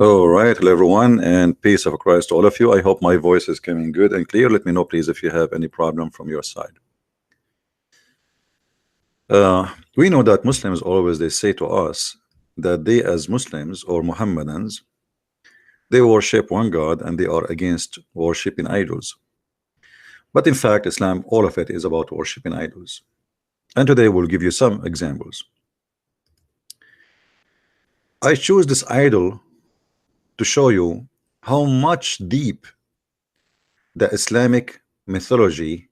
All right, hello everyone, and peace of Christ to all of you. I hope my voice is coming good and clear. Let me know, please, if you have any problem from your side. We know that Muslims always they say to us that they, as Muslims or Muhammadans, they worship one God and they are against worshiping idols. But in fact, Islam, all of it is about worshiping idols. And today we'll give you some examples. I choose this idol to show you how much deep the Islamic mythology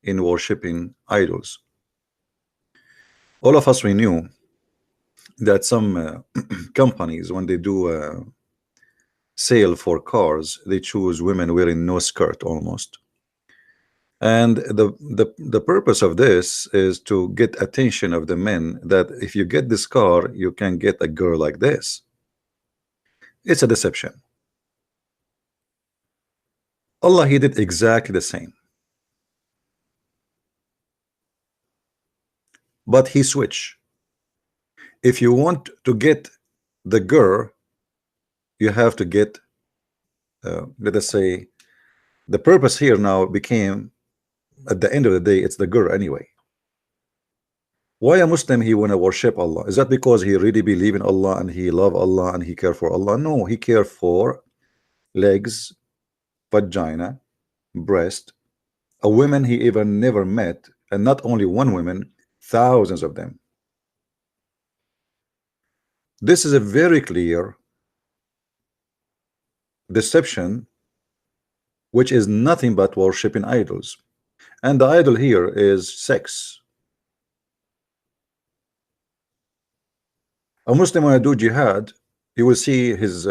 in worshiping idols. All of us, we knew that some companies, when they do a sale for cars, they choose women wearing no skirt almost. And the purpose of this is to get attention of the men, that if you get this car, you can get a girl like this. It's a deception. Allah, he did exactly the same. But he switched. If you want to get the girl, you have to get, let us say, the purpose here now became, at the end of the day, it's the girl anyway. Why a Muslim he wanna worship Allah? Is that because he really believe in Allah and he love Allah and he care for Allah? No, he care for legs, vagina, breast, a woman he even never met, and not only one woman, thousands of them. This is a very clear deception, which is nothing but worshiping idols. And the idol here is sex. A Muslim when I do jihad, you will see his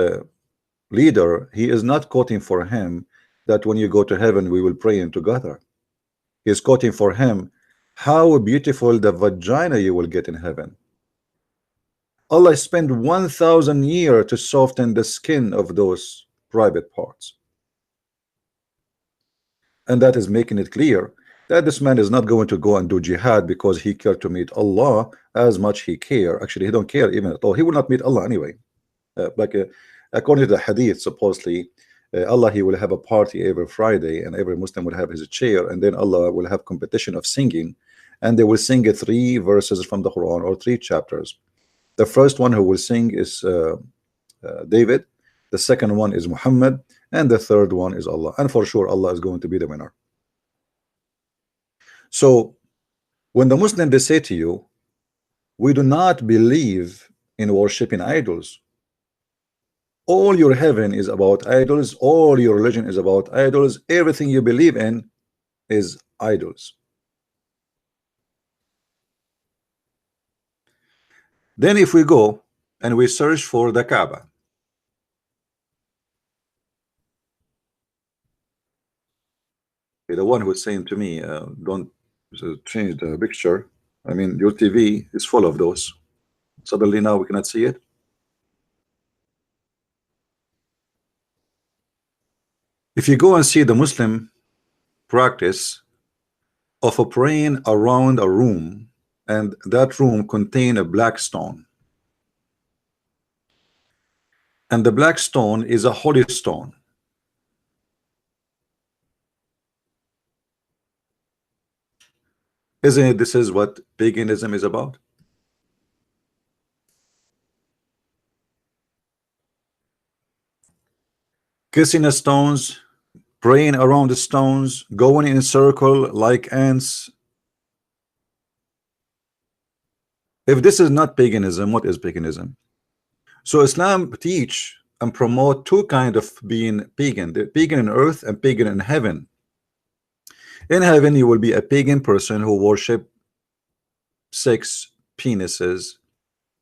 leader, he is not quoting for him that when you go to heaven we will pray together. He is quoting for him how beautiful the vagina you will get in heaven. Allah spent 1,000 years to soften the skin of those private parts. And that is making it clear that this man is not going to go and do jihad because he cared to meet Allah as much he care. Actually, he don't care even at all. He will not meet Allah anyway. According to the hadith, supposedly Allah, he will have a party every Friday and every Muslim will have his chair, and then Allah will have competition of singing, and they will sing 3 verses from the Quran or 3 chapters. The first one who will sing is David, the second one is Muhammad, and the third one is Allah, and for sure Allah is going to be the winner. So when the Muslim they say to you, we do not believe in worshiping idols, all your heaven is about idols, all your religion is about idols, everything you believe in is idols. Then if we go and we search for the Kaaba, the one who's saying to me, don't change the picture. I mean, your TV is full of those. Suddenly now we cannot see it. If you go and see the Muslim practice of a praying around a room, and that room contain a black stone, and the black stone is a holy stone. Isn't it this is what paganism is about? Kissing the stones, praying around the stones, going in a circle like ants. If this is not paganism, what is paganism? So Islam teach and promote 2 kinds of being pagan, the pagan in earth and pagan in heaven. In heaven you will be a pagan person who worship sex, penises,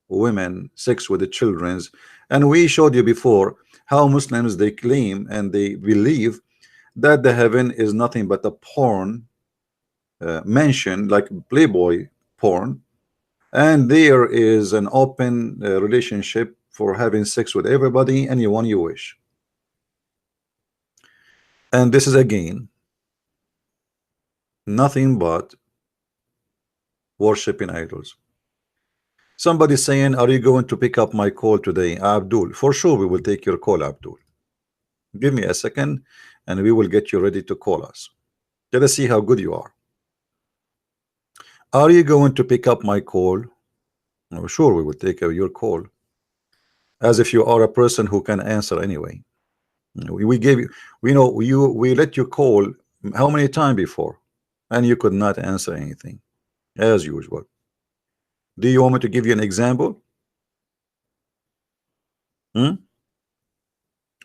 women, sex with the children's. And we showed you before how Muslims they claim and they believe that the heaven is nothing but a porn mansion, like Playboy porn, and there is an open relationship for having sex with everybody, anyone you wish. And this is again nothing but worshiping idols. Somebody saying, are you going to pick up my call today? Abdul, for sure we will take your call, Abdul. Give me a second and we will get you ready to call us. Let us see how good you are. Are you going to pick up my call? Oh, sure, we will take your call. As if you are a person who can answer anyway. We gave you, we let you call how many times before, and you could not answer anything, as usual. Do you want me to give you an example? Hmm?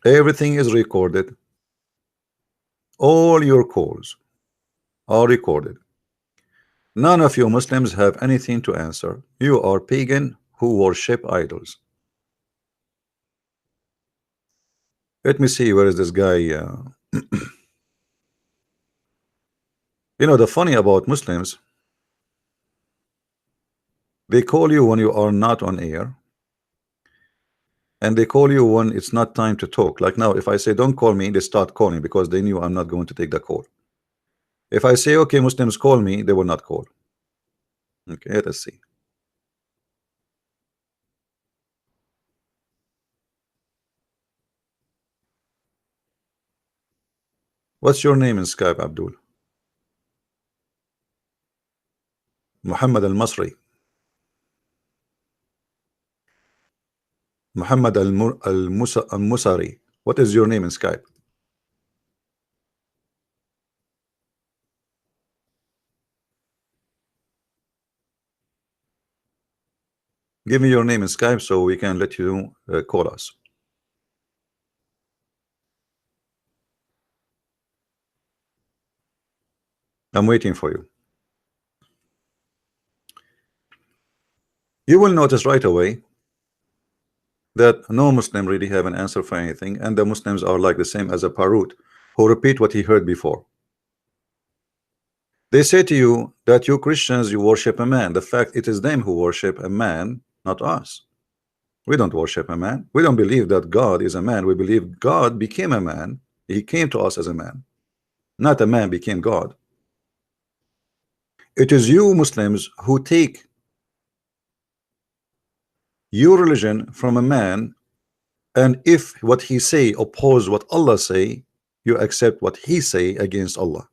Everything is recorded. All your calls are recorded. None of you Muslims have anything to answer. You are pagan who worship idols. Let me see, where is this guy? The funny about Muslims, they call you when you are not on air, and they call you when it's not time to talk. Like now, if I say don't call me, they start calling because they knew I'm not going to take the call. If I say okay, Muslims call me, they will not call. Okay, let us see. What's your name in Skype, Abdul? Muhammad al-Masri. Muhammad al-Musari. What is your name in Skype? Give me your name in Skype so we can let you call us. I'm waiting for you. You will notice right away that no Muslim really have an answer for anything, and the Muslims are like the same as a parrot who repeat what he heard before. They say to you that you Christians, you worship a man. The fact it is them who worship a man, not us. We don't worship a man. We don't believe that God is a man. We believe God became a man. He came to us as a man, not a man became God. It is you Muslims who take your religion from a man, and if what he say oppose what Allah say, you accept what he say against Allah.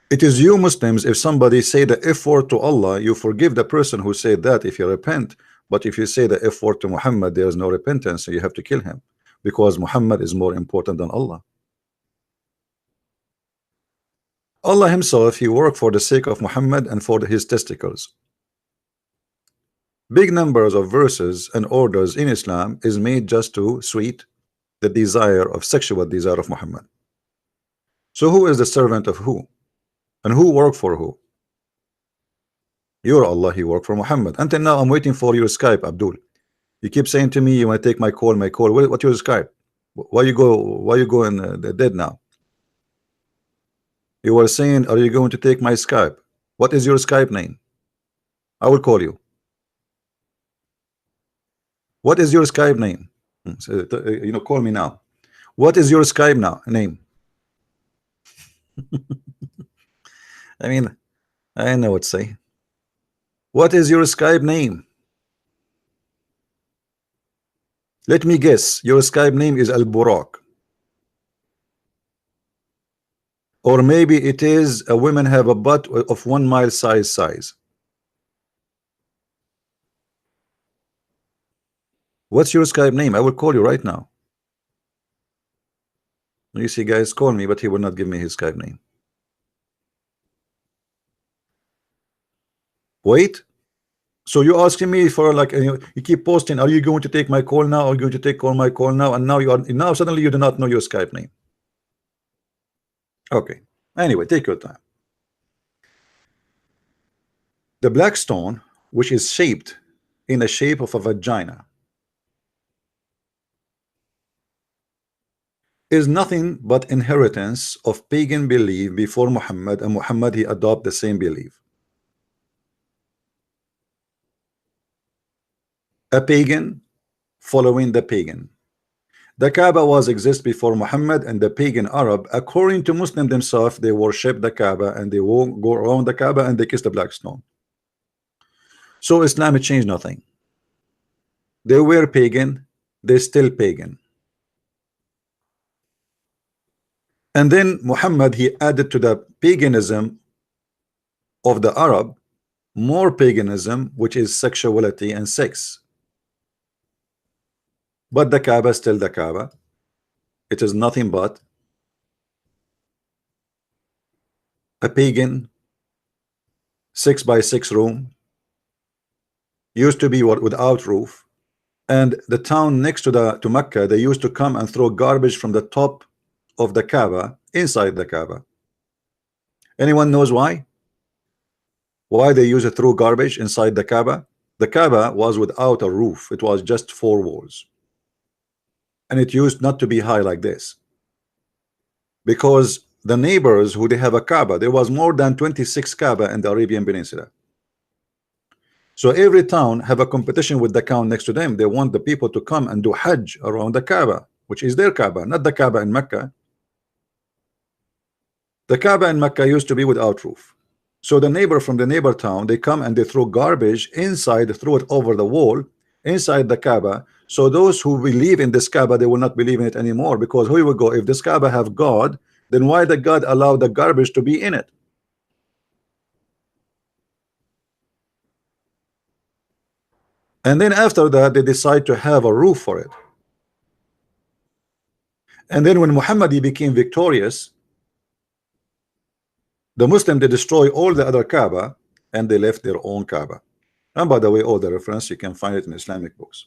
It is you Muslims, if somebody say the F word to Allah, you forgive the person who said that if you repent. But if you say the F word to Muhammad, there is no repentance, so you have to kill him, because Muhammad is more important than Allah. Allah himself, he worked for the sake of Muhammad and for his testicles. Big numbers of verses and orders in Islam is made just to sweet the desire of sexual desire of Muhammad. So who is the servant of who? And who worked for who? Your Allah, he worked for Muhammad. Until now, I'm waiting for your Skype, Abdul. You keep saying to me, you want to take my call, my call. What's your Skype? Why you going dead now? You were saying, are you going to take my Skype? What is your Skype name? I will call you. What is your Skype name? So, call me now. What is your Skype name? I mean, I know what to say. What is your Skype name? Let me guess. Your Skype name is Al-Burak. Or maybe it is a woman have a butt of 1 mile size. What's your Skype name? I will call you right now. You see, guys, call me, but he will not give me his Skype name. Wait. So you're asking me for, like, you keep posting, are you going to take my call now? Are you going to take my call now? And now suddenly you do not know your Skype name. Okay. Anyway, take your time. The black stone, which is shaped in the shape of a vagina, is nothing but inheritance of pagan belief before Muhammad, and Muhammad, he adopted the same belief. A pagan following the pagan. The Kaaba was exist before Muhammad, and the pagan Arab, according to Muslim themselves, they worship the Kaaba and they won't go around the Kaaba and they kiss the black stone. So Islam changed nothing. They were pagan, they're still pagan. And then Muhammad, he added to the paganism of the Arab more paganism, which is sexuality and sex. But the Kaaba is still the Kaaba. It is nothing but a pagan 6x6 room, used to be without roof. And the town next to Mecca, they used to come and throw garbage from the top of the Kaaba inside the Kaaba. Anyone knows why? Why they use it through garbage inside the Kaaba? The Kaaba was without a roof. It was just 4 walls. And it used not to be high like this. Because the neighbors who they have a Kaaba, there was more than 26 Kaaba in the Arabian Peninsula. So every town have a competition with the town next to them. They want the people to come and do Hajj around the Kaaba, which is their Kaaba, not the Kaaba in Mecca. The Kaaba in Mecca used to be without roof. So the neighbor from the neighbor town, they come and they throw garbage inside, throw it over the wall inside the Kaaba. So those who believe in this Kaaba, they will not believe in it anymore, because who will go, if this Kaaba have God, then why did God allow the garbage to be in it? And then after that, they decide to have a roof for it. And then when Muhammad became victorious, the Muslim, they destroy all the other Kaaba and they left their own Kaaba. And by the way, all the reference you can find it in Islamic books.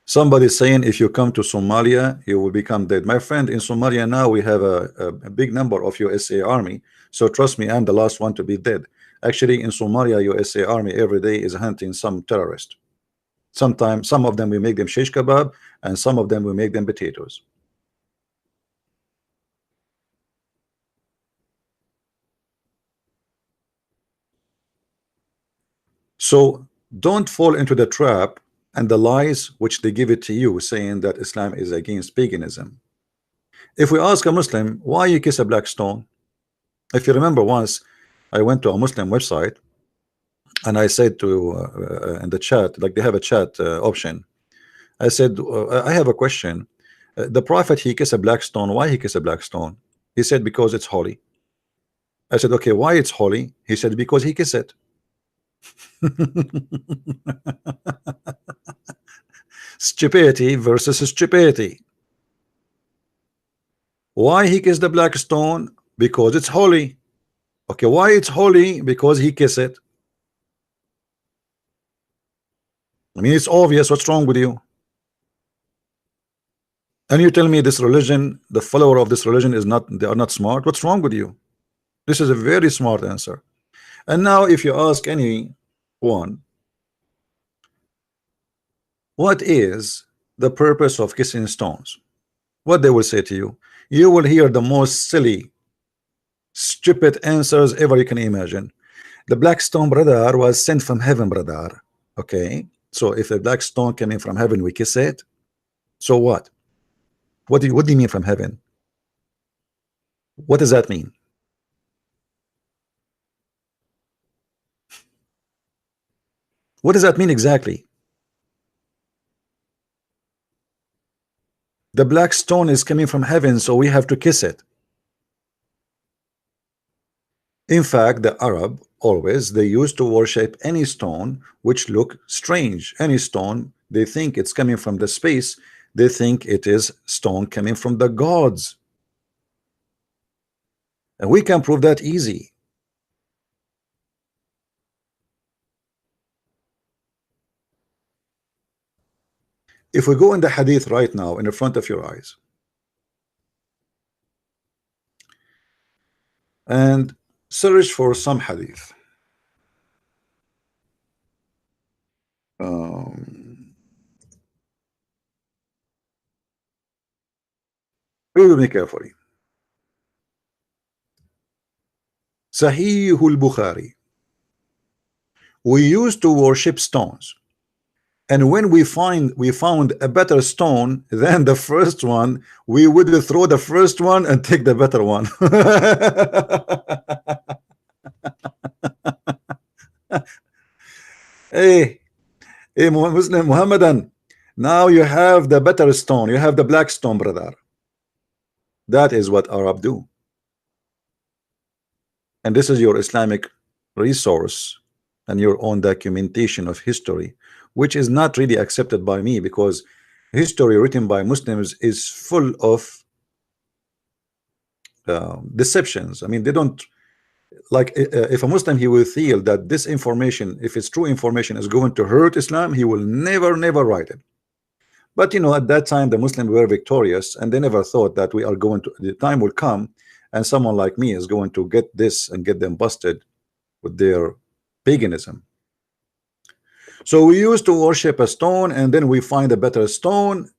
Somebody saying if you come to Somalia, you will become dead. My friend, in Somalia now we have a big number of USA Army. So trust me, I'm the last one to be dead. Actually, in Somalia, USA Army every day is hunting some terrorist. Sometimes some of them we make them shish kebab, and some of them we make them potatoes. So don't fall into the trap and the lies which they give it to you, saying that Islam is against paganism. If we ask a Muslim why you kiss a black stone, if you remember, once I went to a Muslim website and I said to in the chat, like they have a chat option, I said, I have a question. The Prophet, he kissed a black stone. Why he kissed a black stone? He said, because it's holy. I said, okay, why it's holy? He said, because he kissed it. Stupidity versus stupidity. Why he kissed the black stone? Because it's holy. Okay, why it's holy? Because he kissed it. I mean, it's obvious. What's wrong with you? And you tell me this religion, the follower of this religion is not, they are not smart. What's wrong with you? This is a very smart answer. And now if you ask anyone, what is the purpose of kissing stones? What they will say to you, you will hear the most silly, stupid answers ever you can imagine. The black stone, brother, was sent from heaven, brother. Okay, so if a black stone coming from heaven, we kiss it. So what? What do you mean from heaven? What does that mean? What does that mean exactly? The black stone is coming from heaven, so we have to kiss it. In fact, the Arab always, they used to worship any stone which look strange. Any stone, they think it's coming from the space. They think it is stone coming from the gods. And we can prove that easy. If we go in the hadith right now in the front of your eyes and search for some hadith, read with me carefully. Sahih al-Bukhari. We used to worship stones. And when we found a better stone than the first one, we would throw the first one and take the better one. Hey, hey, Muslim Muhammadan, now you have the better stone, you have the black stone, brother. That is what Arab do. And this is your Islamic resource and your own documentation of history, which is not really accepted by me, because history written by Muslims is full of deceptions. I mean, they don't like, if a Muslim, he will feel that this information, if it's true information, is going to hurt Islam, he will never write it. But you know, at that time the Muslims were victorious, and they never thought that we are going to, the time will come and someone like me is going to get this and get them busted with their paganism. So we used to worship a stone, and then we find a better stone,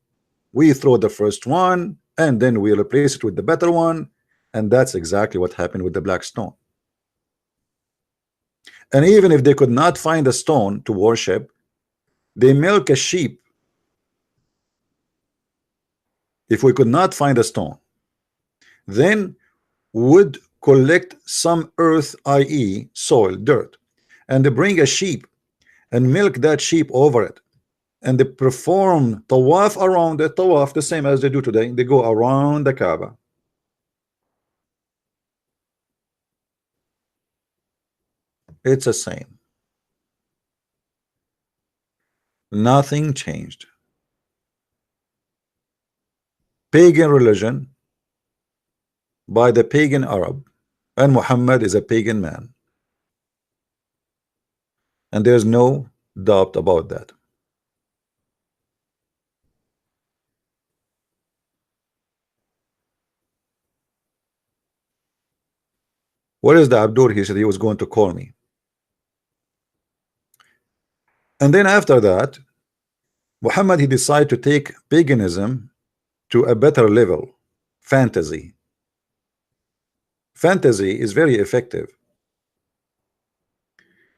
we throw the first one, and then we replace it with the better one. And that's exactly what happened with the black stone. And even if they could not find a stone to worship, they milk a sheep. If we could not find a stone, then would collect some earth, i.e. soil, dirt, and they bring a sheep and milk that sheep over it, and they perform tawaf around it. Tawaf, the same as they do today, they go around the Kaaba. It's the same. Nothing changed. Pagan religion by the pagan Arab, and Muhammad is a pagan man, and there's no doubt about that. Where is the Abdur? He said he was going to call me. And then after that, Muhammad, he decided to take paganism to a better level. Fantasy. Fantasy is very effective.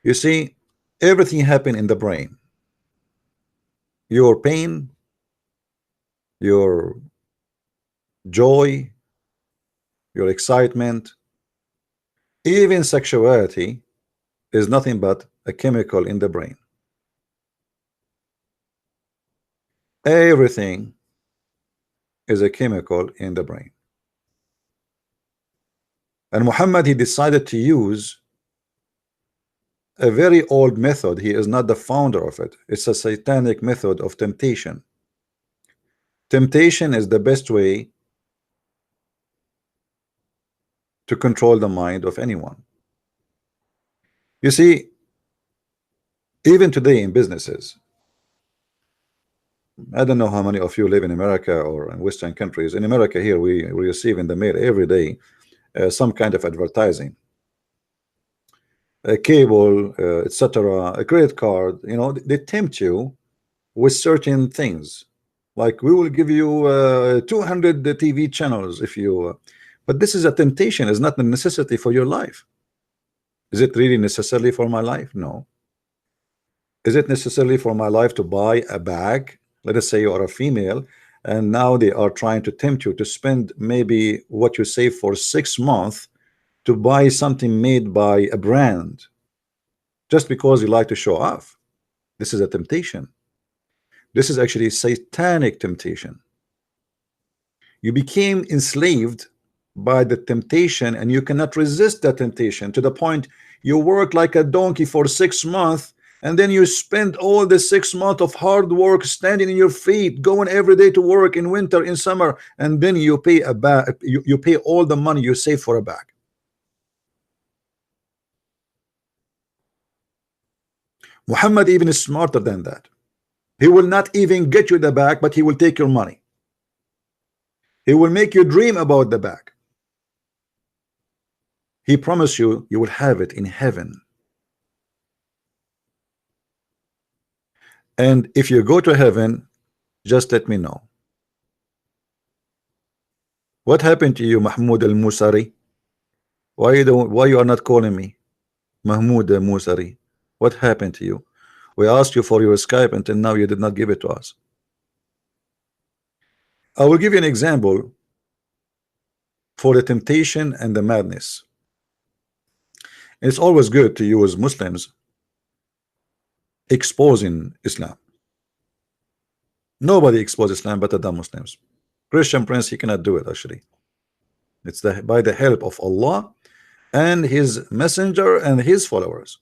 You see, everything happened in the brain. Your pain, your joy, your excitement, even sexuality is nothing but a chemical in the brain. Everything is a chemical in the brain. And Muhammad, he decided to use a very old method. He is not the founder of it. It's a satanic method of temptation. Temptation is the best way to control the mind of anyone. You see, even today in businesses, I don't know how many of you live in America or in Western countries. In America here, we receive in the mail every day some kind of advertising, a cable, etc., a credit card. You know, they tempt you with certain things, like we will give you 200 TV channels if you. But this is a temptation. It's not a necessity for your life. Is it really necessarily for my life? No. Is it necessarily for my life to buy a bag? Let us say you are a female, and now they are trying to tempt you to spend maybe what you save for 6 months to buy something made by a brand, just because you like to show off. This is a temptation. This is actually satanic temptation. You became enslaved by the temptation, and you cannot resist that temptation, to the point you work like a donkey for 6 months, and then you spend all the 6 months of hard work standing in your feet, going every day to work in winter, in summer, and then you pay a bag. You pay all the money you save for a bag. Muhammad even is smarter than that. He will not even get you the bag, but he will take your money. He will make you dream about the bag. He promised you you will have it in heaven. And if you go to heaven, just let me know. What happened to you, Mahmoud al-Musari? Why you are not calling me Mahmoud al-Musari? What happened to you? We asked you for your Skype until now you did not give it to us. I will give you an example for the temptation and the madness. It's always good to use Muslims exposing Islam. Nobody exposes Islam better than Muslims. Christian Prince, he cannot do it actually. It's by the help of Allah and his messenger and his followers.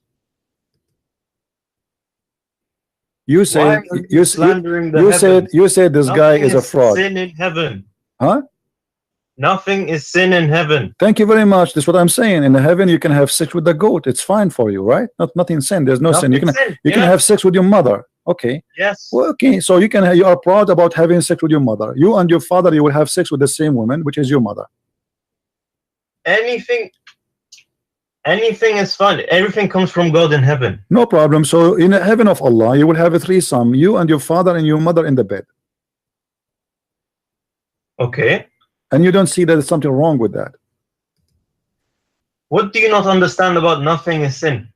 You said you said this guy is a fraud. Sin in heaven. Huh? Nothing is sin in heaven. Thank you very much. That's what I'm saying. In the heaven, you can have sex with the goat. It's fine for you, right? Nothing sin. There's no sin. You can have sex with your mother. Okay. Yes. Well, okay. So you are proud about having sex with your mother. You and your father, you will have sex with the same woman, which is your mother. Anything is fun. Everything comes from God in heaven. No problem. So in the heaven of Allah, you will have a threesome. You and your father and your mother in the bed. Okay. And you don't see that there's something wrong with that. What do you not understand about nothing is sin?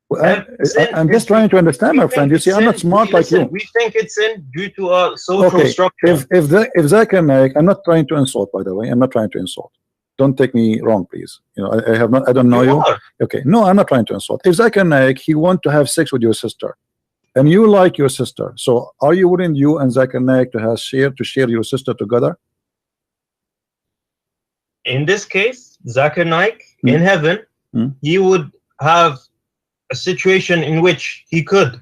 Well, I'm just trying to understand, my friend. You see, I'm not smart like you. We think it's sin due to our social structure. If Zakir Naik, I'm not trying to insult, by the way. I'm not trying to insult. Don't take me wrong, please. You know, I don't know you. Okay, no, I'm not trying to insult. If Zakir Naik, he want to have sex with your sister, and you like your sister, so are you willing, you and Zakir Naik, to share your sister together? In this case, Zakir Naik in heaven, he would have a situation in which he could.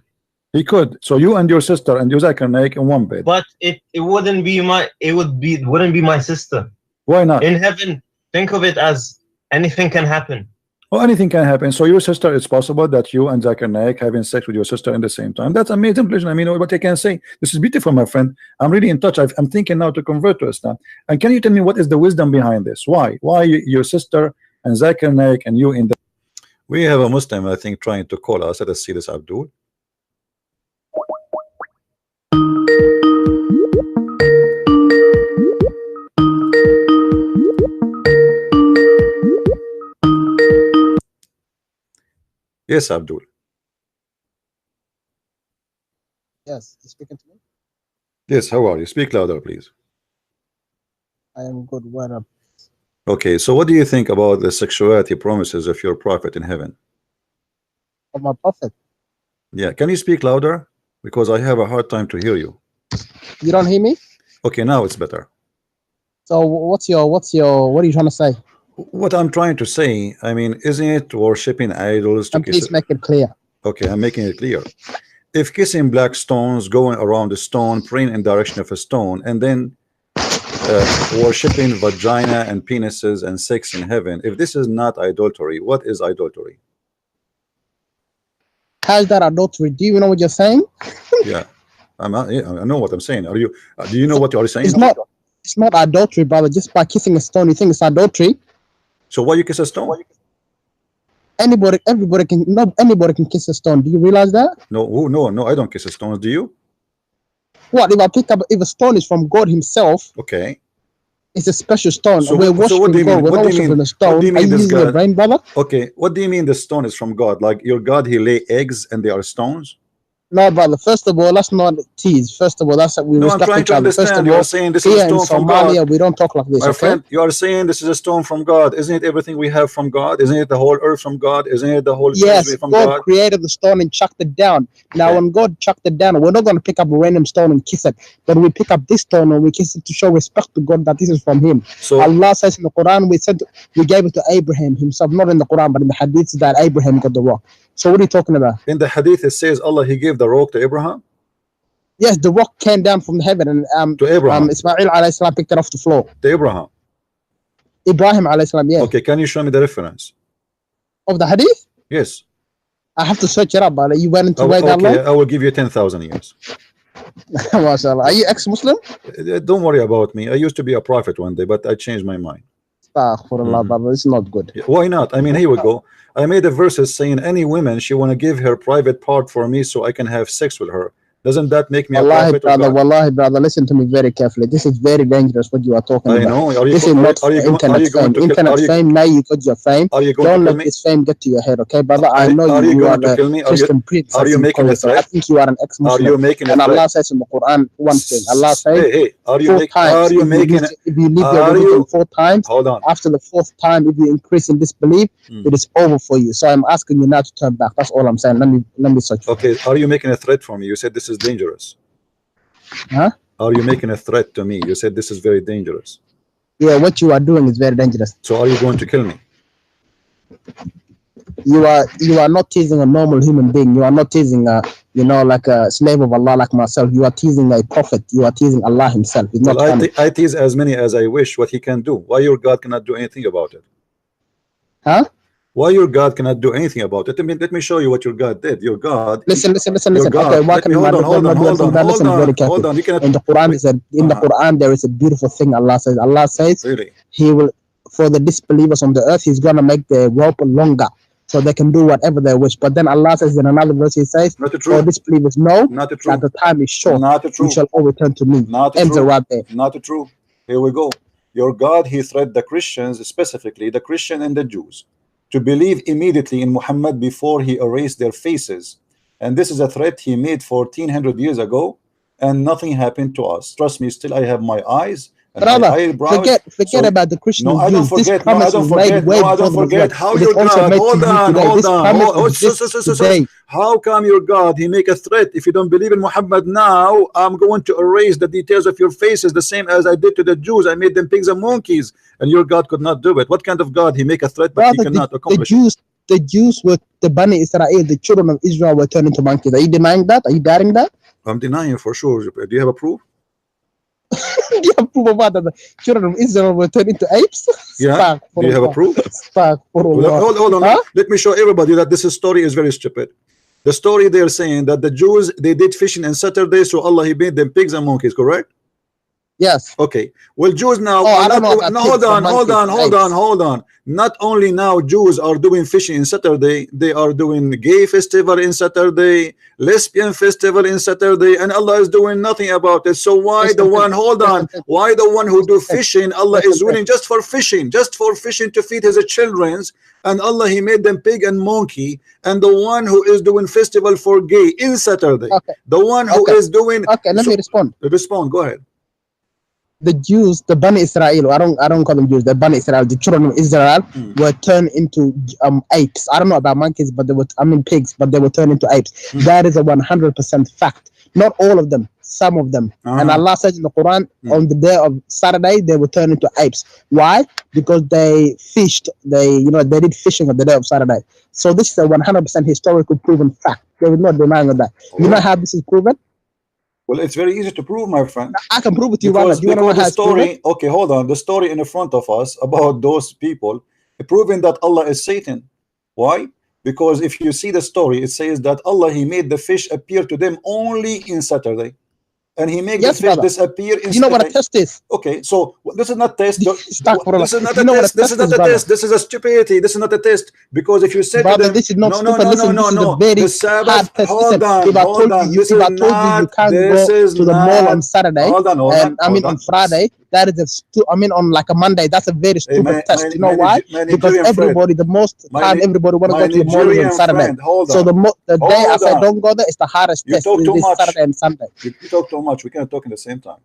He could. So you and your sister and your Zakir Naik in one bed. But it wouldn't be my sister. Why not? In heaven, think of it as anything can happen. Well, anything can happen. So your sister, it's possible that you and Zakir Naik having sex with your sister in the same time. That's amazing. I mean, what I can say. This is beautiful, my friend. I'm really in touch. I'm thinking now to convert to Islam. And can you tell me what is the wisdom behind this? Why your sister and Zakir Naik and you in the... We have a Muslim, I think, trying to call us. Let us see this, Abdul. Yes, Abdul. Yes, you speaking to me? Yes, how are you? Speak louder, please. I am good. What up? Okay, so what do you think about the sexuality promises of your prophet in heaven? Of my prophet? Yeah, can you speak louder? Because I have a hard time to hear you. You don't hear me? Okay, now it's better. So what are you trying to say? What I'm trying to say, I mean, isn't it worshipping idols to please make it clear. Okay, I'm making it clear. If kissing black stones, going around the stone, praying in direction of a stone, and then worshipping vagina and penises and sex in heaven, if this is not idolatry, what is idolatry? How's that adultery? Do you know what you're saying? Yeah, I know what I'm saying. Do you know what you are saying? It's not adultery, brother. Just by kissing a stone, you think it's adultery? So why you kiss a stone? Anybody can kiss a stone. Do you realize that? No, I don't kiss a stone. Do you? What if a stone is from God Himself? Okay. It's a special stone. So we're worshiping God. We're not worshiping the stone. Are you using your brain, brother? Okay. What do you mean the stone is from God? Like your God, He lay eggs and they are stones? No, brother. First of all, let's not tease. First of all, that's we respect I'm trying each to other. understand. First of you all, are saying this is a stone from God. We don't talk like this. My friend, you are saying this is a stone from God. Isn't it everything we have from God? Isn't it the whole earth from God? Isn't it the whole from God created the stone and chucked it down. Now, when God chucked it down, we're not going to pick up a random stone and kiss it, but we pick up this stone and we kiss it to show respect to God that this is from Him. So Allah says in the Quran, we gave it to Abraham himself, not in the Quran, but in the Hadith that Abraham got the rock. So what are you talking about? In the Hadith, it says Allah, He gave the rock to Abraham. Yes, the rock came down from heaven and to Abraham. Ismail alayhi salam picked it off the floor. To Abraham. Ibrahim alayhi salam, yeah. Okay, can you show me the reference of the Hadith? Yes. I have to search it up, but you went into wait that long? I will give you 10,000 years. MashaAllah. Are you ex-Muslim? Don't worry about me. I used to be a prophet one day, but I changed my mind. Astaghfirullah, brother. It's not good. Why not? I mean, here we go. I made a verses saying any woman, she want to give her private part for me so I can have sex with her. Doesn't that make me a Wallahi, prophet brother, of God? wallahi, brother, listen to me very carefully. This is very dangerous what you are talking I about. know. This is not internet fame. Internet fame, now you got your fame. Are you going Don't to kill let me? this fame get to your head, okay, brother? I know Are you you are going to kill me? a Christian prince. Are you making a I threat? think you are an ex-Muslim. Are you making a and threat? Allah says in the Quran one thing. Allah says, hey, are you 4 times. If you leave your religion 4 times, hold on. after the 4th time, if you increase in disbelief, it is over for you. So I'm asking you now to turn back. That's all I'm saying. Let me search. Okay, are you making a threat for me? You said this is dangerous. Huh? Are you making a threat to me? You said this is very dangerous. Yeah, what you are doing is very dangerous. So are you going to kill me? You are not teasing a normal human being. You are not teasing like a slave of Allah like myself. You are teasing a prophet. You are teasing Allah himself. It's well, not I tease as many as I wish what he can do. Why your God cannot do anything about it? Huh? Why your God cannot do anything about it? I mean, let me show you what your God did. Your God. Listen. God, okay, why can hold on. Very carefully. In the Quran, the Quran there is a beautiful thing Allah says. Allah says really? He will, for the disbelievers on the earth, He's gonna make the rope longer so they can do whatever they wish. But then Allah says in another verse, He says, for disbelievers, know that the time is short. You shall all return to me. Ends it right there. Not true. Here we go. Your God, He threatened the Christians, specifically the Christian and the Jews, to believe immediately in Muhammad before he erased their faces. And this is a threat he made 1400 years ago, and nothing happened to us. Trust me, still I have my eyes and brother, eyebrows. Forget about the Christian. No, I don't forget. No, I don't forget. How your God, hold on. How come your God, He make a threat? If you don't believe in Muhammad now, I'm going to erase the details of your faces, the same as I did to the Jews. I made them pigs and monkeys, and your God could not do it. What kind of God? He make a threat, but He cannot accomplish it. The Jews were the Bani Israel, the children of Israel were turned into monkeys. Are you denying that? Are you doubting that? I'm denying for sure. Do you have a proof? Do you have proof about that? The children of Israel were turned into apes? Yeah. Do you have a proof? Hold on. Huh? Let me show everybody that this story is very stupid. The story they're saying that the Jews, they did fishing on Saturday, so Allah, He made them pigs and monkeys, correct? Yes. Okay. Well, Jews now. Hold on. Not only now Jews are doing fishing in Saturday, they are doing gay festival in Saturday, lesbian festival in Saturday, and Allah is doing nothing about it. So why the one? Hold on. Why the one who do fishing? Allah is willing just for fishing to feed His children, and Allah He made them pig and monkey. And the one who is doing festival for gay in Saturday, the one who is doing. Okay, let me respond. Respond. Go ahead. The Jews, the Bani Israel, I don't call them Jews, the Bani Israel, the children of Israel were turned into apes. I don't know about monkeys, but pigs, but they were turned into apes. That is a 100% fact. Not all of them, some of them. And Allah says in the Quran, on the day of Saturday, they were turned into apes. Why? Because they fished, they did fishing on the day of Saturday. So this is a 100% historical proven fact. There is no denying of that. You know how this is proven? Well, it's very easy to prove, my friend. I can prove it to you. Because the story, okay, hold on. The story in front of us about those people proving that Allah is Satan. Why? Because if you see the story, it says that Allah, He made the fish appear to them only in Saturday. And He made the fish disappear in You know what a test is? Okay, so this is not test. This is not a test. This is not a test. This is a stupidity. This is not a test. Because if you said to them, this is not no. The Sabbath, hold on. If I told you you can't go to the mall on Saturday, on Friday, that is on like a Monday, that's a very stupid test. You know why? Because everybody, the most time everybody want to go to the mall on Saturday. So the day I say don't go there, it's the hardest test. This Saturday and Sunday. You talk too much. We can't talk at the same time.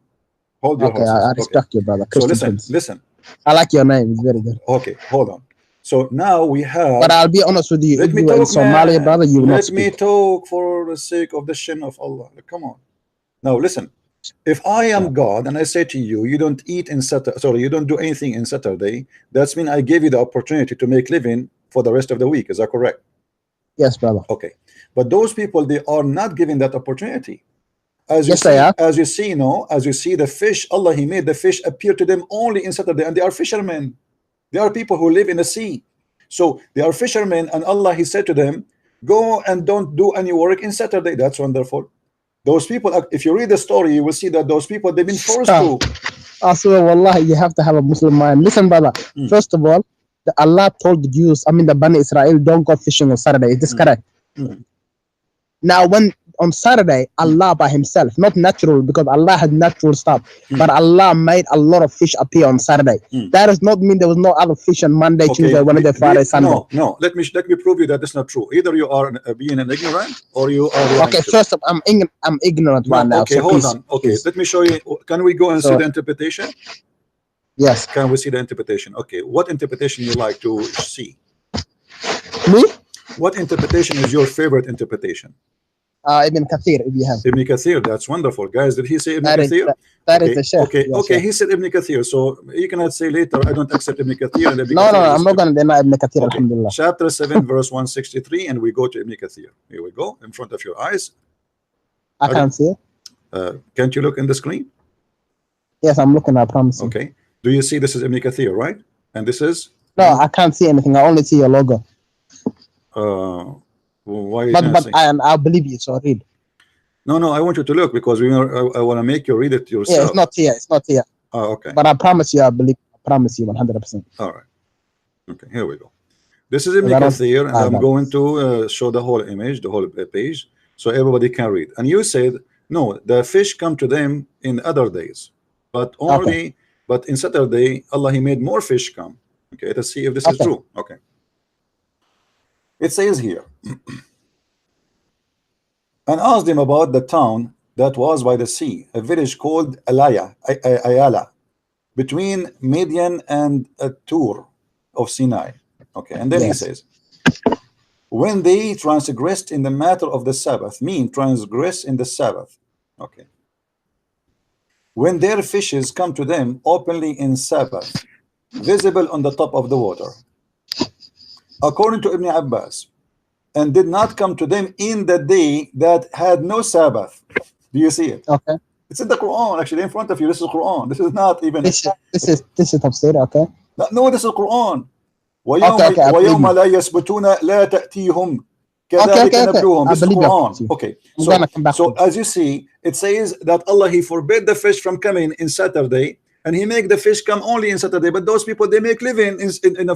Hold your horses. I respect you, brother. So listen. I like your name. It's very good. Okay, hold on. So now we have. But I'll be honest with you. If you were in Somalia, brother, you will not speak. Let me talk for the sake of the shin of Allah. Come on. Now listen. If I am God and I say to you, you don't eat in Saturday, sorry, you don't do anything in Saturday, that's mean I gave you the opportunity to make living for the rest of the week. Is that correct? Yes, brother. Okay. But those people, they are not given that opportunity. As you see, the fish, Allah, He made the fish appear to them only in Saturday, and they are fishermen. They are people who live in the sea. So they are fishermen, and Allah, He said to them, go and don't do any work in Saturday. That's wonderful. Those people, if you read the story, you will see that those people, they've been forced to. I swear, wallahi, you have to have a Muslim mind. Listen, brother. First of all, Allah told the Bani Israel, don't go fishing on Saturday. Is this correct? Now, when on Saturday, Allah by himself, not natural, because Allah had natural stuff, but Allah made a lot of fish appear on Saturday. That does not mean there was no other fish on Monday, Tuesday, Wednesday, Friday, Sunday. No, let me prove you that that's not true. Either you are being an ignorant or you are lying. Okay, first of all, I'm ignorant right now. Okay, so hold on. Okay, please. Let me show you. Can we go and see the interpretation? Yes. Can we see the interpretation? Okay, what interpretation you like to see? Me? What interpretation is your favorite interpretation? Ibn Kathir, if you have. Ibn Kathir, that's wonderful. Guys, did he say Ibn Kathir? That is the Sheikh. Okay, yes, okay, yes. he said Ibn Kathir, so you cannot say later, I don't accept Ibn Kathir. And Ibn no, I'm not going to deny Ibn Kathir, okay. Alhamdulillah. Chapter 7, verse 163, and we go to Ibn Kathir. Here we go, in front of your eyes. I can't see it. Can't you look in the screen? Yes, I'm looking, I promise you. Okay. Do you see this is Ibn Kathir, right? And this is? No, I can't see anything. I only see your logo. Why? But I'll believe you, so read. No, I want you to look because I want to make you read it yourself. Yeah, it's not here. It's not here. Oh, okay. But I promise you, I believe. I promise you 100%. All right. Okay, here we go. This is Ibn Kathir, and I'm going to show the whole image, the whole page, so everybody can read. And you said, no, the fish come to them in other days, but only, but in Saturday, Allah, He made more fish come. Okay, let's see if this is true. Okay. It says here, and asked him about the town that was by the sea, a village called Ayala, between Midian and Tur of Sinai. Okay, and then he says, when they transgressed in the matter of the Sabbath, transgress in the Sabbath. Okay. When their fishes come to them openly in Sabbath, visible on the top of the water, according to Ibn Abbas, and did not come to them in the day that had no Sabbath. Do you see it? Okay. It's in the Quran, actually, in front of you. This is Quran. This is not even. This is tafsir. Okay. No, this is Quran. ويوم لا يثبتون لا تأتيهم كذلك نبلوهم. This is Quran. Okay. So as you see, it says that Allah, He forbid the fish from coming in Saturday, and He make the fish come only in Saturday. But those people, they make living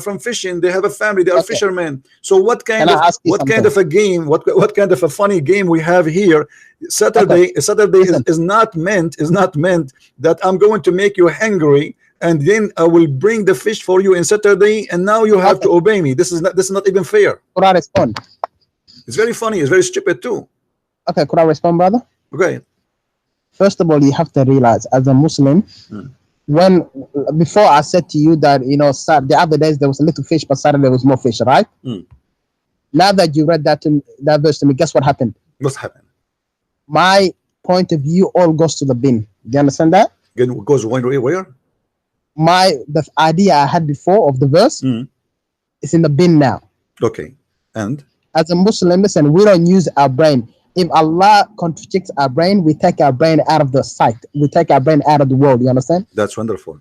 from fishing. They have a family. They are fishermen. So what kind of a game? What kind of a funny game we have here? Saturday is not meant that I'm going to make you hungry, and then I will bring the fish for you in Saturday, and now you have to obey me. This is not even fair. Could I respond? It's very funny. It's very stupid too. Okay, could I respond, brother? Okay. First of all, you have to realize, as a Muslim, before I said to you that the other days there was a little fish, but Saturday there was more fish, right? Now that you read that verse to me, guess what happened? What's happened? My point of view all goes to the bin. Do you understand that? Again, goes where? The idea I had before of the verse is in the bin now. Okay. And as a Muslim, listen, we don't use our brain. If Allah contradicts our brain, we take our brain out of the sight. We take our brain out of the world. You understand? That's wonderful.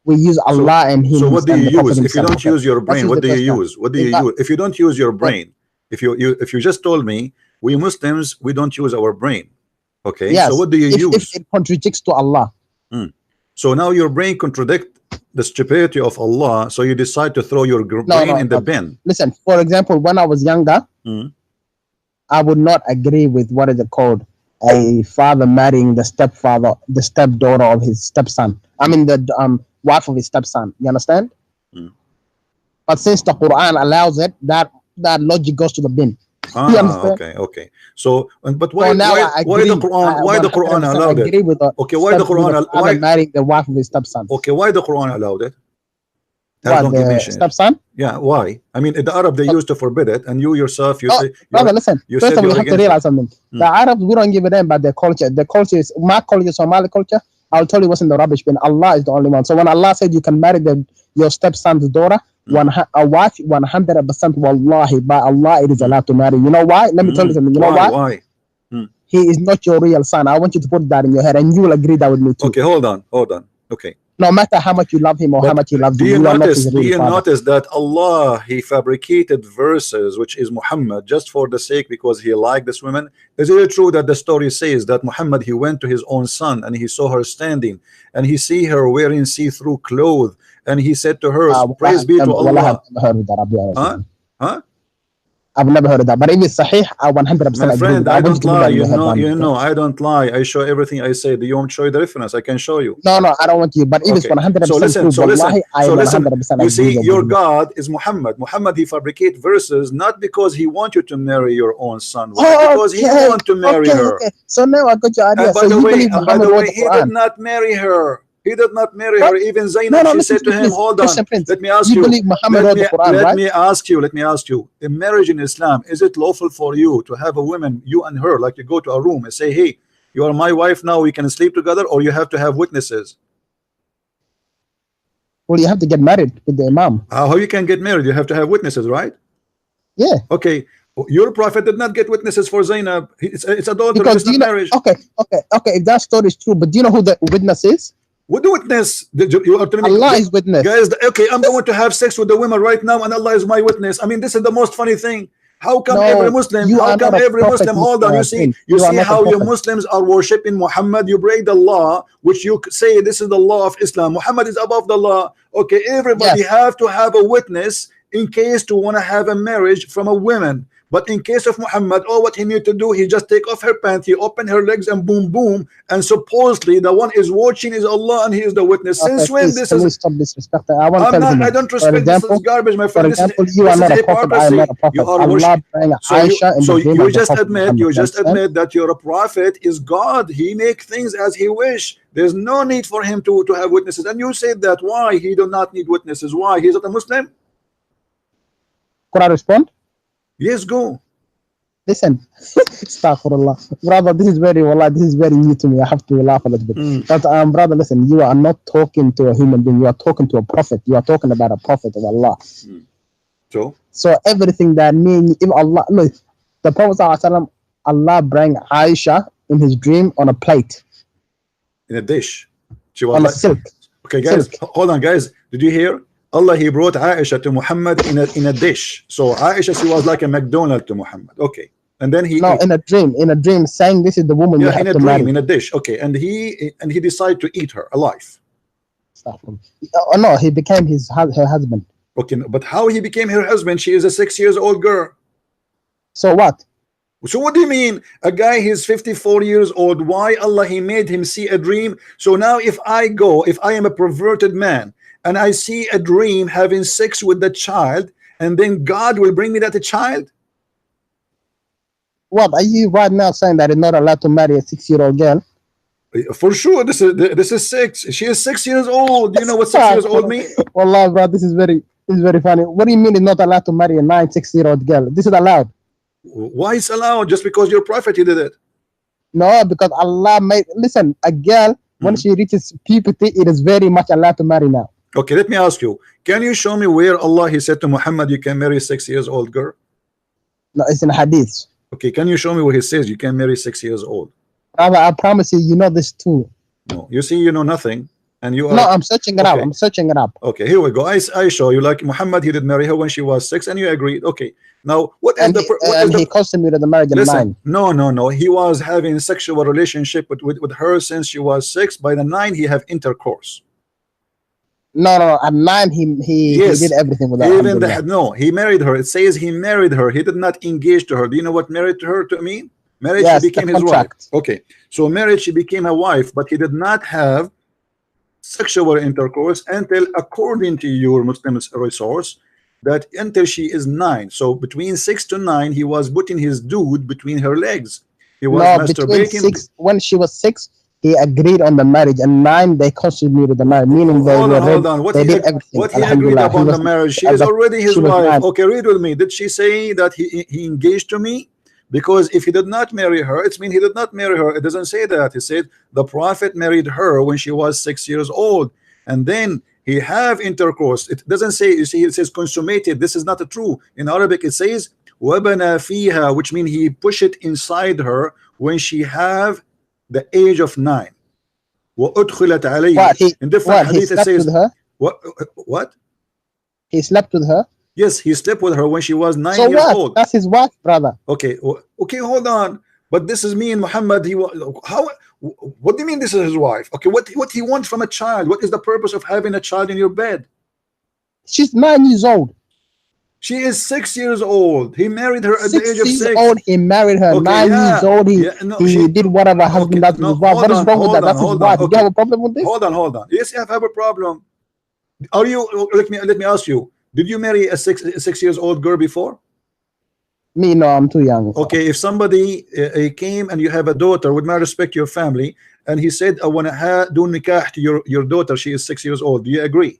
We use Allah and Him. So what do you use? If you don't use your brain, what do you use? What do you use? If you don't use your brain, if you just told me, we Muslims, we don't use our brain. Okay. Yes. So what do you use? If it contradicts to Allah. So now your brain contradicts the stupidity of Allah, so you decide to throw your brain in the bin. Listen, for example, when I was younger, I would not agree with what is it called, a father marrying the stepdaughter of his stepson. I mean the wife of his stepson. You understand? But since the Quran allows it, that logic goes to the bin. Okay. So, but why the Quran allowed it? Okay, why the Quran marrying the wife of his stepson? Okay, why the Quran allowed it? What, the stepson? Yeah, why? I mean, the Arab, they used to forbid it, and you yourself, say, brother, listen. First of all, you have to realize something. The Arabs, we don't give a damn about their culture. The culture is my culture, Somali culture. I'll tell you what's in the rubbish bin. Allah is the only one. So when Allah said you can marry your stepson's daughter, a wife, 100%, wallahi, by Allah, it is allowed to marry. You know why? Let me tell you something. You know why? Why? He is not your real son. I want you to put that in your head, and you will agree that with me too. Okay, hold on. Okay. No matter how much you love him or how much he loves you, do you notice that Allah, He fabricated verses, which is Muhammad, just for the sake because he liked this woman? Is it true that the story says that Muhammad, he went to his own son and he saw her standing and he see her wearing see-through clothes and he said to her, praise be to Allah. I've never heard of that. But if it's sahih, I 100% My agree friend, with that. I don't lie. You know, you I don't lie. I show everything I say. Do you want to show you the reference? I can show you. No, I don't want you. But if it's 100% so listen, true, so listen, I so 100% agree. You see, your God is Muhammad. Muhammad, he fabricate verses not because he wants you to marry your own son, because he wants to marry her. Okay. So now I got your idea. And by the way, he did not marry her. He did not marry her. Even Zainab, she said to him, hold on, let me ask you. Let me ask you. The marriage in Islam, is it lawful for you to have a woman, you and her, like you go to a room and say, hey, you are my wife now, we can sleep together, or you have to have witnesses? Well, you have to get married with the imam. How you can get married? You have to have witnesses, right? Yeah. Okay. Your prophet did not get witnesses for Zainab. It's adultery. It's not marriage. Okay. If that story is true, but do you know who the witness is? What the witness? You are telling me, Allah is witness. Guys, okay, I'm going to have sex with the women right now, and Allah is my witness. I mean, this is the most funny thing. How come every Muslim? Hold on. You see how you Muslims are worshiping Muhammad? You break the law, which you say this is the law of Islam. Muhammad is above the law. Okay, everybody have to have a witness in case to want to have a marriage from a woman. But in case of Muhammad, what he need to do, he just take off her pants, he open her legs, and boom, boom. And supposedly the one is watching is Allah, and he is the witness. Since when this is? Stop disrespecting. I don't respect. This is garbage, my friend. For example, you are not a prophet. I am not a prophet. You just admit that you're a prophet is God. He make things as he wish. There's no need for him to have witnesses. And you said that why he do not need witnesses? Why? He's not a Muslim? Could I respond? Yes, go. Listen, astaghfirullah. Brother, this is very new to me. I have to laugh a little bit. But brother, listen, you are not talking to a human being, you are talking to a prophet. You are talking about a prophet of Allah. So everything that means, if Allah, look, the Prophet ﷺ, Allah bring Aisha in his dream on a plate. In a dish. She was on a silk. Okay, guys, hold on, guys. Did you hear? Allah, he brought Aisha to Muhammad in a dish. So Aisha, she was like a McDonald's to Muhammad. Okay. And then he in a dream saying this is the woman you have to marry. In a dish. Okay. And he decided to eat her alive. Oh no, he became her husband. Okay, but how he became her husband? She is a 6-year-old girl. So what? So what do you mean? A guy, he's 54 years old. Why Allah, he made him see a dream? So now if I am a perverted man, and I see a dream having sex with the child, and then God will bring me that a child? What are you right now saying that it's not allowed to marry a 6-year-old girl? For sure, this is 6. She is 6 years old. Do you know what 6 years old means? Wallah, bro, this is very funny. What do you mean it's not allowed to marry a 6-year-old girl? This is allowed. Why is allowed? Just because your prophet he did it? No, because Allah made. Listen, a girl when she reaches puberty, it is very much allowed to marry now. Okay, let me ask you. Can you show me where Allah he said to Muhammad you can marry a 6-year-old girl? No, it's in hadith. Okay, can you show me where he says you can marry 6 years old? I promise you know this too. No, you see, you know nothing, and you are. No, I'm searching it up. I'm searching it up. Okay, here we go. I show you. Like Muhammad, he did marry her when she was 6, and you agreed. Okay, now what is he consummated the marriage at 9. No. He was having sexual relationship with her since she was 6. By the 9, he have intercourse. No. At 9, he did everything with her. He married her. It says he married her. He did not engage to her. Do you know what married to her to mean? Marriage, yes, she became his wife. Okay, so marriage, she became a wife, but he did not have sexual intercourse until, according to your Muslim resource, that until she is 9. So between 6 to 9, he was putting his dude between her legs. He was masturbating. When she was 6. He agreed on the marriage, and 9 they consummated the marriage, meaning hold on. What he agreed upon the marriage? She is already his wife. Okay, read with me. Did she say that he engaged to me? Because if he did not marry her, it means he did not marry her. It doesn't say that. He said the prophet married her when she was 6 years old, and then he have intercourse. It doesn't say. You see, it says consummated. This is not true. In Arabic, it says وَبَنَا فِيهَا, which means he push it inside her when she have the age of 9. وَأُدْخِلَتْ عَلَيْهِ. In different hadith it says what? He slept with her? Yes, he slept with her when she was 9 years old. That's his wife, brother. Okay, hold on. But this is me and Muhammad. What do you mean this is his wife? Okay, what he wants from a child? What is the purpose of having a child in your bed? She's 9 years old. She is 6 years old. He married her at the age of 6. 6 years old, he married her. Okay, 9 years old, he did whatever husband does with his wife. What is wrong with that? That's his wife. Do you have a problem with this? Hold on. Yes, I have a problem. Are you? Let me ask you. Did you marry a 6 years old girl before? Me, no, I'm too young. Okay, if somebody came and you have a daughter, with my respect to your family, and he said, I want to do nikah to your daughter, she is 6 years old, do you agree?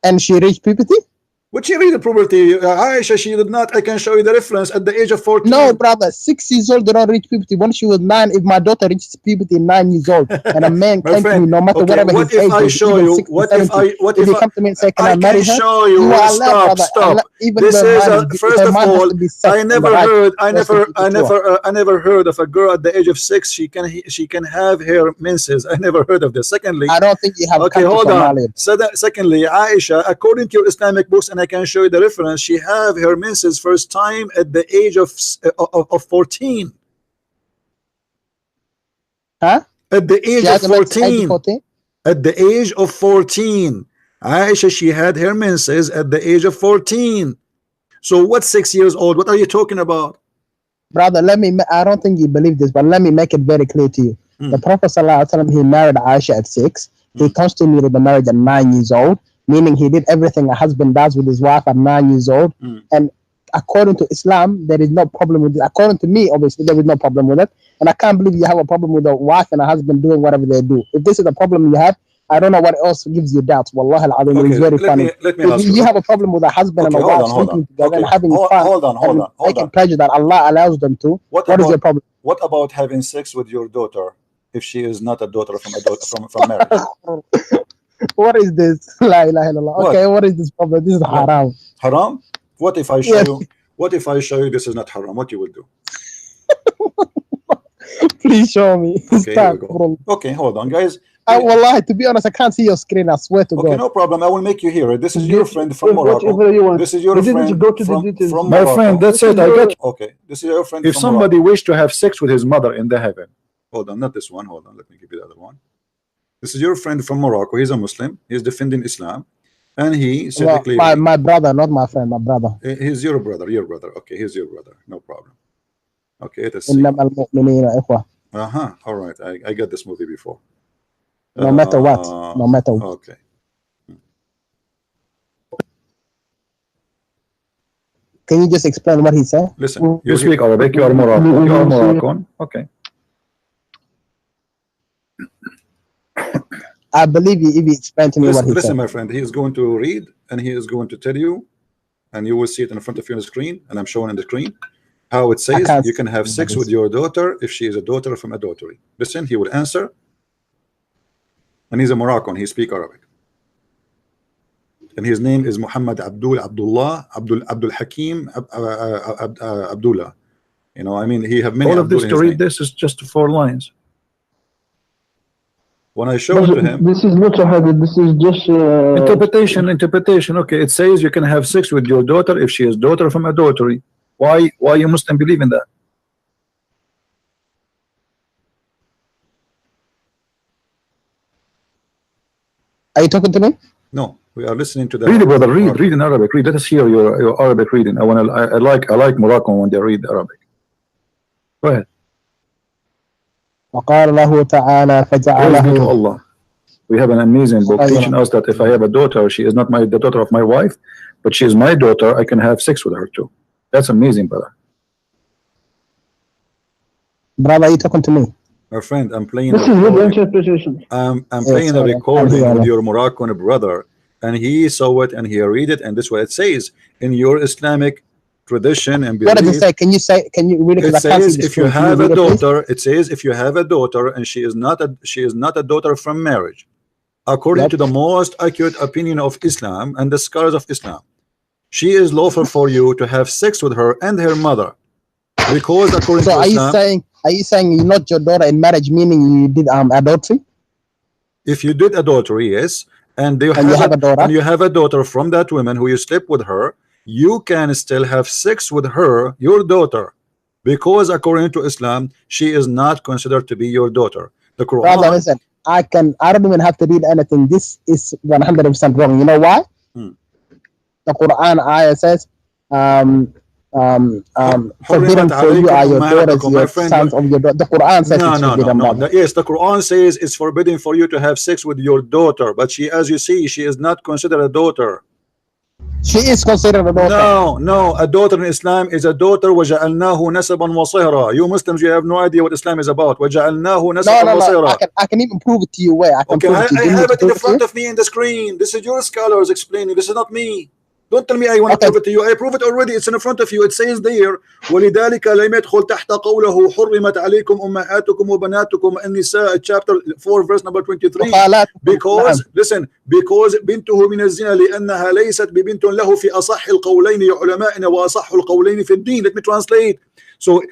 And she reached puberty? Would she read the puberty? Aisha, she did not. I can show you the reference at the age of 14. No, brother, 6 years old did not reach puberty. Once she was 9, if my daughter reaches puberty 9 years old, and a man came to me, no matter whatever his age is, even 60, 70, if he come to me and say, can I marry her? Show you. Stop. This is first of all, I never heard of a girl at the age of 6 she can have her menses. I never heard of this. Secondly, I don't think you have. Okay, hold on. Secondly, Aisha, according to your Islamic books, and I can show you the reference, she have her menses first time at the age of 14. Huh? At the age of 14. At the age of 14. Aisha, she had her menses at the age of 14. So what 6 years old? What are you talking about? Brother, I don't think you believe this, but let me make it very clear to you. The Prophet ﷺ, he married Aisha at 6. He consummated the marriage at 9 years old, meaning he did everything a husband does with his wife at 9 years old. And according to Islam, there is no problem with it. According to me, obviously, there is no problem with it. And I can't believe you have a problem with a wife and a husband doing whatever they do. If this is the problem you have, I don't know what else gives you doubts. Wallahi al-azim, it's very funny. If you have a problem with a husband and a wife sleeping together and having fun and making pleasure that Allah allows them to, what is your problem? What about having sex with your daughter if she is not a daughter from marriage? What is this? La ilaha illallah. Okay, what is this problem? This is haram. Haram? What if I show you? What if I show you this is not haram? What you will do? Please show me. Okay, here we go. Okay, hold on, guys. Wallahi, to be honest, I can't see your screen. I swear to God. Okay, no problem. I will make you hear it. This is your friend from Morocco. This is your friend from my friend. That's it. I got you. Okay, this is your friend. If somebody wished to have sex with his mother in the heaven, hold on, not this one. Hold on, let me give you the other one. This is your friend from Morocco. He's a Muslim. He's defending Islam, and he said my brother, not my friend, my brother. He's your brother. Your brother. Okay, he's your brother. No problem. Okay, let's see. All right, I got this movie before. No matter what. No matter what. Okay. Can you just explain what he said? Listen, you speak Arabic. You are Moroccan. You are Moroccan. Okay. I believe you if you explain to me what he said. Listen, my friend, he is going to read and he is going to tell you, and you will see it in front of you on the screen, and I'm showing on the screen how it says you can have sex with your daughter if she is a daughter from adultery. Listen, he will answer, and he's a Moroccan. He speaks Arabic, and his name is Muhammad Abdullah Abdul Hakim Abdullah. You know, I mean, he have many. All of this to read this is just 4 lines. When I show it to him, this is not a hadith. This is just interpretation. Okay, it says you can have sex with your daughter if she is daughter from adultery. Why you Muslim believe in that? Are you talking to me? No, we are listening to that. Read, brother. Read in Arabic. Read. Let us hear your Arabic reading. I like Moroccan when they read Arabic. Go ahead. وقال له تعالى فجعله Allah. We have an amazing book teaching us that if I have a daughter, she is not the daughter of my wife, but she is my daughter, I can have sex with her too. That's amazing, brother. Brother, are you talking to me? My friend, I'm playing. This is good interpretation. I'm playing a recording with your Moroccan brother, and he saw it and he read it, and this is what it says in your Islamic tradition and belief. What does it say? Can you read it? It says if you have a daughter, it says if you have a daughter and she is not a daughter from marriage, according to the most accurate opinion of Islam and the scholars of Islam, she is lawful for you to have sex with her and her mother, because according to Islam. Are you saying you're not your daughter in marriage, meaning you did adultery? If you did adultery, yes, and you have a daughter from that woman who you slept with her, you can still have sex with her, your daughter, because according to Islam, she is not considered to be your daughter. The Quran. Brother, listen, I don't even have to read anything. This is 100% wrong. You know why? the Quran ayah says, forbidden for you are your daughters, your sons of your daughter. The Quran says it's forbidden. No. Yes, the Quran says it's forbidden for you to have sex with your daughter, but she, as you see, she is not considered a daughter. She is considered a daughter. No, a daughter in Islam is a daughter. وَجَعَلْنَاهُ نَسَبًا وَصِهْرًا. You Muslims, you have no idea what Islam is about. وَجَعَلْنَاهُ نَسَبًا وَصِهْرًا. I can even prove it to you where I can prove it to you. I have it in front of me in the screen. This is your scholars explaining. This is not me. Don't tell me I want to prove it to you. I prove it already. It's in front of you. It says there, وَلِذَلِكَ لَمْ يَدْخُلْ تَحْتَ قَوْلَهُ حُرِّمَتْ عَلَيْكُمْ أُمَّهَاتُكُمْ وَبَنَاتُكُمْ النِّسَاء chapter 4 verse number 23. Because listen, because بنته من الزنا لأنها ليست ببنت له في أصح القولين لعلمائنا وأصح القولين في الدين. Let me translate. So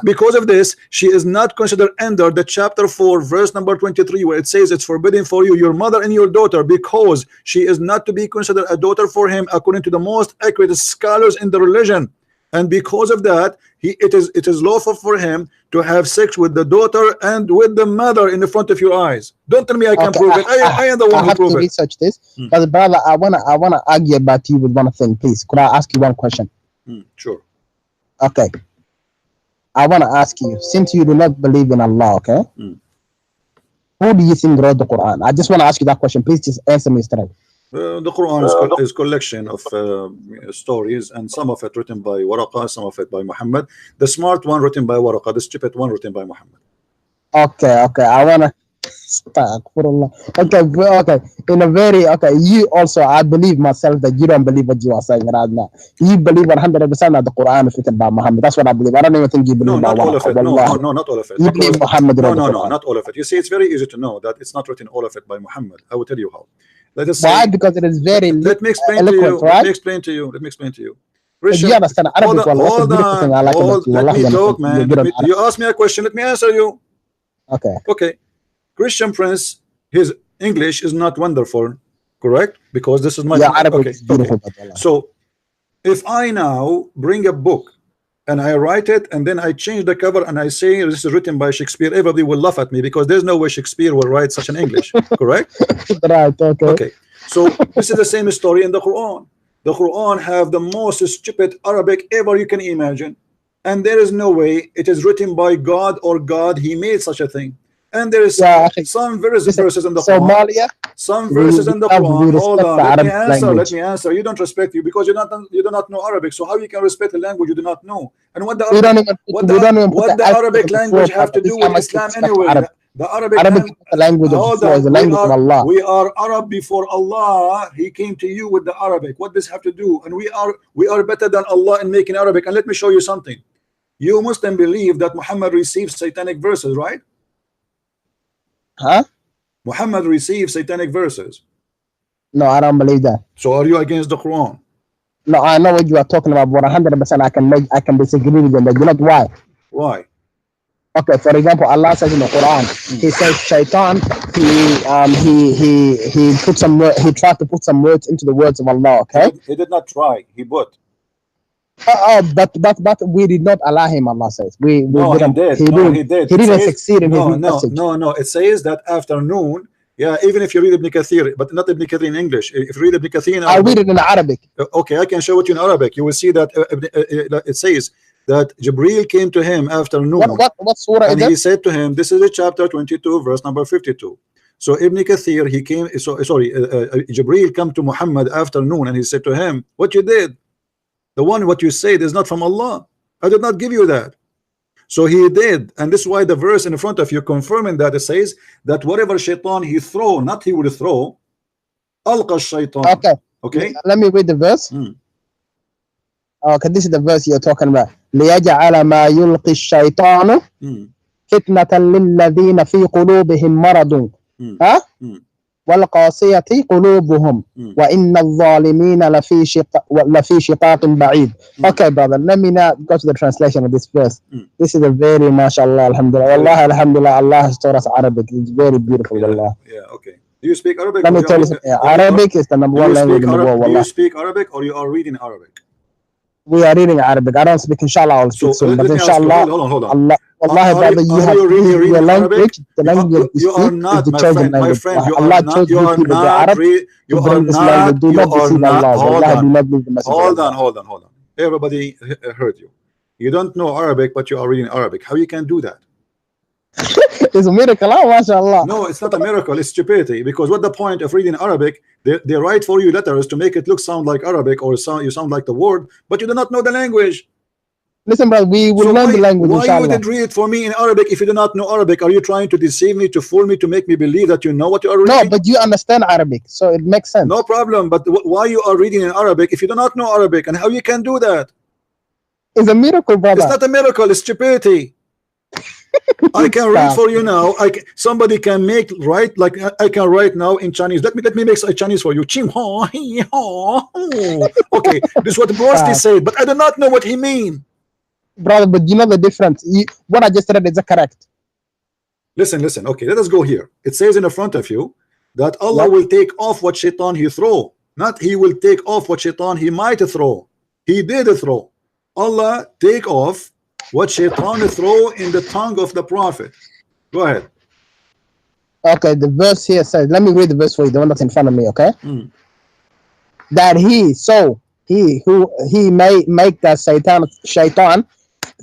because of this, she is not considered under the chapter 4 verse number 23, where it says it's forbidden for you, your mother and your daughter, because she is not to be considered a daughter for him according to the most accurate scholars in the religion. And because of that, it is lawful for him to have sex with the daughter and with the mother in the front of your eyes. Don't tell me I can prove it. I am the one who prove it. I have to research this, but brother, I wanna argue about you with one thing, please. Could I ask you one question? Sure. Okay. I want to ask you, since you do not believe in Allah, okay? Who do you think wrote the Quran? I just want to ask you that question. Please just answer me straight. The Quran is collection of stories, and some of it written by Waraqa, some of it by Muhammad. The smart one written by Waraqa, the stupid one written by Muhammad. Okay. I want to Okay. In a very you also, I believe myself that you don't believe what you are saying right now. You believe 100% that the Quran is written by Muhammad. That's what I believe. I don't even think you believe not all of it. No, not all of it. You believe Muhammad wrote No, not all of it. You see, it's very easy to know that it's not written all of it by Muhammad. I will tell you how. Let us Why? Because it is very let me explain to you. Right? Let me explain to you. Christian, you understand Arabic? Hold on. Let me talk, man. You ask me a question. Let me answer you. Okay. Christian Prince, his English is not wonderful, correct? Because this is my Arabic is beautiful. So if I now bring a book and I write it and then I change the cover and I say this is written by Shakespeare, everybody will laugh at me because there's no way Shakespeare will write such an English, correct? Right. Okay. So this is the same story in the Quran. The Quran have the most stupid Arabic ever you can imagine, and there is no way it is written by God or God he made such a thing. And there is some verses in the Quran. Some verses in the Quran. Hold on, let me answer. You don't respect you because you do not know Arabic. So how you can respect a language you do not know? And what the Arabic language have to do with Islam anyway? The Arabic language is the language of Allah. We are Arab before Allah. He came to you with the Arabic. What does have to do? And we are better than Allah in making Arabic. And let me show you something. You Muslim believe that Muhammad received satanic verses, right? Huh? Muhammad received satanic verses. No, I don't believe that. So are you against the Quran? No, I know what you are talking about, but 100% I can disagree with them. But you know why? Why? Okay, for example, Allah says in the Quran, He says Shaitan, he tried to put some words into the words of Allah. Okay, he did not try. He put. But we did not allow him. Allah says we didn't. He did. He didn't succeed in his message. No. It says that afternoon. Yeah, even if you read Ibn Kathir, but not Ibn Kathir in English. If you read Ibn Kathir in Arabic, I'll read it in Arabic. Okay, I can show it you in Arabic. You will see that it says that Jibreel came to him after noon. What surah and is he said to him, this is chapter 22, verse number 52. So Ibn Kathir, he came. Jibreel come to Muhammad after noon, and he said to him, "What you did? What you said is not from Allah. I did not give you that." So he did, and this is why the verse in front of you confirming that it says that whatever shaitan he throw, not he will throw, alqa shaitan. Okay. Let me read the verse. Okay, this is the verse you're talking about. لِيَجْعَلَ مَا يُلْقِي الشَّيْطَانُ فِتْنَةً لِلَّذِينَ فِي قُلُوبِهِمْ مَرَضٌ والقاسية قلوبهم وإن الظالمين لفي شقاق بعيد. Okay, brother, let me now go to the translation of this verse. This is a very mashallah, alhamdulillah. Wallahi, alhamdulillah, Allah has taught us Arabic. It's very beautiful. Yeah, okay. Do you speak Arabic? Let me tell you something. Arabic is the number one language in the world. Do you speak Arabic or you are reading Arabic? We are reading Arabic. I don't speak inshallah, I'll speak soon. But inshallah, hold on. Wallahi, brother, you have reading your Arabic? language. The language You are not, is the my chosen friend. language. You Allah are not. chose You you are people, the not. Arab, You to bring are this not. language. Do You not are deceive not. Allah. Hold Wallahi, do on. not believe the message of Hold Allah. on. Hold on. Hold on. Everybody heard you. You don't know Arabic, but you are reading Arabic. How you can do that? It's a miracle, mashallah. No, it's not a miracle. It's stupidity. Because what the point of reading Arabic? They write for you letters to make it sound like Arabic, or you sound like the word, but you do not know the language. Listen, brother, we will learn the language, why inshallah. you did read it for me in Arabic if you do not know Arabic? Are you trying to deceive me, to fool me, to make me believe that you know what you are reading? No, but you understand Arabic, so it makes sense. No problem, but why you are reading in Arabic if you do not know Arabic, and how you can do that? It's a miracle, brother. It's not a miracle, it's stupidity. I can read for you now. Somebody can write like I can write now in Chinese. Let me make a Chinese for you. Okay, this is what Bruce said, but I do not know what he means. Brother, but you know the difference. What I just read is correct. Listen. Okay, let us go here. It says in the front of you that Allah will take off what shaitan he throw. Not he will take off what shaitan he might throw. He did throw. Allah take off what shaitan throw in the tongue of the prophet. Go ahead. Okay, the verse here says, let me read the verse for you, the one that's in front of me, okay? That he may make that shaitan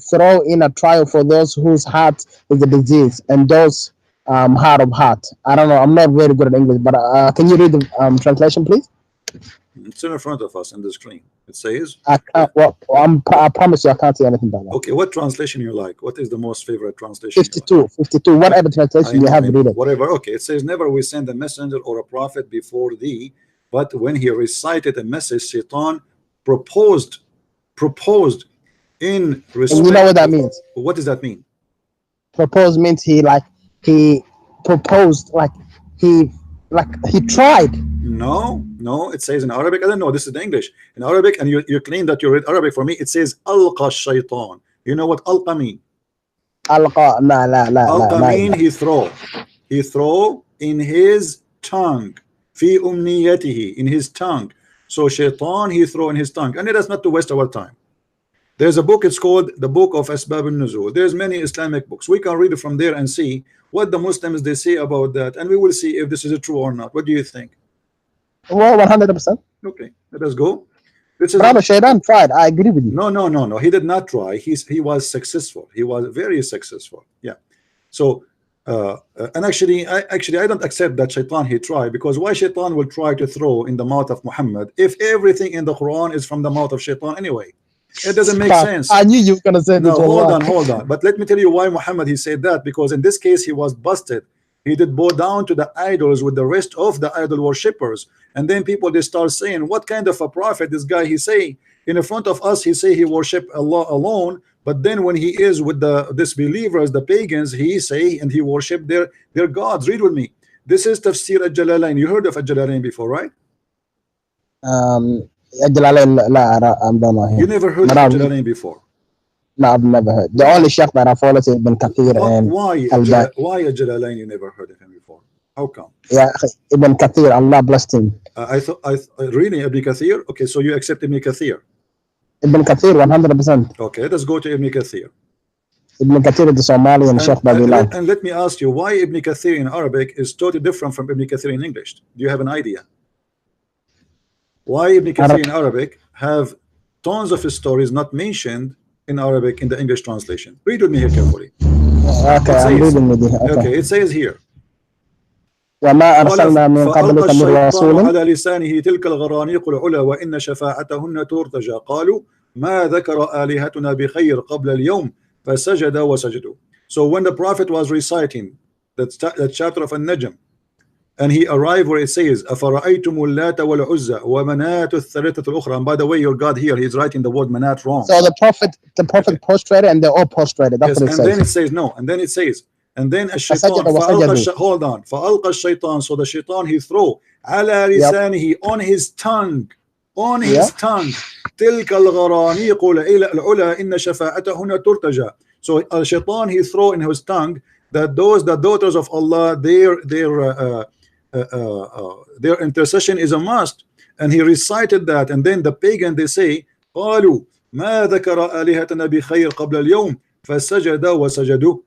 throw in a trial for those whose heart is a disease, and those hard of heart. I don't know, I'm not very good at English, but can you read the translation, please? It's in front of us in the screen. It says, I can't. Well, I promise you, I can't see anything about that. Okay, what translation you like? What is the most favorite translation? 52. Whatever translation you have, read it. Whatever. Okay, it says, never we send a messenger or a prophet before thee, but when he recited a message, Satan proposed in respect. And you know what that means? What does that mean? Propose means he proposed, like he tried. No, it says in Arabic. I don't know, this is the English. In Arabic, and you claim that you read Arabic for me, it says alqa shaitan. You know what alqa mean? Alqa, alqa mean he throw in his tongue, fi umniyatihi, in his tongue. So shaitan he throw in his tongue, and it is not to waste our time. There's a book, it's called the book of Asbab al-Nuzul. There's many Islamic books. We can read it from there and see what the Muslims they say about that, and we will see if this is true or not. What do you think? Well, 100%. Okay, let us go. This is Brother Shaitan tried. I agree with you. No. He did not try. He was successful. He was very successful. Yeah. So and actually I don't accept that Shaitan he tried, because why Shaitan will try to throw in the mouth of Muhammad if everything in the Quran is from the mouth of Shaitan anyway? It doesn't make sense. I knew you were gonna say no, hold on. But let me tell you why Muhammad he said that, because in this case he was busted. He did bow down to the idols with the rest of the idol worshippers, and then people they start saying, what kind of a prophet this guy he say? In the front of us he say he worship Allah alone, but then when he is with the disbelievers, the pagans, he say and he worship their gods. Read with me. This is Tafsir al-Jalalain. You heard of al-Jalalain before, right? You never heard of al-Jalalain before? No, I've never heard. The only sheikh that I follow is Ibn Kathir. Why al-Jalalain you never heard of him before? How come? Yeah, Ibn Kathir, Allah blessed him. I thought really Ibn Kathir. Okay, so you accept Ibn Kathir? Ibn Kathir 100%. Okay, let's go to Ibn Kathir. Ibn Kathir is the Somalian Sheikh Babylon. And let me ask you, why Ibn Kathir in Arabic is totally different from Ibn Kathir in English? Do you have an idea? Why Ibn Kathir in Arabic have tons of his stories not mentioned in Arabic in the English translation? Read with me here carefully. Okay, I'm reading with you. Okay, it says here. وما أرسلنا من قبلك من رسول على لسانه تلك الغرانيق العلا وإن شفاعتهن ترتجى قالوا ما ذكر آلهتنا بخير قبل اليوم فسجد وسجدوا. So when the prophet was reciting that chapter of An-Najm, and he arrived where it says أفرأيتم اللات والعزى ومناة الثالثة الأخرى, and by the way your God here he's writing the word Manat wrong. So the prophet prostrated and they're all prostrated. That's what it says. Then it says no, and then it says, and then الشيطان hold on فألقى الشيطان, so the shaitan he throw على لسانه, on his tongue, تلك الغرانيق العلا إن شفاعتهن ترتجى. So shaitan he throw in his tongue that the daughters of Allah their intercession is a must, and he recited that, and then the pagan they say قالوا ما ذكر آلهتنا بخير قبل اليوم فَسَجَدَ وَسَجَدُوا.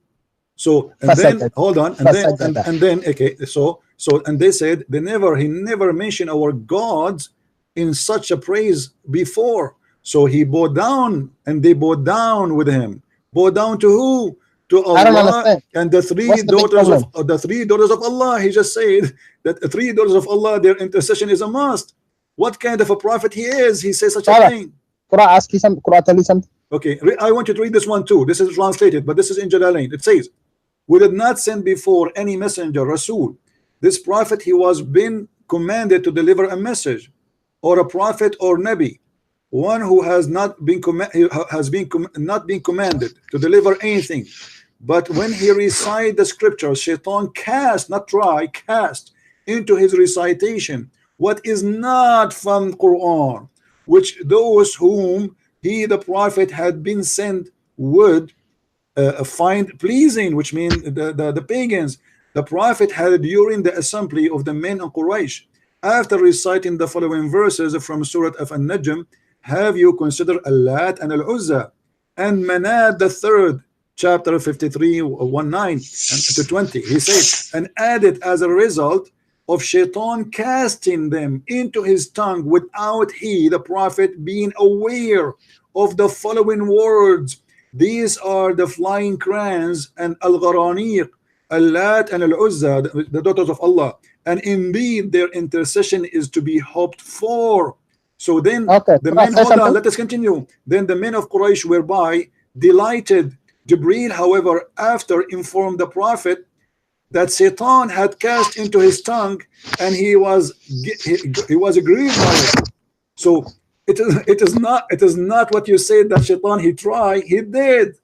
So and then hold on, and then okay, so and they said he never mentioned our gods in such a praise before. So he bowed down, and they bowed down with him. Bow down to who? To Allah and the three daughters of Allah. He just said that the three daughters of Allah, their intercession is a must. What kind of a prophet he is? He says such a thing. Could I ask you something? Could I tell you something? Okay, I want you to read this one too. This is translated, but this is in Jalalain. It says, "We did not send before any messenger, Rasul. This prophet, he was been commanded to deliver a message, or a prophet or Nabi, one who has not been commanded to deliver anything. But when he recited the scriptures, Shaitan cast into his recitation what is not from Quran, which those whom he, the prophet, had been sent would find pleasing," which means the pagans. The prophet had during the assembly of the men of Quraysh, after reciting the following verses from Surah of An-Najm, "Have you considered Allat and Al-Uzza and Manat the third," chapter 53, 19 to 20. He said, and added, as a result of Shaitan casting them into his tongue without he, the prophet, being aware of the following words. These are the flying crans and Al-Gharaniq, Allat and Al-Uzza, the daughters of Allah, and indeed their intercession is to be hoped for. So then the men, hold on, let us continue. Then the men of Quraysh were delighted. Jibreel, however, after informed the prophet that Satan had cast into his tongue, and he was aggrieved by it. So it is not what you said that Shaitan he tried, he did.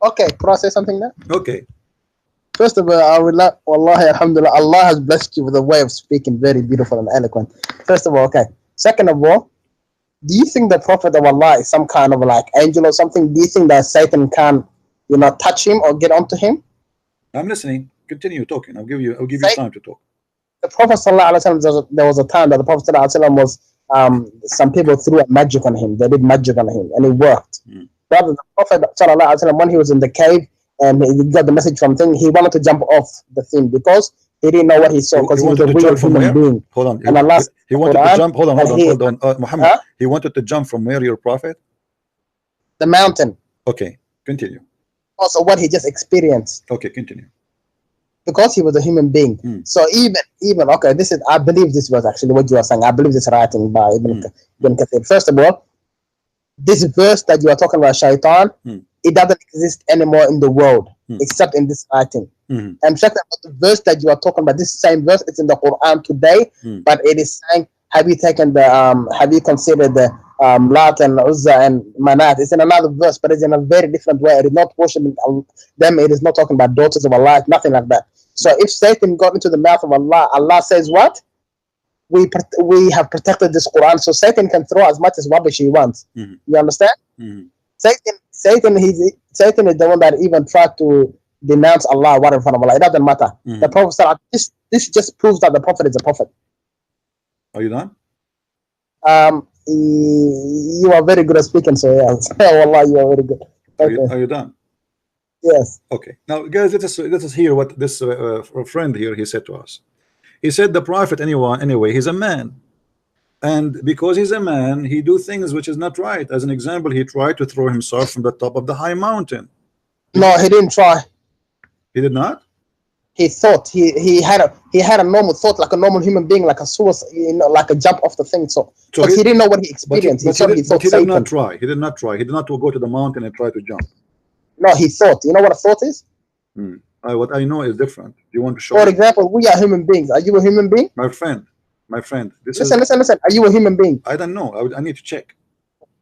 Okay, can I say something now? Okay. First of all, I would like, wallahi, alhamdulillah, Allah has blessed you with a way of speaking very beautiful and eloquent. First of all, okay. Second of all, do you think the Prophet of Allah is some kind of like angel or something? Do you think that Satan can, touch him or get onto him? I'm listening. Continue talking. I'll give you time to talk. The Prophet sallallahu alaihi wasallam, there was a time that the Prophet sallallahu alaihi wasallam was some people threw magic on him. They did magic on him, and it worked. Rather, the Prophet sallallahu alaihi wasallam, when he was in the cave and he got the message from thing, he wanted to jump off the thing because he didn't know what he saw, because he was a real human being. Hold on. And Allah, he wanted to jump. Hold on. Muhammad. He wanted to jump from where, your prophet? The mountain. Okay, continue. Also, what he just experienced. Okay, continue. Because he was a human being. So even okay, this is, I believe this was actually what you are saying. I believe this writing by Ibn Kathir. First of all, this verse that you are talking about, Shaitan, it doesn't exist anymore in the world except in this writing. And second, the verse that you are talking about, this same verse, it's in the Quran today, but it is saying, have you considered the Lat and Uzza and Manat? It's in another verse, but it's in a very different way. It is not worshiping them. It is not talking about daughters of Allah, nothing like that. So if Satan got into the mouth of Allah, Allah says what? We have protected this Quran, so Satan can throw as much as rubbish he wants. You understand? Satan is the one that even tried to denounce Allah in front of Allah. It doesn't matter. The Prophet said, this just proves that the Prophet is a prophet. Are you done? You are very good at speaking, so yes. Wallah, you are very good. Okay. Are you done? Yes. Okay. Now, guys, let us hear what this friend here he said to us. He said the prophet anyway, he's a man, and because he's a man, he do things which is not right. As an example, he tried to throw himself from the top of the high mountain. No, he didn't try. He did not. He thought he had a normal thought, like a normal human being, like a suicide, like a jump off the thing. So he didn't know what he experienced. He did not try. He did not try. He did not go to the mountain and try to jump. No, he thought. You know what a thought is? What I know is different. Do you want to show? For example, we are human beings. Are you a human being? My friend. Listen. Are you a human being? I don't know. I need to check.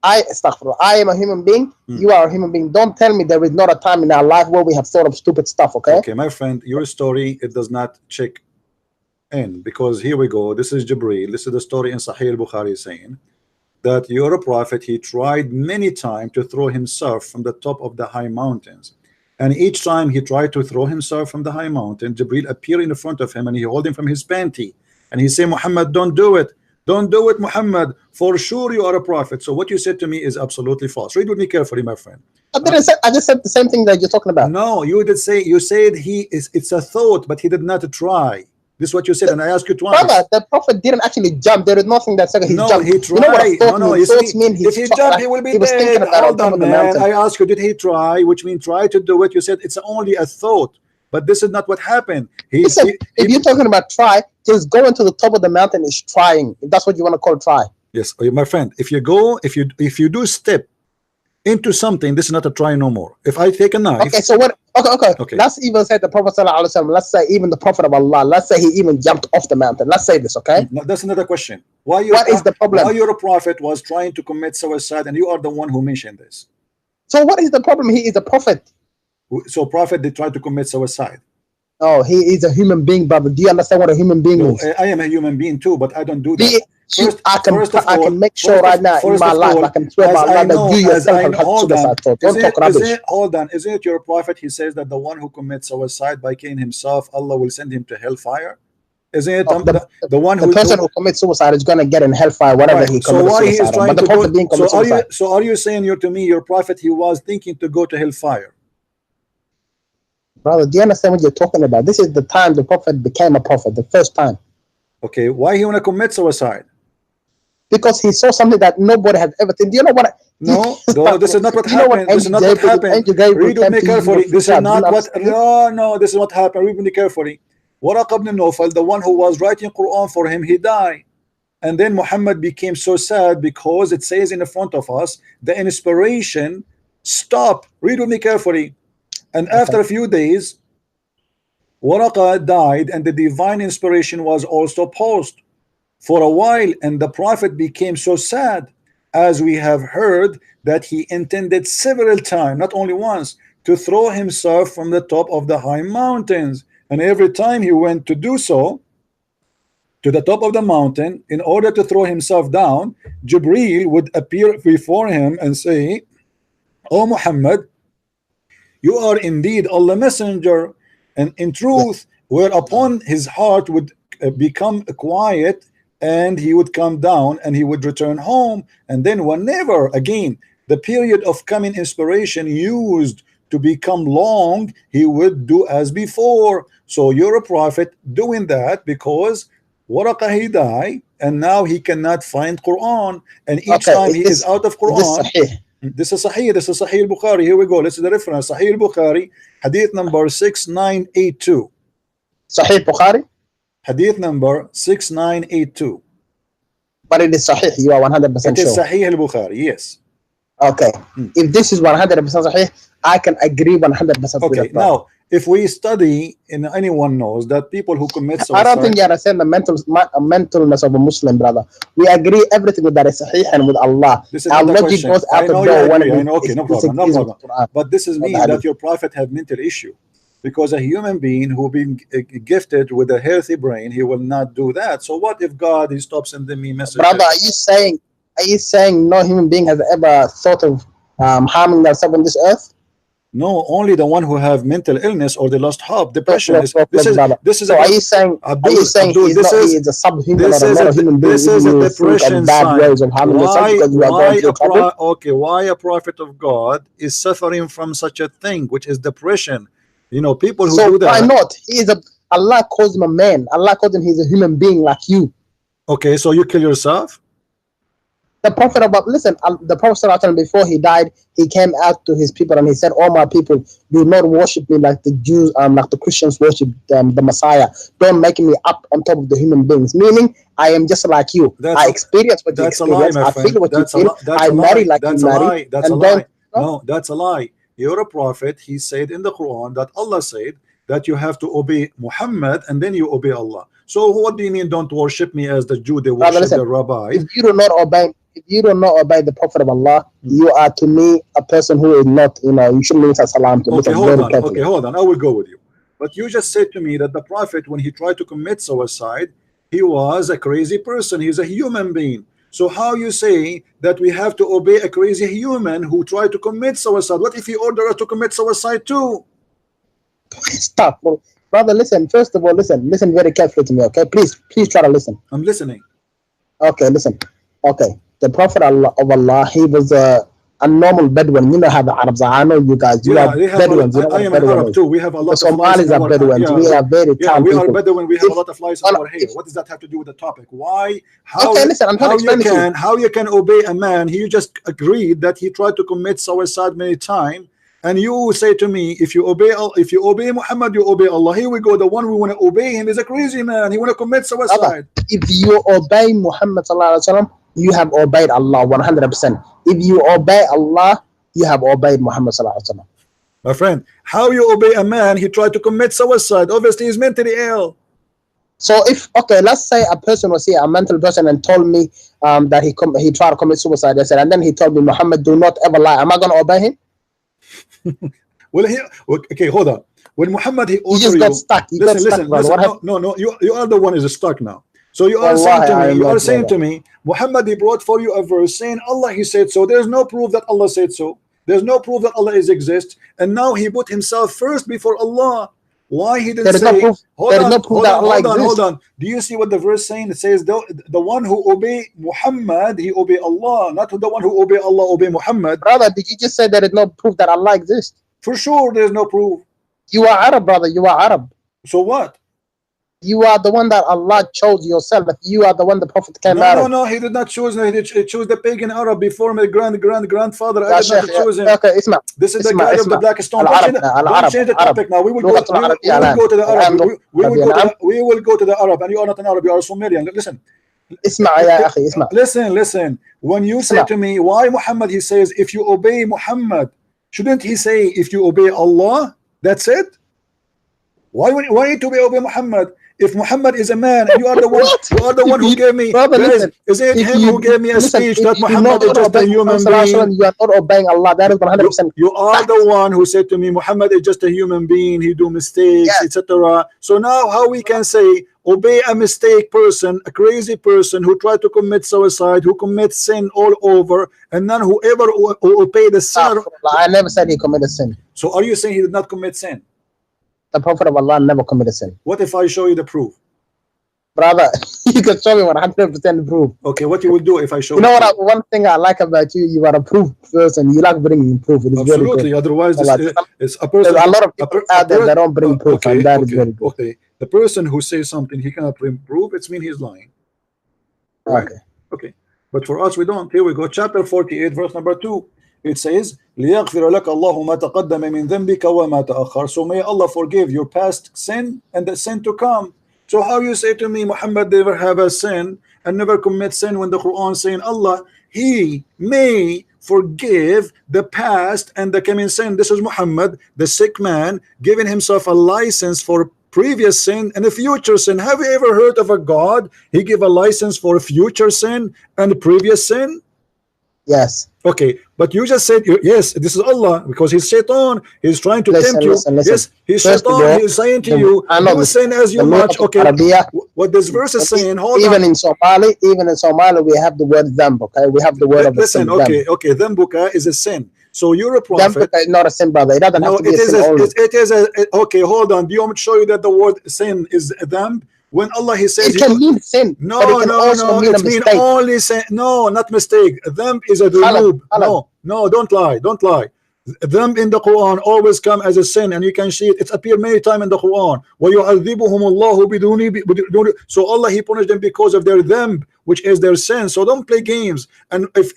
I am a human being. You are a human being. Don't tell me there is not a time in our life where we have thought of stupid stuff. Okay, my friend, your story, it does not check in, because here we go. This is Jibreel. This is the story in Sahih al-Bukhari saying that you're a prophet. He tried many times to throw himself from the top of the high mountains, and each time he tried to throw himself from the high mountain, Jibreel appeared in front of him and he held him from his panty and he said, Muhammad, don't do it. Don't do it, Muhammad. For sure you are a prophet. So what you said to me is absolutely false. Read with me carefully, my friend. I just said the same thing that you're talking about. No, you did say, you said it's a thought, but he did not try. This is what you said, and I asked you twice. Brother, the prophet didn't actually jump. There is nothing that said he jumped. He tried. You know what a thought no, means? Thoughts mean if he jumped, he will be dead. Hold on, man. I asked you, did he try? Which means try to do it. You said it's only a thought, but this is not what happened. If you're talking about try, just going to the top of the mountain is trying. If that's what you want to call try. Yes, my friend. If you do step into something, this is not a try no more. If I take a knife. Okay, so what? Okay. Let's even say the Prophet ﷺ, let's say even the Prophet of Allah, let's say he even jumped off the mountain. Let's say this, okay? No, that's another question. What is the problem? Why your prophet was trying to commit suicide, and you are the one who mentioned this? So what is the problem? He is a prophet. So prophet did try to commit suicide. Oh, he is a human being, brother. Do you understand what a human being is? I am a human being too, but I don't do that. I can make sure right now in my life, I can swear by Allah that you yourself have had suicide thoughts. Don't talk rubbish. Hold on, isn't it your prophet? He says that the one who commits suicide by killing himself, Allah will send him to hellfire. Isn't it the one who... The person who commits suicide is going to get in hellfire, whatever he commits suicide on. But the prophet didn't commit suicide. So are you saying to me, your prophet, he was thinking to go to hellfire? Brother, do you understand what you're talking about? This is the time the prophet became a prophet, the first time. Okay, why he want to commit suicide? Because he saw something that nobody had ever seen. Do you know what? No, this is not what happened. This is not what happened. Read with me carefully. This is not what. No, this is what happened. Read with me carefully. Waraq ibn Nawfal, the one who was writing Quran for him, he died. And then Muhammad became so sad because it says in the front of us, the inspiration stopped. Read with me carefully. And after a few days, Waraqa died, and the divine inspiration was also paused for a while, and the prophet became so sad, as we have heard, that he intended several times, not only once, to throw himself from the top of the high mountains. And every time he went to do so, to the top of the mountain, in order to throw himself down, Jibreel would appear before him and say, "O Muhammad, you are indeed Allah's messenger," and in truth, whereupon his heart would become quiet, and he would come down and he would return home. And then whenever again the period of coming inspiration used to become long, he would do as before. So you're a prophet doing that because Waraqa, he died, and now he cannot find Quran, and each time he is out of Quran. This is Sahih. This is Sahih al-Bukhari. Here we go. This is the reference. Sahih al-Bukhari, hadith number 6982. Sahih Bukhari? Hadith number 6982. But it is Sahih. You are 100% sure. It is Sahih al-Bukhari, yes. Okay. If this is 100% Sahih, I can agree 100% okay. with that. Now, if we study, and anyone knows that people who commit suicide... I don't think you understand the mentalness of a Muslim, brother. We agree everything with that is Sahih and with Allah. This is our not logic goes out the door when I know, okay, no problem. But this is mean that your prophet have mental issue. Because a human being who been gifted with a healthy brain, he will not do that. So what if God, he stops sending me messages? Brother, are you saying no human being has ever thought of harming themselves on this earth? No, only the one who have mental illness or they lost hope, depression. This is. So are you saying he's a subhuman or not a human being? This is a depression sign. Why a prophet of God is suffering from such a thing, which is depression? You know, people who do that. Why not? Allah calls him a man. Allah calls him he's a human being like you. Okay, so you kill yourself? The Prophet the Prophet before he died, he came out to his people and he said, "Oh my people, do not worship me like the Jews, like the Christians worship the Messiah. Don't make me up on top of the human beings." Meaning, I am just like you. I experience what you experience. I feel what you feel. I marry like you marry. That's a lie. No, that's a lie. You're a prophet. He said in the Quran that Allah said that you have to obey Muhammad and then you obey Allah. So what do you mean don't worship me as the Jew they worship the rabbi? If you do not obey the Prophet of Allah, you are to me a person who is not, you shouldn't say salam to me. Okay, hold on. I will go with you. But you just said to me that the Prophet, when he tried to commit suicide, he was a crazy person. He's a human being. So how you say that we have to obey a crazy human who tried to commit suicide? What if he ordered us to commit suicide too? Stop. Brother, listen. First of all, listen very carefully to me, okay? Please try to listen. I'm listening. Okay, listen. Okay, the Prophet of Allah, he was a normal Bedouin. You know how the Arabs are. I know you guys. You Yeah, are they have Bedouins. You know I what am an Bedouin Arab is. too. We have a The lot of lies in Somalis are our Bedouins. yeah, We are very yeah, we are people. Bedouin. We have a lot of lies in If- our hair. What does that have to do with the topic? Why? How? Okay, listen, I'm trying to explain to you. How you can obey a man? He just agreed that he tried to commit suicide many times, and you say to me, if you obey Muhammad, you obey Allah. Here we go. The one we want to obey him is a crazy man. He want to commit suicide. Brother, if you obey Muhammad sallallahu alaihi wasallam, you have obeyed Allah 100%. If you obey Allah, you have obeyed Muhammad sallallahu alaihi wasallam. My friend, how you obey a man? He tried to commit suicide. Obviously, he's mentally ill. So if okay, let's say a person was here, a mental person, and told me that he tried to commit suicide, I said, and then he told me, Muhammad, do not ever lie. Am I going to obey him? Well, okay, hold on. When Muhammad he just got stuck. Listen. No. You are the one who is stuck now. So you are saying to me, Muhammad he brought for you a verse saying Allah he said so. There's no proof that Allah said so. There's no proof that Allah is exist, and now he put himself first before Allah. Why he didn't say? Hold on. Do you see what the verse saying? It says the one who obey Muhammad, he obey Allah, not the one who obey Allah obey Muhammad. Brother, did you just say there is no proof that Allah exists? For sure, there's no proof. You are Arab, brother. You are Arab. So what? You are the one that Allah chose yourself. You are the one the Prophet came out of. No, he did not choose. He chose the pagan Arab before my grandfather. I did not choose him. Okay, Isma. This is the guy of the black stone. Don't change the topic now. We will go to the Arab. We will go to the Arab, and you are not an Arab. You are a Sumerian. Listen. Listen. When you say to me, why Muhammad? He says, if you obey Muhammad, shouldn't he say, if you obey Allah? That's it. Why need to obey Muhammad? If Muhammad is a man and you are the one, who gave me, brother, is it him who gave me a speech that Muhammad is just a human being? You are not obeying Allah. That is 100%. You are the one who said to me, Muhammad is just a human being. He do mistakes, etc. So now, how we can say obey a mistake person, a crazy person who tried to commit suicide, who commits sin all over, and then whoever will obey the sin? I never said he committed sin. So are you saying he did not commit sin? The Prophet of Allah never committed sin. What if I show you the proof? Brother, you can show me 100% proof. Okay, what you will do if I show you? You know what? One thing I like about you, you are a proof person. You like bringing proof. It is absolutely. Otherwise, it's a person. There's a lot of people out there that don't bring proof, and that is very good. Okay, the person who says something he cannot bring proof, it's mean he's lying. Right? Okay. But for us, we don't. Here we go. Chapter 48, verse number 2. It says, لِيَغْفِرَ لَكَ اللَّهُ مَا تَقَدَّمَ مِنْ ذَنْبِكَ وَمَا تَأَخَّرَ. So may Allah forgive your past sin and the sin to come. So how you say to me, Muhammad never have a sin and never commit sin, when the Quran saying Allah, he may forgive the past and the coming sin. This is Muhammad, the sick man, giving himself a license for previous sin and a future sin. Have you ever heard of a God? He give a license for future sin and previous sin? Yes. Okay, but you just said yes, this is Allah, because he's Shaitan. He's trying to tempt you. Listen. Yes, he's Shaitan. He's saying to you, you sin as you much. Okay, what this verse is saying, hold even on. in Somali, we have the word dhanb. Okay, we have the word of listen. Okay, dhanbuka is a sin. So you're a prophet. Dhanbuka is not a sin, brother. It doesn't have to be a sin. It is a okay. Hold on. Do you want me to show you that the word sin is a dhanb? When Allah he says it can mean sin. No, it mean only sin. No, not mistake. Them is a dhunub. No, don't lie. Them in the Quran always come as a sin, and you can see it. It's appeared many times in the Quran. وَيُعَذِّبُهُمُ اللَّهُ بِدُونِ. So Allah he punished them because of their them, which is their sin. So don't play games. And if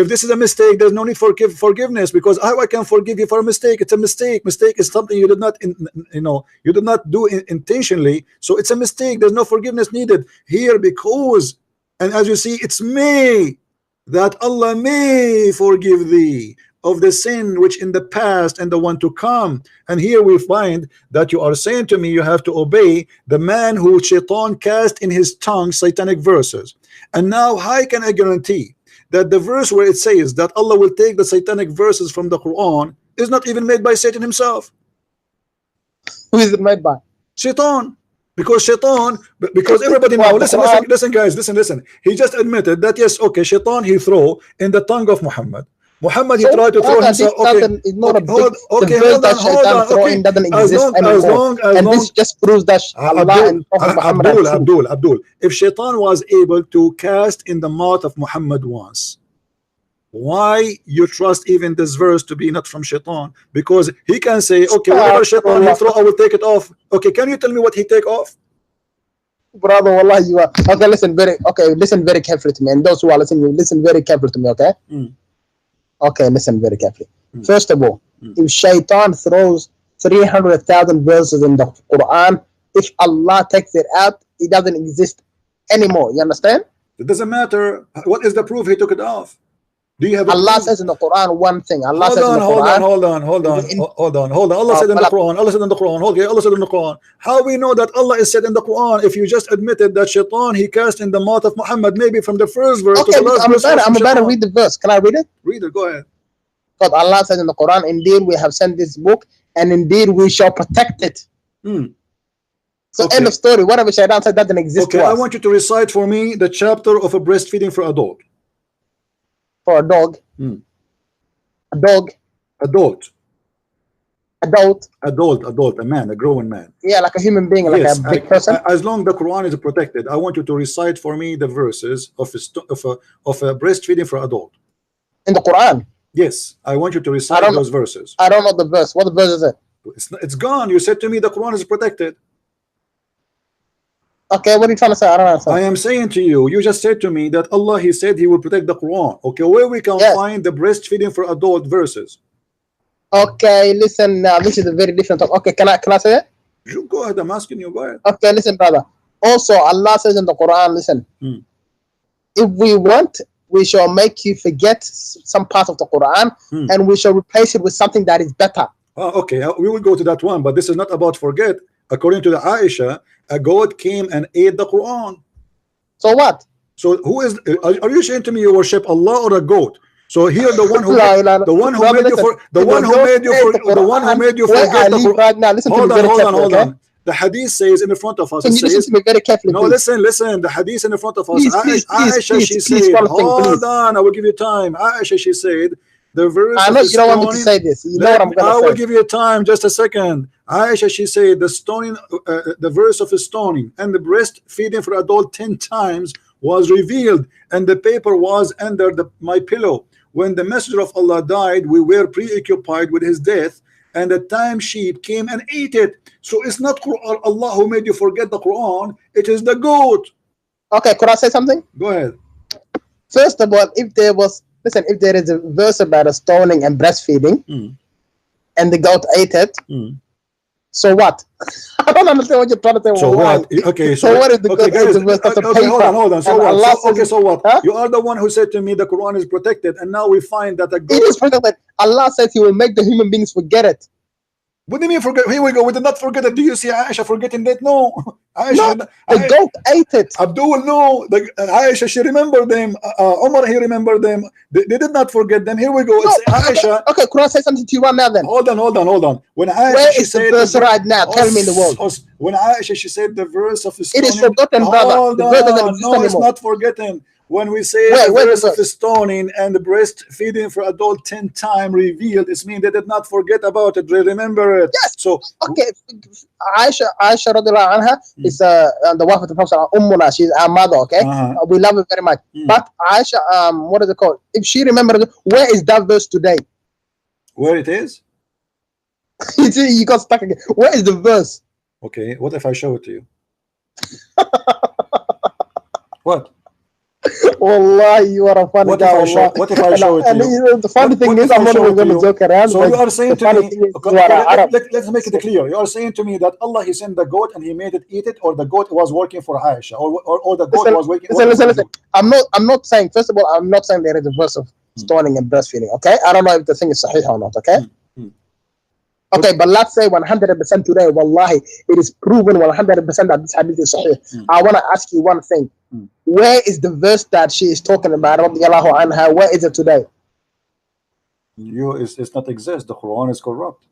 this is a mistake, there's no need for forgiveness, because how I can forgive you for a mistake? It's a mistake. Mistake is something you did not you did not do intentionally. So it's a mistake. There's no forgiveness needed here, because, and as you see, it's may that Allah may forgive thee of the sin which in the past and the one to come. And here we find that you are saying to me you have to obey the man who Shaitan cast in his tongue satanic verses. And now how can I guarantee that the verse where it says that Allah will take the satanic verses from the Quran is not even made by Satan himself? Who is it made by? Shaitan. Because everybody now listen guys, listen. He just admitted that yes, okay, Shaitan he throw in the tongue of Muhammad. Muhammad, he So, tried to throw brother, himself. this Okay, doesn't, it's not a big, hold on, hold on. Okay, doesn't as exist long, anymore. And this just proves that Allah and Prophet Muhammad are true. Abdul, if Shaitan was able to cast in the mouth of Muhammad once, why you trust even this verse to be not from Shaitan? Because he can say, okay, whatever Shaitan he throw, I will take it off. Okay, can you tell me what he take off? Brother, wallah, you are okay. Listen very carefully to me, and those who are listening, listen very carefully to me. Okay. Okay, listen very carefully. First of all, if Shaitan throws 300,000 verses in the Quran, if Allah takes it out, it doesn't exist anymore. You understand? It doesn't matter. What is the proof he took it off? Do you have Allah says in the Quran one thing. Allah says in the Quran. Hold on. Allah said in the Quran. Allah said in the Quran. Okay, Allah said in the Quran. How we know that Allah is said in the Quran if you just admitted that Shaitan he cast in the mouth of Muhammad, maybe from the first verse to the last verse? I'm about to read the verse. Can I read it? Read it. Go ahead. Because Allah says in the Quran, indeed we have sent this book, and indeed we shall protect it. So end of story. Whatever Shaitan said doesn't exist. Okay, I want you to recite for me the chapter of a breastfeeding for a dog. For a dog. A dog. Adult. Adult. A man, a grown man. Yeah, like a human being, like yes, a big person. As long the Quran is protected, I want you to recite for me the verses of a breastfeeding for adult. In the Quran? Yes, I want you to recite those verses. I don't know the verse. What verse is it? It's gone. You said to me the Quran is protected. Okay, what are you trying to say? I don't understand. I am saying to you, you just said to me that Allah, he said he will protect the Quran. Okay, where we can find the breastfeeding for adult verses? Okay, listen now, this is a very different topic. Okay, can I say it? You go ahead, I'm asking you, go ahead. Okay, listen, brother. Also, Allah says in the Quran, listen, if we want, we shall make you forget some part of the Quran, and we shall replace it with something that is better. Okay, we will go to that one, but this is not about forget. According to the Aisha, a goat came and ate the Quran. So what? So who is? Are you saying to me you worship Allah or a goat? So here the one who made you forget the Quran. Right now, listen to me very carefully. Hold on. The hadith says in front of us. Can you listen to me very carefully? No, listen. The hadith in front of us. Aisha, she said, hold on, I will give you time. Aisha, she said, the verse. I know you don't want me to say this. You know what I'm going to say. I will give you time. Just a second. Aisha, she said, the stoning, the verse of stoning and the breastfeeding for adult 10 times was revealed, and the paper was under my pillow. When the messenger of Allah died, we were preoccupied with his death, and the time sheep came and ate it. So it's not Quran, Allah who made you forget the Quran, it is the goat. Okay, could I say something? Go ahead. First of all, if there is a verse about a stoning and breastfeeding, and the goat ate it, so what? I don't understand what you're trying to say. So what? Okay, so what is the hold on. So what? So what? Huh? You are the one who said to me the Quran is protected, and now we find that the goat... It is protected. Allah says he will make the human beings forget it. What do you mean forget? Here we go. We did not forget it. Do you see Aisha forgetting that? No. Aisha, no, the goat ate it. Abdul, no. Aisha, she remembered them. Omar, he remembered them. They did not forget them. Here we go. No, Aisha. Okay, could I say something to you right now then? Hold on. When Aisha, where is the verse right now? Tell me in the world. When Aisha, she said the verse of stoning. It is forgotten, brother. The verse doesn't exist anymore. It's not forgotten. When we say the verse of stoning and the breastfeeding for adult 10 times revealed, it means they did not forget about it. They remember it. Yes. So okay, Aisha radiallahu anha is the wife of the Prophet. Ummuna, she's our mother. Okay, we love her very much. But Aisha, what is it called? If she remembers, where is that verse today? Where it is? You got stuck again. Where is the verse? Okay, what if I show it to you? What? Wallah, you are a funny guy. What if I show it to you? The funny thing is, I'm not even going to joke around. So you are saying to me, let's make it clear. You are saying to me that Allah, he sent the goat and he made it eat it, or the goat was working for Aisha, or the goat was working. Listen. I'm not saying. First of all, I'm not saying there is a verse of stoning and breastfeeding. Okay, I don't know if the thing is sahih or not. Okay. Okay, but let's say 100% today, wallahi, it is proven 100% that this hadith is sahih. I want to ask you one thing. Where is the verse that she is talking about? Anha, where is it today? It's not exist. The Quran is corrupt.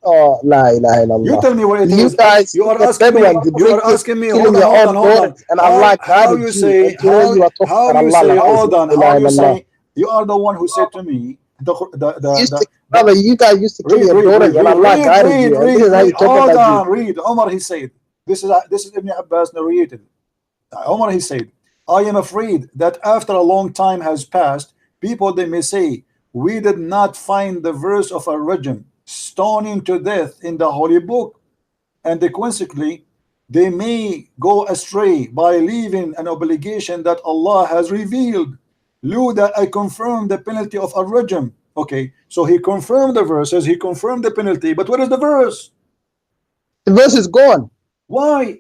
Oh, la ilaha illallah. You tell me where it is. Guys, you are asking me. You are asking me. Hold on. And Allah, how you say? Hold on. How you say? You are the one who said to me Brother, you guys used to kill your daughters and Allah guided you. This is how you talk about you. Read. Omar, he said, this is Ibn Abbas narrated. Omar, he said, I am afraid that after a long time has passed, people, they may say, we did not find the verse of a rajam, stoning to death, in the holy book, and consequently they may go astray by leaving an obligation that Allah has revealed. Lo, that I confirm the penalty of a rajam. Okay, so he confirmed the verses, he confirmed the penalty, but what is the verse? The verse is gone. Why?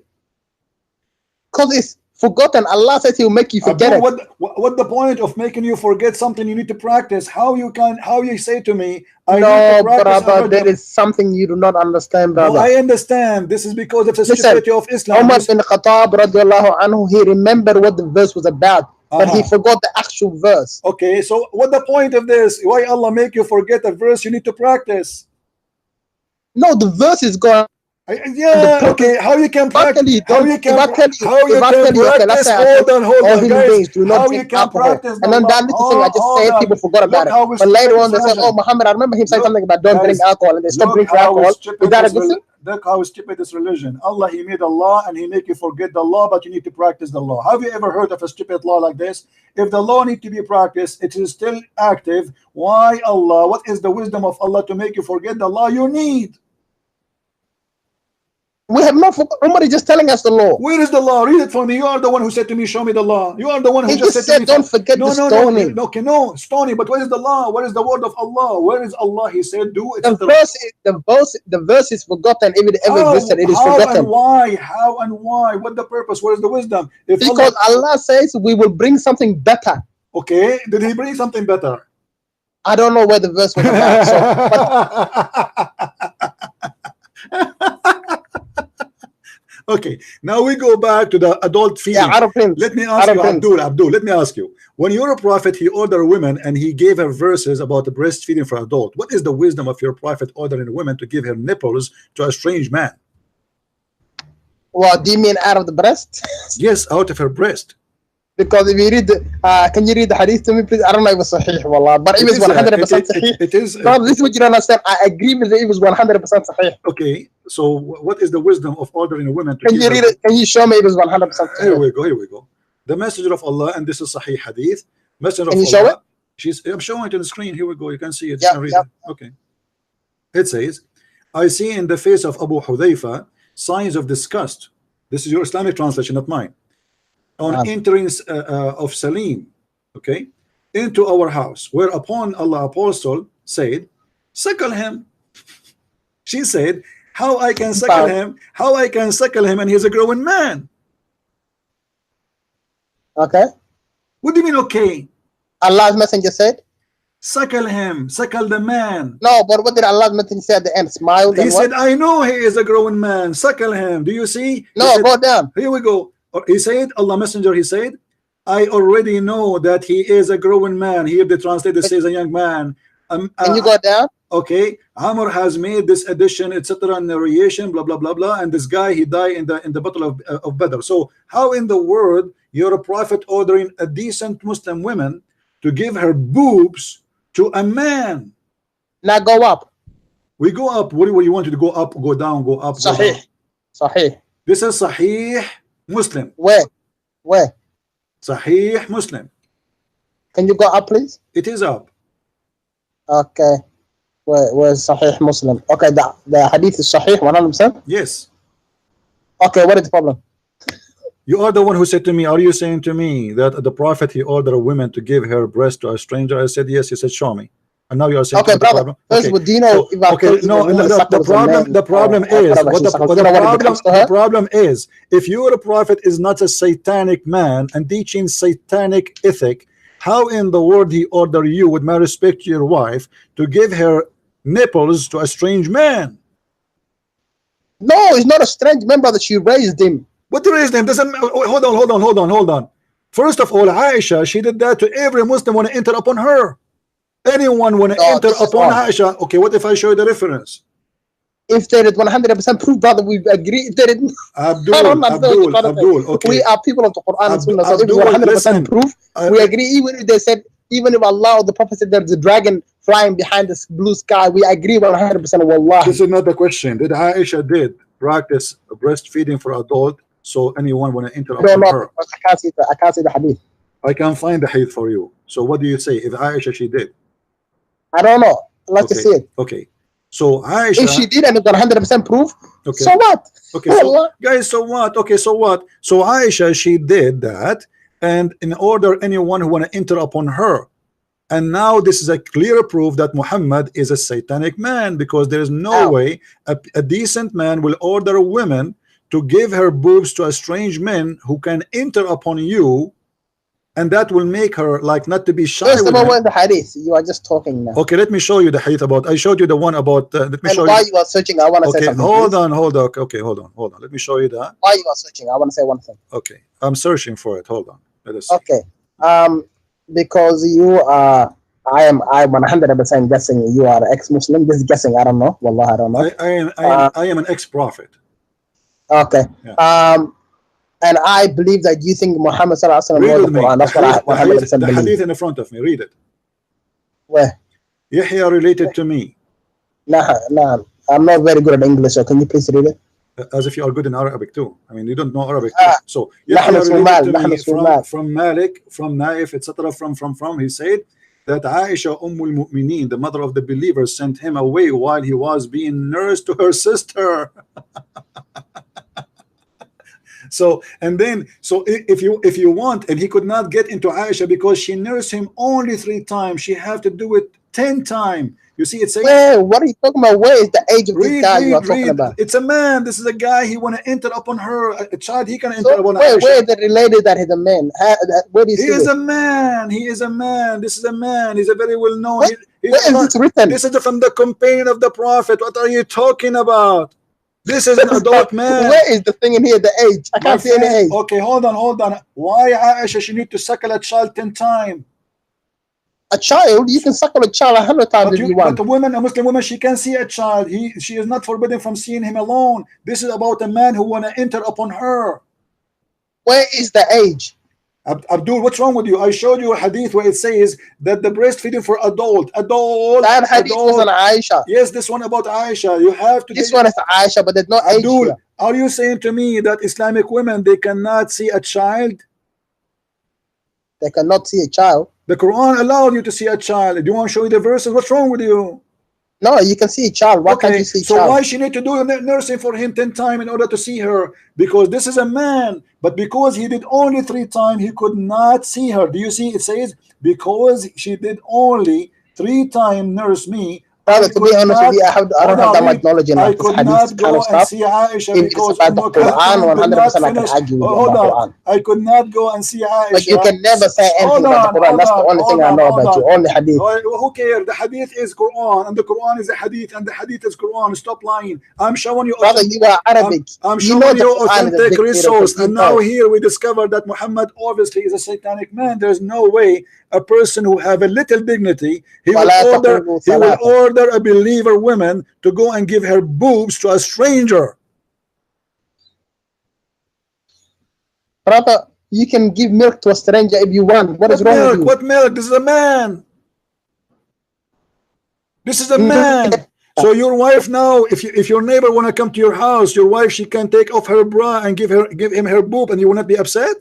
Because it's forgotten. Allah says He'll make you forget it. What the point of making you forget something you need to practice? How you say to me, I no, need to practice brother, there is something you do not understand, brother. No, I understand. This is because of the stupidity of Islam. Umar bin Khattab radiallahu anhu, he remembered what the verse was about, but he forgot the actual verse. Okay, so what the point of this? Why Allah make you forget a verse you need to practice? No, the verse is gone. Yeah, okay. How you can practice? How you can practice? Hold on, guys. How you can practice? And then that little thing I just said, people forgot about it. But later on, they said, "Oh, Muhammad, I remember him saying something about don't drink alcohol," and they stopped drinking alcohol. Is that a good thing? Look how stupid this religion. Allah, He made a law and He make you forget the law, but you need to practice the law. Have you ever heard of a stupid law like this? If the law need to be practiced, it is still active. Why Allah? What is the wisdom of Allah to make you forget the law you need? We have not forgotten. Umar is just telling us the law. Where is the law? Read it for me. You are the one who said to me, show me the law. You are the one who just said to me, don't forget the stoning. No, stoning. But what is the law? What is the word of Allah? Where is Allah? He said, do it. The verse is forgotten. If it ever existed, it is forgotten. How and why? What the purpose? Where is the wisdom? Because Allah says we will bring something better. Okay, did He bring something better? I don't know where the verse was about. Okay, now we go back to the adult feeding. Let me ask you, Abdul, let me ask you. When you're a prophet, he ordered women and he gave her verses about the breastfeeding for adult. What is the wisdom of your prophet ordering women to give her nipples to a strange man? Well, do you mean out of the breast? Yes, out of her breast. Because if you read can you read the hadith to me, please? I don't know if it's sahih, wallah, but it was 100% sahih. It is. No, this is what you don't understand. I agree with it. It was 100% sahih. Okay, so what is the wisdom of ordering a woman to Can you read it? Can you show me it was 100% sahih? Here we go. The Messenger of Allah, and this is sahih hadith. Messenger can of you Allah. Show it? I'm showing it on the screen. Here we go. You can see it. Yeah. Okay. It says, I see in the face of Abu Hudhayfa signs of disgust. This is your Islamic translation, not mine. On entering of Salim, okay, into our house, whereupon Allah apostle said, suckle him. She said, how I can suckle him? How I can suckle him? And he's a growing man. Okay. What do you mean, okay? Allah's messenger said, suckle him, suckle the man. No, but what did Allah's messenger say at the end? Smiled. He said, I know he is a growing man. Suckle him. Do you see? No, said, go down. Here we go. He said, Allah Messenger, he said, I already know that he is a growing man. Here the translator says a young man. Can you go down? Okay, Amr has made this addition, etc. narration, blah blah blah blah, and this guy, he died in the battle of Badr. So how in the world you're a prophet ordering a decent Muslim woman to give her boobs to a man? Now go up. We go up. What do you want to go up, go down, go up? Sahih. Sahih. This is Sahih Muslim. Where? Sahih Muslim. Can you go up, please? It is up. Okay. Where's Sahih Muslim? Okay, the hadith is Sahih 100%? Yes. Okay, what is the problem? You are the one who said to me, are you saying to me that the prophet, he ordered a woman to give her breast to a stranger? I said, yes. He said, show me. And now you are saying, okay, brother. Okay. Do you know if the problem is, if your prophet is not a satanic man and teaching satanic ethic, how in the world he order you, with my respect to your wife, to give her nipples to a strange man? No, it's not a strange man, brother. She raised him. What raised him? Doesn't hold on. First of all, Aisha, she did that to every Muslim when it entered upon her. Anyone when it enter upon Aisha. Okay, what if I show you the reference? If there is 100% proof, brother, we agree. If there is Abdul, okay. We are people of the Quran and Sunnah, so if 100% proof, we agree. Even if they said, even if Allah or the Prophet said there's a dragon flying behind this blue sky. We agree 100%. Wallah. This is not the question. Did Aisha did practice breastfeeding for adult? So anyone want to interrupt her? I can't see the hadith. I can find the hadith for you. So what do you say? If Aisha she did? I don't know. Let's just see it. Okay. So Aisha, if she did and it's 100% proof, okay. So what? Okay, so guys, so what? Okay, so what? So Aisha, she did that, and in order anyone who want to enter upon her, and now this is a clear proof that Muhammad is a satanic man, because there is no way a decent man will order a woman to give her boobs to a strange man who can enter upon you, and that will make her like not to be shy. First of all, the hadith, you are just talking now. Okay, let me show you the hadith about. I showed you the one about. Let me show while you. You are searching, I want to say something. Hold on. Okay, hold on. Let me show you that. While you are searching, I want to say one thing. Okay, I'm searching for it. Hold on. Let us see. Okay, because you are. I'm 100% guessing you are ex-Muslim. Just guessing. I don't know. Wallah, I don't know. I am an ex-prophet. Okay. Yeah. And I believe that you think Muhammad sallallahu alaihi wasallam wrote the Quran. That's what I 100% believe. The hadith in front of me. Read it. Where? Yahya related to me. Nah. I'm not very good at English, so can you please read it? As if you are good in Arabic too. I mean, you don't know Arabic. So Yahya related to me from Malik, from Naif, etc. From. He said that Aisha Ummul Mu'mineen, the mother of the believers, sent him away while he was being nursed to her sister. So if you want, and he could not get into Aisha because she nursed him only 3 times, she have to do it 10 times. You see, it's what are you talking about? Where is the age of this guy you are talking about? It's a man. This is a guy. He want to enter upon her. A child. He can enter upon Aisha. Where is it related that he's a man? Where do you see he is a man. He is a man. This is a man. He's a very well known. Where is this written? This is from the companion of the Prophet. What are you talking about? This is an adult man. Where is the thing in here? The age? I can't see any age. Okay, hold on. Why Aisha she need to suckle a child 10 times? A child? You can suckle a child 100 times if you want. But a Muslim woman, she can see a child. She is not forbidden from seeing him alone. This is about a man who want to enter upon her. Where is the age? Abdul, what's wrong with you? I showed you a hadith where it says that the breastfeeding for adult. That hadith was on Aisha. Yes, this one about Aisha. You have to. This one is Aisha, but there's no age. Abdul, are you saying to me that Islamic women they cannot see a child? They cannot see a child. The Quran allowed you to see a child. Do you want to show you the verses? What's wrong with you? No, you can see a child. Why can't you see a child? So why she need to do nursing for him 10 times in order to see her? Because this is a man. But because he did only 3 times, he could not see her. Do you see? It says, because she did only 3 times nurse me. Brother, to be honest with you, I don't have that much knowledge in this hadith kind of stuff. See Aisha if it's about the Quran, 100% I can argue with you about Quran. I could not go and see Aisha. But you can never say anything about the Quran. That's the only thing I know about you. Only hadith. Who cares? The hadith is Quran, and the Quran is a hadith, and the hadith is Quran. Stop lying. I'm showing you. Brother, you are Arabic. I'm showing you authentic resource, and now here we discover that Muhammad obviously is a satanic man. There's no way a person who have a little dignity, he will order a believer woman to go and give her boobs to a stranger. Brother, you can give milk to a stranger if you want. What is wrong with you? What milk? This is a man. This is a man. So your wife now, if your neighbor want to come to your house, your wife, she can take off her bra and give him her boob, and you will not be upset?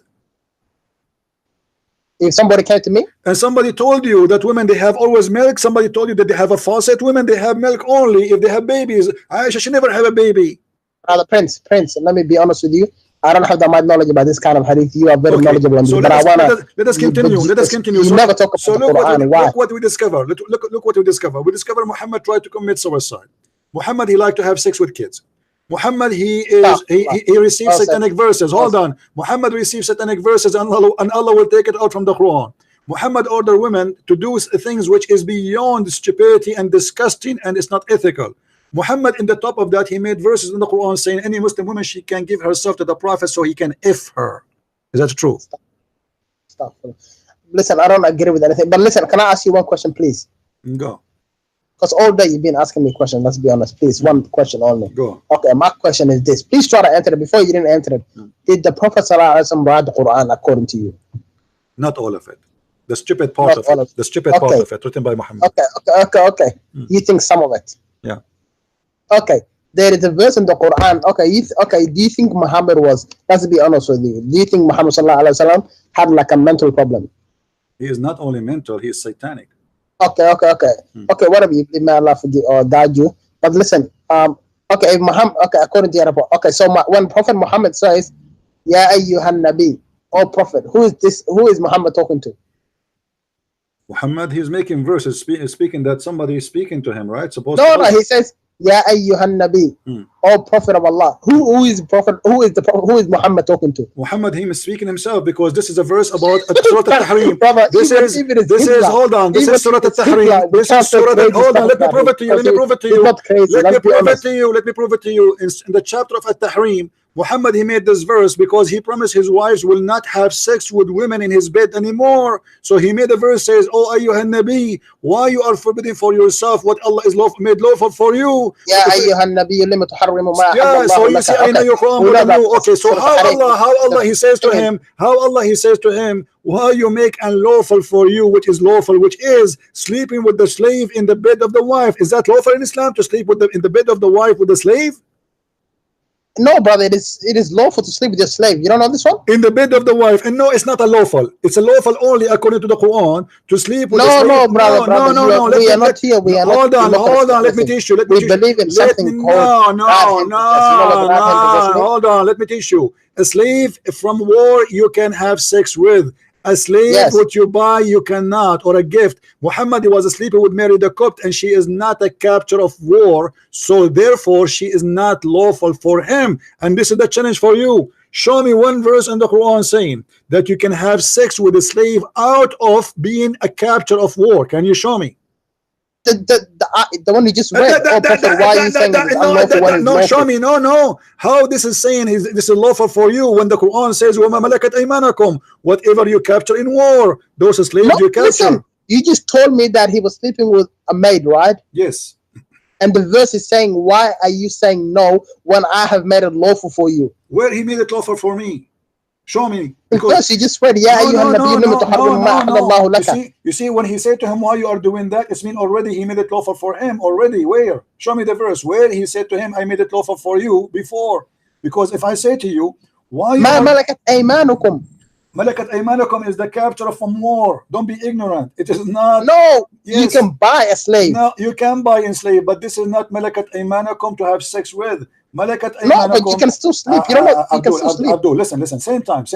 If somebody came to me and somebody told you that women they have always milk, somebody told you that they have a faucet, women they have milk only if they have babies. Aisha, she never have a baby. Brother Prince, let me be honest with you. I don't have that much knowledge about this kind of hadith. You are very knowledgeable on this. So but let us continue. Let us continue. You never talk about the Quran. Look what we discover. Look what we discover. We discover Muhammad tried to commit suicide. Muhammad, he liked to have sex with kids. Muhammad, he receives satanic verses. Hold on. Muhammad receives satanic verses, and Allah will take it out from the Quran. Muhammad ordered women to do things which is beyond stupidity and disgusting, and it's not ethical. Muhammad, in the top of that, he made verses in the Quran saying any Muslim woman, she can give herself to the Prophet so he can F her. Is that true? Stop. Listen, I don't agree with anything. But listen, can I ask you one question, please? Go. Because all day you've been asking me questions. Let's be honest, please. One question only. Go. Okay, my question is this. Please try to answer it. Before you didn't answer it, did the Prophet ﷺ write the Quran according to you? Not all of it. The stupid part Not of all it. of it. The stupid part Okay. of it, written by Muhammad. Okay. You think some of it? Yeah. Okay. There is a verse in the Quran. Okay. Do you think Muhammad was? Let's be honest with you. Do you think Muhammad sallallahu alaihi wasallam had like a mental problem? He is not only mental, he is satanic. Okay. Okay. Whatever. May Allah forgive or guide you. But listen. Okay. Muhammad. Okay. According to your report. Okay. So when Prophet Muhammad says, "Ya ayyuhan nabi," or Prophet, who is this? Who is Muhammad talking to? Muhammad, he's making verses speaking that somebody is speaking to him, right? No. He says, "Ya ayyuhan nabi," or Prophet of Allah. Who is Prophet? Who is the Prophet? Who is Muhammad talking to? Muhammad, he is speaking himself, because this is a verse about Surah Al-Tahrim. This is hold on. This is Surah Al-Tahrim. This is Surah. Hold on. Let me prove it to you. Let me prove it to you. Let me prove it to you. Let me prove it to you. In the chapter of Al-Tahrim, Muhammad, he made this verse because he promised his wives will not have sex with women in his bed anymore. So he made a verse says, "Oh ayyuhan nabi, why you are forbidding for yourself what Allah is made lawful for you?" Ya ayyuhan nabi, lima tuharrimu ma yeah, so you see, I know your Quran more than you. Okay, so how Allah he says to him, why you make unlawful for you which is lawful, which is sleeping with the slave in the bed of the wife. Is that lawful in Islam to sleep with in the bed of the wife with the slave? No, brother, it is lawful to sleep with your slave. You don't know this one? In the bed of the wife. And no, it's not a lawful. It's a lawful only according to the Quran to sleep with the slave. No, brother. No. We are not here. We are hold not. Hold on. Let me teach you. We believe in something called. No. Hold on. Let me teach you. A slave from war you can have sex with. A slave, yes. What you buy, you cannot, or a gift. Muhammad was a sleeper with Mary the Copt, and she is not a capture of war, so therefore she is not lawful for him. And this is the challenge for you. Show me one verse in the Quran saying that you can have sex with a slave out of being a capture of war. Can you show me? The one you just read. Why are you saying it is unlawful? No, show me. No. How this is saying this is lawful for you when the Quran says وَمَا مَلَكَتْ أَيْمَانَكُمْ, whatever you capture in war, those slaves you capture. Listen, you just told me that he was sleeping with a maid, right? Yes. And the verse is saying, why are you saying no when I have made it lawful for you? Where he made it lawful for me? Show me. Because you just read, you see, when he said to him, why you are doing that, it's mean already he made it lawful for him already. Where? Show me the verse where he said to him, I made it lawful for you before. Because if I say to you, why you malakat aymanukum. Malakat aymanukum is the capture from war. Don't be ignorant. It is not. No, yes. You can buy a slave. No, you can buy a slave, but this is not malakat aymanukum to have sex with. Malakat no, but you can still sleep. You know what? You can still sleep. Abdul, listen. Same time.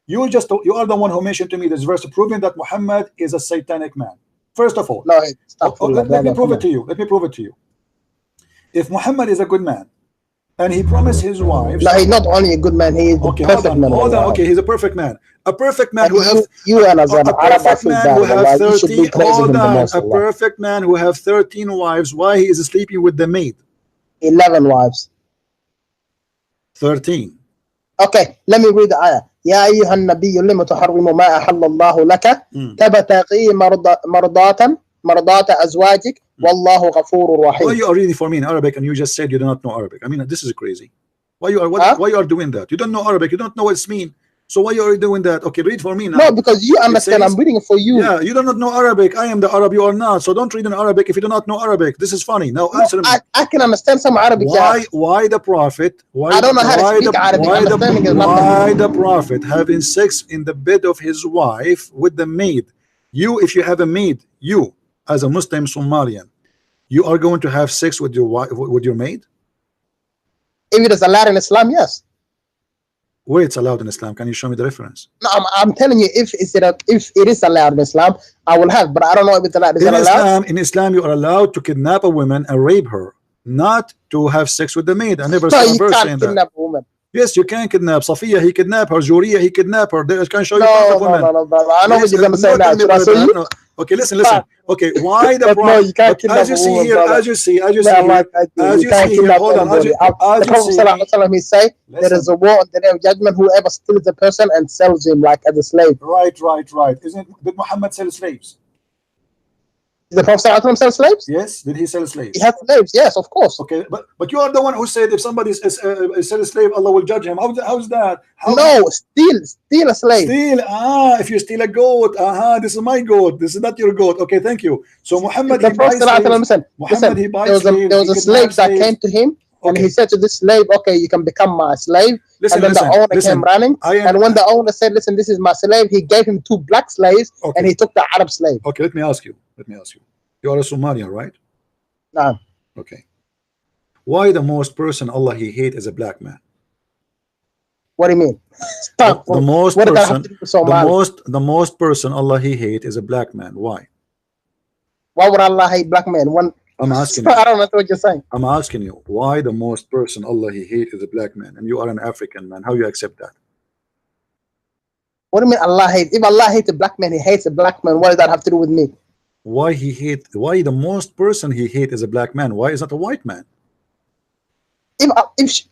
You are the one who mentioned to me this verse proving that Muhammad is a satanic man. First of all, no, stop. Let me prove it to you. Let me prove it to you. If Muhammad is a good man, and he promised his wives. No, he's not only a good man. He is a perfect man. Hold on. Okay, he's a perfect man. A perfect man who have 13. Hold on. A perfect man who have 13 wives. Why he is sleeping with the maid? 11 wives. 13. Okay, let me read the ayah. يا أيها النبي لم تحرم ما أحل الله لك تبتغي مرضات أزواجك والله غفور رحيم. Why you are reading for me in Arabic and you just said you do not know Arabic? I mean, this is crazy. Why you are doing that? You don't know Arabic. You don't know what it means. So why are you doing that? Okay, read for me now. No, because you understand. I'm reading it for you. Yeah, you do not know Arabic. I am the Arab. You are not. So don't read in Arabic if you do not know Arabic. This is funny. Now answer me. I can understand some Arabic. Why the Prophet? I don't know how to speak Arabic. Why the Prophet having sex in the bed of his wife with the maid? You, if you have a maid, you as a Muslim Somalian, you are going to have sex with your wife, with your maid? If it is allowed in Islam, yes. Where it's allowed in Islam? Can you show me the reference? No, I'm telling you, if it is allowed in Islam, I will have, but I don't know if it's allowed. In Islam, you are allowed to kidnap a woman and rape her, not to have sex with the maid. I never saw a verse saying that. Kidnap a woman. Yes, you can kidnap Safiya. He kidnapped her. Juriya, he kidnapped her. I can show you no, brother. I know what you're gonna say now. No. Okay, listen. Okay, why the no, you can't kidnap as you see here, as you see here, hold on, as you Prophet he say there is a war on the day of judgment. Whoever steals a person and sells him like as a slave. Right. Did Muhammad sell slaves? Did the Prophet ﷺ sell slaves? Yes. Did he sell slaves? He had slaves, yes, of course. Okay, but you are the one who said if somebody is sell a slave, Allah will judge him. How's that? How? No, steal a slave. Steal. If you steal a goat, this is my goat. This is not your goat. Okay, thank you. So Muhammad, The Prophet listen, he buys there was a slave that came to him, and he said to this slave, okay, you can become my slave. Listen, and then the owner came running, and when the owner said, listen, this is my slave, he gave him 2 black slaves, and he took the Arab slave. Okay, let me ask you. You are a Somalian, right? No. Okay. Why the most person Allah he hate is a black man? What do you mean? Stop. The most person Allah he hate is a black man. Why? Why would Allah hate black men? I'm asking you. I don't know what you're saying. I'm asking you why the most person Allah he hate is a black man, and you are an African man. How you accept that? What do you mean Allah hate? If Allah hates a black man, he hates a black man. What does that have to do with me? Why the most person he hate is a black man? Why is not a white man?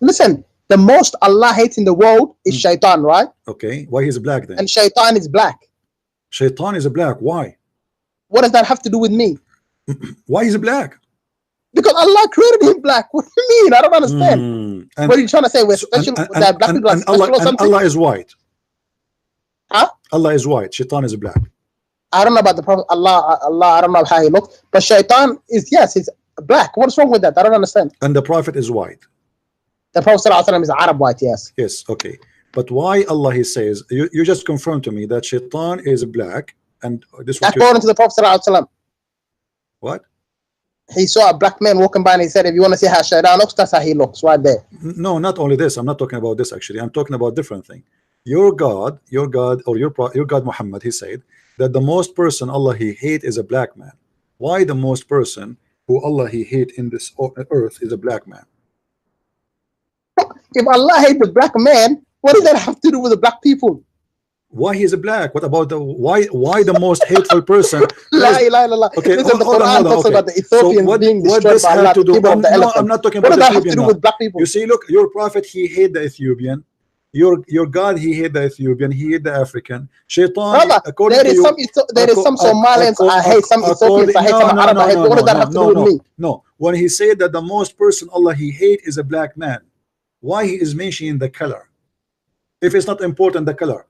Listen, the most Allah hates in the world is Shaitan, right? Okay, why he's black then? And Shaitan is black. Shaitan is a black. Why? What does that have to do with me? Why is he black? Because Allah created him black. What do you mean? I don't understand. What are you trying to say? We're special. That black people are special or something? Allah is white. Huh? Allah is white. Shaitan is black. I don't know about the Prophet. Allah, I don't know how he looks. But Shaitan is, yes, he's black. What's wrong with that? I don't understand. And the Prophet is white. The Prophet ﷺ is Arab white, yes. Yes, okay. But why Allah he says, you just confirmed to me that Shaitan is black, and this was according to the Prophet ﷺ. What? He saw a black man walking by and he said, if you want to see how Shaitan looks, that's how he looks, right there. No, not only this. I'm not talking about this actually. I'm talking about different thing. Your God, or your God Muhammad, he said that the most person Allah he hate is a black man. Why the most person who Allah he hate in this earth is a black man? If Allah hates the black man, what does that have to do with the black people? Why he is a black? What about the why the most hateful person? La ilaha illallah. Okay, listen, the Quran talks about the Ethiopians being destroyed by Allah. No, I'm not talking about the Ethiopian. What does that have to do with black people? You see, look, your prophet he hate the Ethiopian. Your God he hate the Ethiopian. He hate the African. Shaitan. Brother, there is some Somalians I hate, some Ethiopians I hate, some Arab I hate. What does that have to do with me? No. When he said that the most person Allah he hate is a black man, why he is mentioning the color? If it's not important, the color.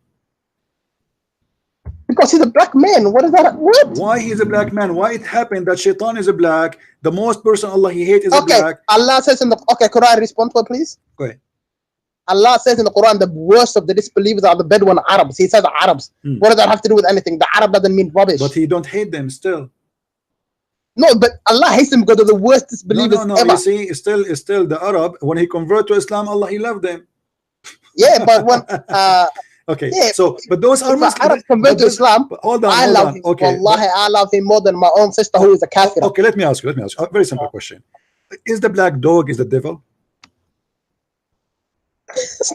Because he's a black man. What is that? What? Why he's a black man? Why it happened that Shaitan is a black? The most person Allah he hates is a black. Allah says in the Quran, respond to it, please. Go ahead. Allah says in the Quran, the worst of the disbelievers are the Bedouin Arabs. He says Arabs. What does that have to do with anything? The Arab doesn't mean rubbish. But he don't hate them still. No, but Allah hates them because they're the worst disbelievers ever. You see, it's still the Arab. When he converted to Islam, Allah he loved them. Yeah, but when okay, yeah, so but those are Muslims. Arabs convert to Islam. Hold on, I love him. Okay, Wallahi, I love him more than my own sister who is a kafir. Okay, let me ask you. A very simple question: is the black dog is the devil? Is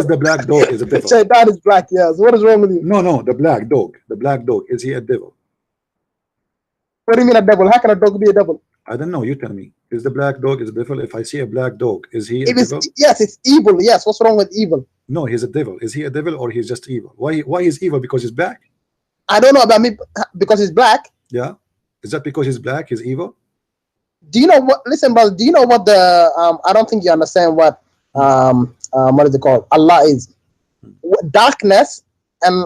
the black dog is a devil? Shaitan is black. Yes. What is wrong with you? No, the black dog. The black dog, is he a devil? What do you mean a devil? How can a dog be a devil? I don't know. You tell me. Is the black dog is a devil? If I see a black dog, is he a devil? Yes, it's evil. Yes. What's wrong with evil? No, he's a devil. Is he a devil or he's just evil? Why is evil? Because he's black? I don't know about me because he's black. Yeah. Is that because he's black? He's evil? Do you know what? Listen, brother. Do you know what the? I don't think you understand what what is it called? Allah is. Darkness and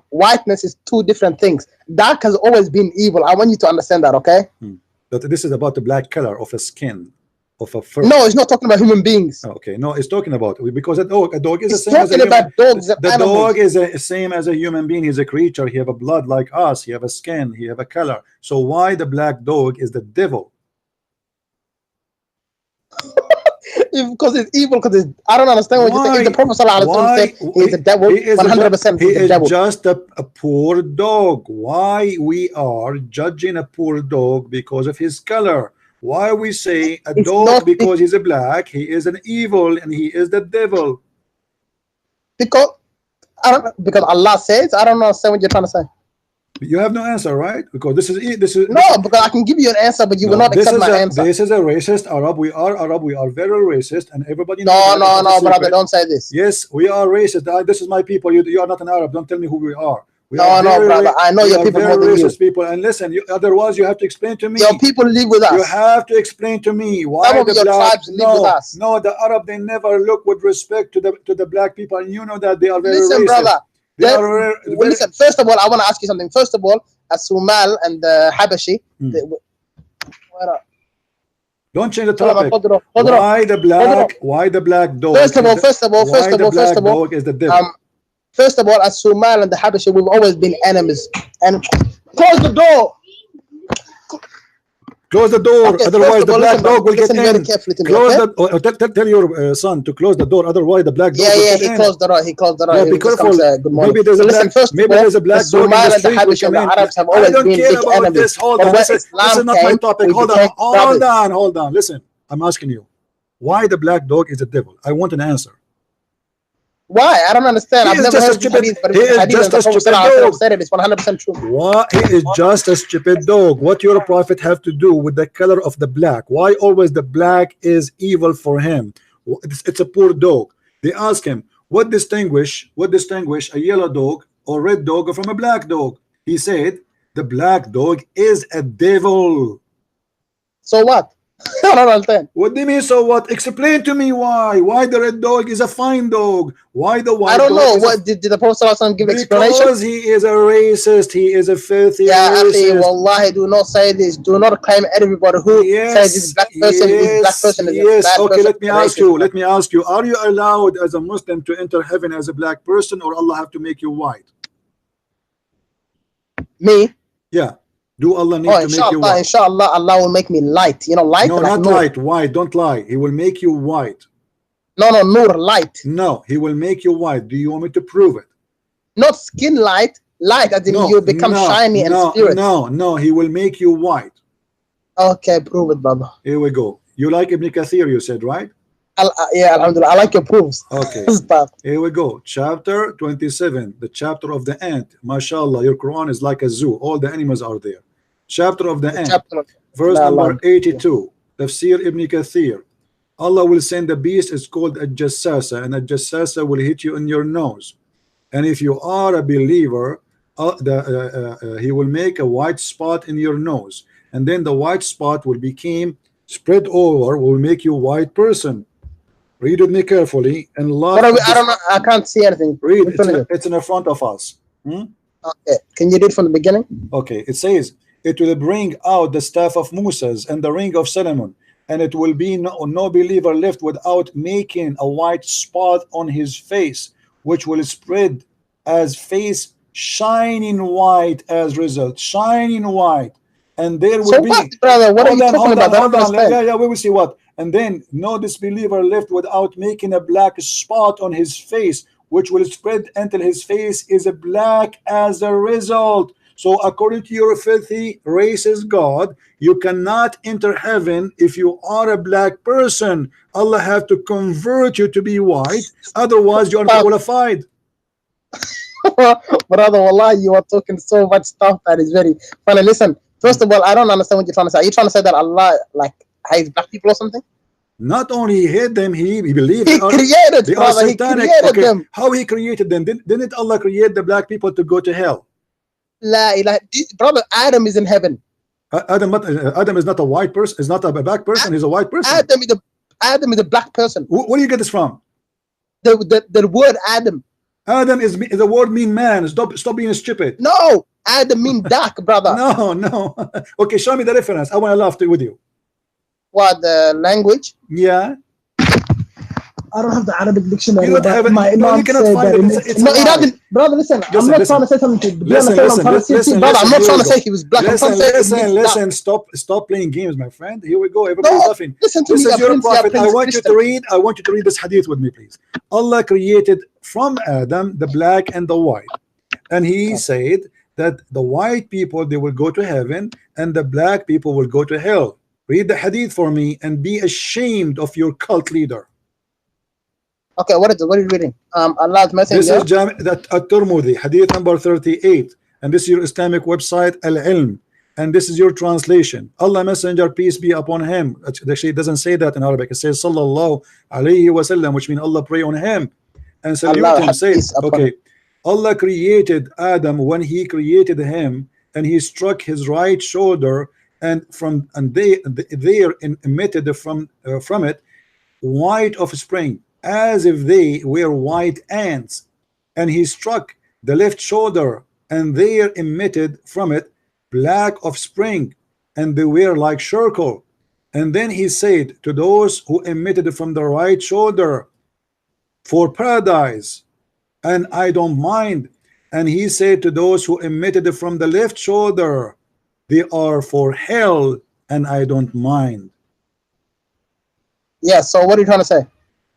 whiteness is two different things. Dark has always been evil. I want you to understand that, okay? But this is about the black color of a skin, of a fur. No, it's not talking about human beings. Okay, no, it's talking about because a dog is the same as a human. The dog is the same as a human being. He's a creature. He have a blood like us. He have a skin. He have a color. So why the black dog is the devil? Because it's evil. Because I don't understand what you're saying. If the Prophet said he's the devil, 100%. He is just a poor dog. Why we are judging a poor dog because of his color? Why we say a dog because he's a black, he is an evil and he is the devil? Because Allah says, I don't understand what you're trying to say. You have no answer, right? Because this is no, because I can give you an answer, but you will not accept my answer. This is a racist Arab. We are Arab. We are very racist, and everybody knows. No, brother, don't say this. Yes, we are racist. This is my people. You are not an Arab. Don't tell me who we are. No, brother. I know your people more than you. People. And listen, otherwise you have to explain to me. Your people live with us. You have to explain to me why some of the your tribes live with us. No, the Arab, they never look with respect to the black people, and you know that they are very listen, racist. Brother. Listen. First of all, I want to ask you something. First of all, Sumal and the Habashi. Don't change the topic. Why the black dog? First of all, is the devil. First of all, as Sumal and the Habashi, we've always been enemies. And close the door. Close the door, okay, otherwise the black dog will get in. Very carefully to me, close the, tell your son to close the door, otherwise the black dog will get in. He closed the door. He closed the door. Yeah, be careful. Maybe there's a black, there's a black dog in the street. Arabs have always been big enemies. This. Hold on. This is not my topic. Hold on. Listen, I'm asking you, why the black dog is a devil? I want an answer. Why? I don't understand. I've never heard hadith, but he is just a stupid dog. Said it. It's 100% true. Why? He is just a stupid dog. What your prophet have to do with the color of the black? Why always the black is evil for him? It's a poor dog. They ask him, what distinguish a yellow dog or red dog from a black dog? He said, the black dog is a devil. So what? I don't understand. What do you mean, so what? Explain to me why. Why the red dog is a fine dog? Why the white dog? I don't know. What did the Prophet give explanation? Because he is a racist. He is a filthy racist. Wallahi, do not say this. Do not claim everybody who says this black person is black person is a bad okay, person. Let me ask you. Are you allowed as a Muslim to enter heaven as a black person, or Allah have to make you white? Me? Yeah. Do Allah need to make you white? Inshallah, Allah will make me light. You know, light. No, not light. White. Don't lie. He will make you white. No, nur, light. No, he will make you white. Do you want me to prove it? Not skin light. Light, as in you become shiny and spirit. No, he will make you white. Okay, prove it, brother. Here we go. You like Ibn Kathir, you said, right? Yeah, alhamdulillah. I like your proofs. Okay. Here we go. Chapter 27, the chapter of the ant. MashaAllah, your Quran is like a zoo. All the animals are there. Chapter of the ant. Verse number 82. Tafsir Ibn Kathir. Allah will send a beast. It's called a jassasa, and a jassasa will hit you in your nose. And if you are a believer, he will make a white spot in your nose, and then the white spot will become spread over, will make you a white person. Read with me carefully and love. I don't know. I can't see anything. Read. It's in the front of us. Okay. Can you read from the beginning? Okay. It says, it will bring out the staff of Moses and the ring of Solomon, and it will be no believer left without making a white spot on his face, which will spread as face shining white as result. Shining white. And there will be. What, brother? What are you talking about? Hold on. Yeah, we will see what. And then no disbeliever left without making a black spot on his face, which will spread until his face is black as a result. So according to your filthy racist God, you cannot enter heaven if you are a black person. Allah have to convert you to be white, otherwise you are not qualified. Brother, wallahi, you are talking so much stuff that is very funny. Listen, first of all, I don't understand what you're trying to say. Are you trying to say that Allah hates black people or something? Not only he hate them, he believed he created, brother. He created them. How he created them? Didn't Allah create the black people to go to hell? Brother, Adam is in heaven. Adam is not a white person. Is not a black person. He's a white person. Adam is a black person. Where do you get this from? The word Adam. Adam is the word mean man. Stop being stupid. No, Adam mean dark, brother. No. Okay, show me the reference. I want to laugh with you. What, the language? Yeah. I don't have the Arabic dictionary. You don't have it. No, you cannot find it. No, it doesn't. Brother, listen. I'm not trying to say something. Brother, I'm not trying to say he was black. Listen. Stop playing games, my friend. Here we go. Everybody's laughing. Listen to me. This is your prophet. I want you to read this hadith with me, please. Allah created from Adam the black and the white, and he said that the white people, they will go to heaven, and the black people will go to hell. Read the hadith for me and be ashamed of your cult leader. Okay, what are you reading? Allah's Messenger. This is At-Tirmidhi, hadith number 38, and this is your Islamic website, Al-Ilm, and this is your translation. Allah Messenger, peace be upon him. Actually, it doesn't say that in Arabic. It says Sallallahu Alaihi Wasallam, which means Allah pray on him and salute him. Say, okay, Allah created Adam when he created him, and he struck his right shoulder, and they emitted from it white offspring, as if they were white ants, and he struck the left shoulder, and there emitted from it black offspring, and they were like charcoal. And then he said to those who emitted from the right shoulder, for paradise, and I don't mind. And he said to those who emitted from the left shoulder, they are for hell, and I don't mind. Yeah, so what are you trying to say?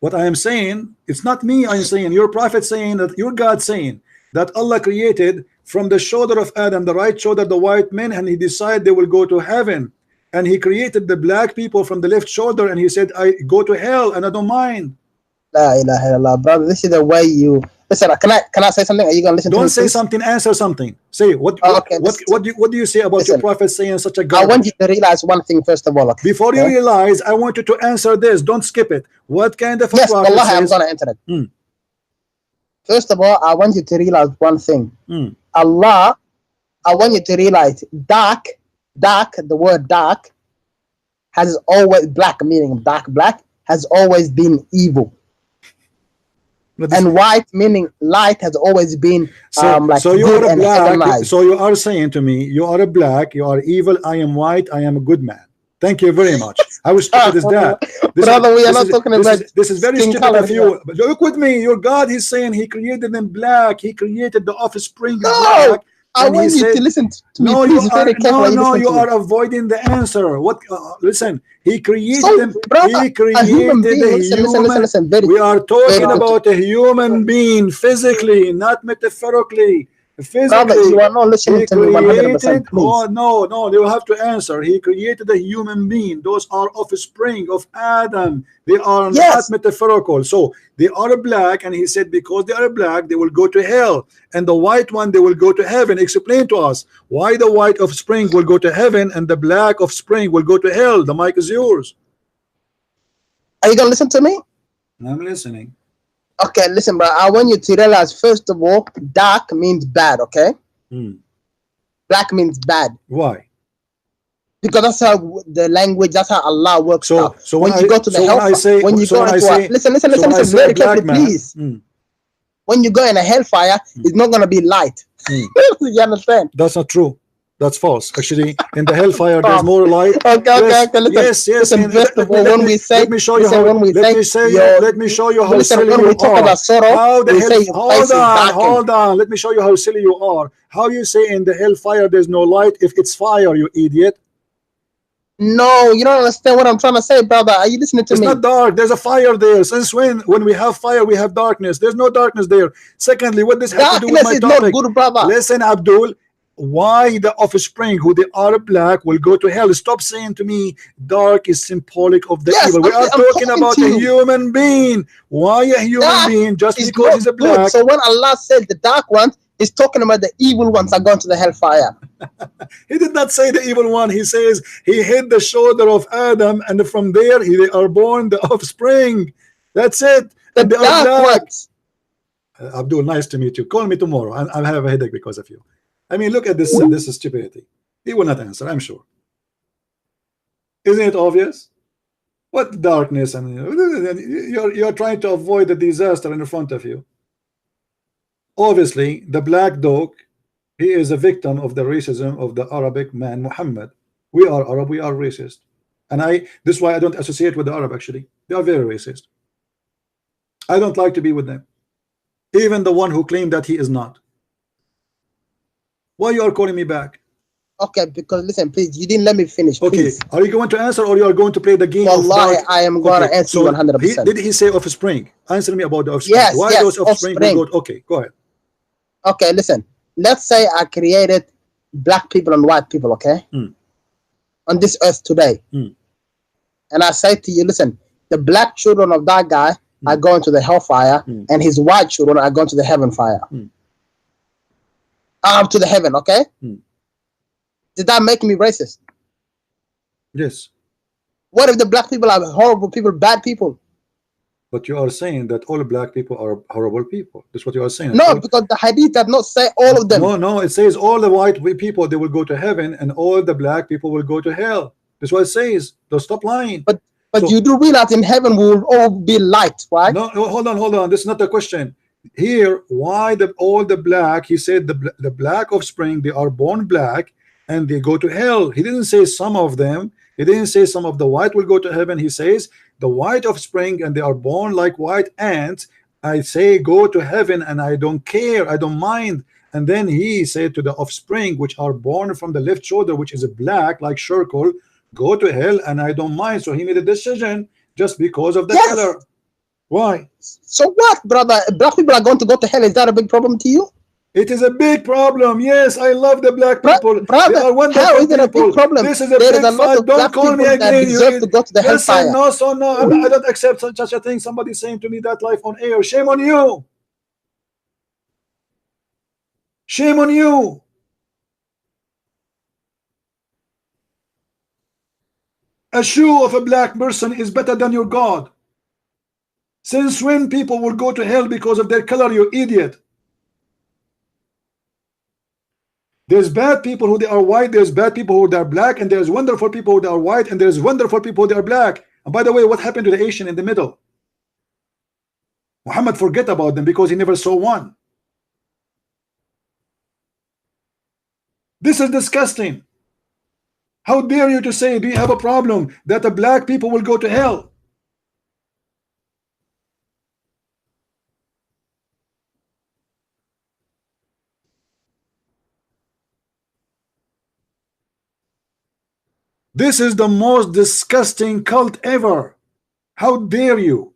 What I am saying, it's not me, I'm saying, your prophet saying, that your God saying that Allah created from the shoulder of Adam, the right shoulder, the white men, and he decided they will go to heaven. And he created the black people from the left shoulder, and he said, I go to hell and I don't mind. La ilaha illallah, brother. This is the way you listen. Can I say something? Are you gonna listen? Don't to me, say please? something. Answer something. Say what. Okay, What do you say about your prophet saying such a garbage? I want you to realize one thing first of all. Okay? Before you realize, I want you to answer this. Don't skip it. What kind of a yes, prophet Allah, says? I'm gonna answer it. First of all, I want you to realize one thing. Allah, I want you to realize dark. The word dark has always black, meaning dark black, has always been evil. And white meaning light has always been like so you good are a and black. heavenly. So you are saying to me, you are a black, you are evil, I am white, I am a good man. Thank you very much. How stupid is that? Brother, we are not talking about this is very stupid of you. But look with me, your God is saying he created them black, he created the offspring black. I want you to listen to me. No, please, you are avoiding the answer. What? Listen, he created them. Brother, he created listen, we are talking about a human being physically, not metaphorically. Physically, brother, you are not listening to me 100%. Oh no, you have to answer. He created a human being. Those are offspring of Adam. They are not metaphorical. So they are black, and he said because they are black, they will go to hell, and the white one they will go to heaven. Explain to us why the white offspring will go to heaven and the black offspring will go to hell. The mic is yours. Are you gonna listen to me? I'm listening. Okay, listen, bro. I want you to realize, first of all, dark means bad, okay? Black means bad. Why? Because that's how the language, that's how Allah works. So when you go to the hellfire, listen very carefully, please. When you go in a hellfire, it's not going to be light. You understand? That's not true. That's false. Actually, in the hellfire, there's more light. Okay. Yes. Listen, first of all, when we say, let me show you how. Let me show you how silly when you we talk are. about sorrow, Hold on. Let me show you how silly you are. How you say in the hellfire there's no light if it's fire, you idiot? No, you don't understand what I'm trying to say, brother. Are you listening to me? It's not dark. There's a fire there. Since when we have fire, we have darkness. There's no darkness there. Secondly, what does have to do with my topic? Not good, brother. Listen, Abdul. Why the offspring who they are black will go to hell? Stop saying to me dark is symbolic of the evil. We are talking about a human being. Why a human being just because he's a black? Good. So when Allah said the dark ones, he's talking about the evil ones are going to the hellfire. He did not say the evil one. He says he hit the shoulder of Adam, and from there they are born the offspring. That's it. The dark ones. Abdul, nice to meet you. Call me tomorrow. I have a headache because of you. I mean, look at this. This is stupidity. He will not answer, I'm sure. Isn't it obvious? What darkness, and you're trying to avoid the disaster in front of you. Obviously, the black dog, he is a victim of the racism of the Arabic man Muhammad. We are Arab, we are racist, and this is why I don't associate with the Arab. Actually, they are very racist. I don't like to be with them, even the one who claimed that he is not. Why you are calling me back? Okay, because listen, please, you didn't let me finish. Okay, please. Are you going to answer, or you are going to play the game? Wallahi, I am going to answer 100%. Did he say offspring? Answer me about the offspring. Yes, why those offspring will go? Okay, go ahead. Okay, listen. Let's say I created black people and white people, okay, on this earth today, and I say to you, listen, the black children of that guy are going to the hellfire, and his white children are going to the heaven fire. To the heaven, okay? Did that make me racist? Yes. What if the black people are horrible people, bad people? But you are saying that all black people are horrible people. That's what you are saying. No, because the hadith does not say all of them. No, it says all the white people they will go to heaven and all the black people will go to hell. That's what it says. Don't stop lying. But So- you do realize in heaven we will all be light, right? No, hold on. This is not the question. Here, why all the black? He said the black offspring, they are born black and they go to hell. He didn't say some of them. He didn't say some of the white will go to heaven. He says the white offspring and they are born like white ants. I say go to heaven and I don't care. I don't mind. And then he said to the offspring which are born from the left shoulder, which is a black like circle, go to hell and I don't mind. So he made a decision just because of the Yes. color. Why? So what, brother? Black people are going to go to hell. Is that a big problem to you? It is a big problem. Yes, I love the black people. Brother, They are wonderful how is it a people. big problem? This is a There big is a lot fight. of Don't black call me people that again. deserve to go to the Listen, hellfire. no, so no, I don't accept such a thing. Somebody saying to me that life on air. Shame on you. Shame on you. A shoe of a black person is better than your God. Since when people will go to hell because of their color, you idiot? There's bad people who they are white, there's bad people who they are black, and there's wonderful people who they are white, and there's wonderful people who they are black. And by the way, what happened to the Asian in the middle? Muhammad forget about them because he never saw one. This is disgusting. How dare you to say, do you have a problem that the black people will go to hell? This is the most disgusting cult ever. How dare you?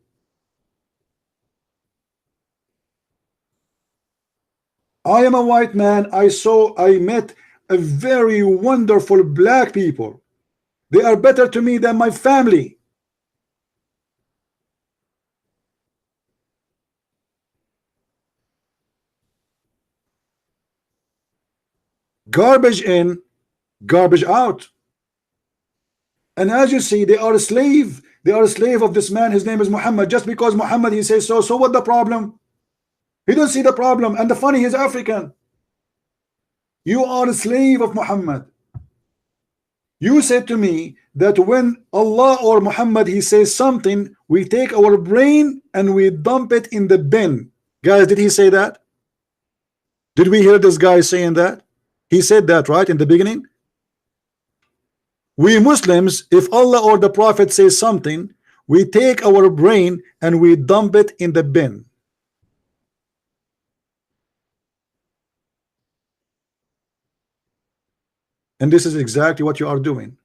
I am a white man. I met a very wonderful black people. They are better to me than my family. Garbage in, garbage out. And as you see, they are a slave. They are a slave of this man. His name is Muhammad. Just because Muhammad, he says so. So what the problem? He don't see the problem. And the funny, he's African. You are a slave of Muhammad. You said to me that when Allah or Muhammad, he says something, we take our brain and we dump it in the bin. Guys, did he say that? Did we hear this guy saying that? He said that, right, in the beginning? We Muslims, if Allah or the Prophet says something, we take our brain and we dump it in the bin. And this is exactly what you are doing.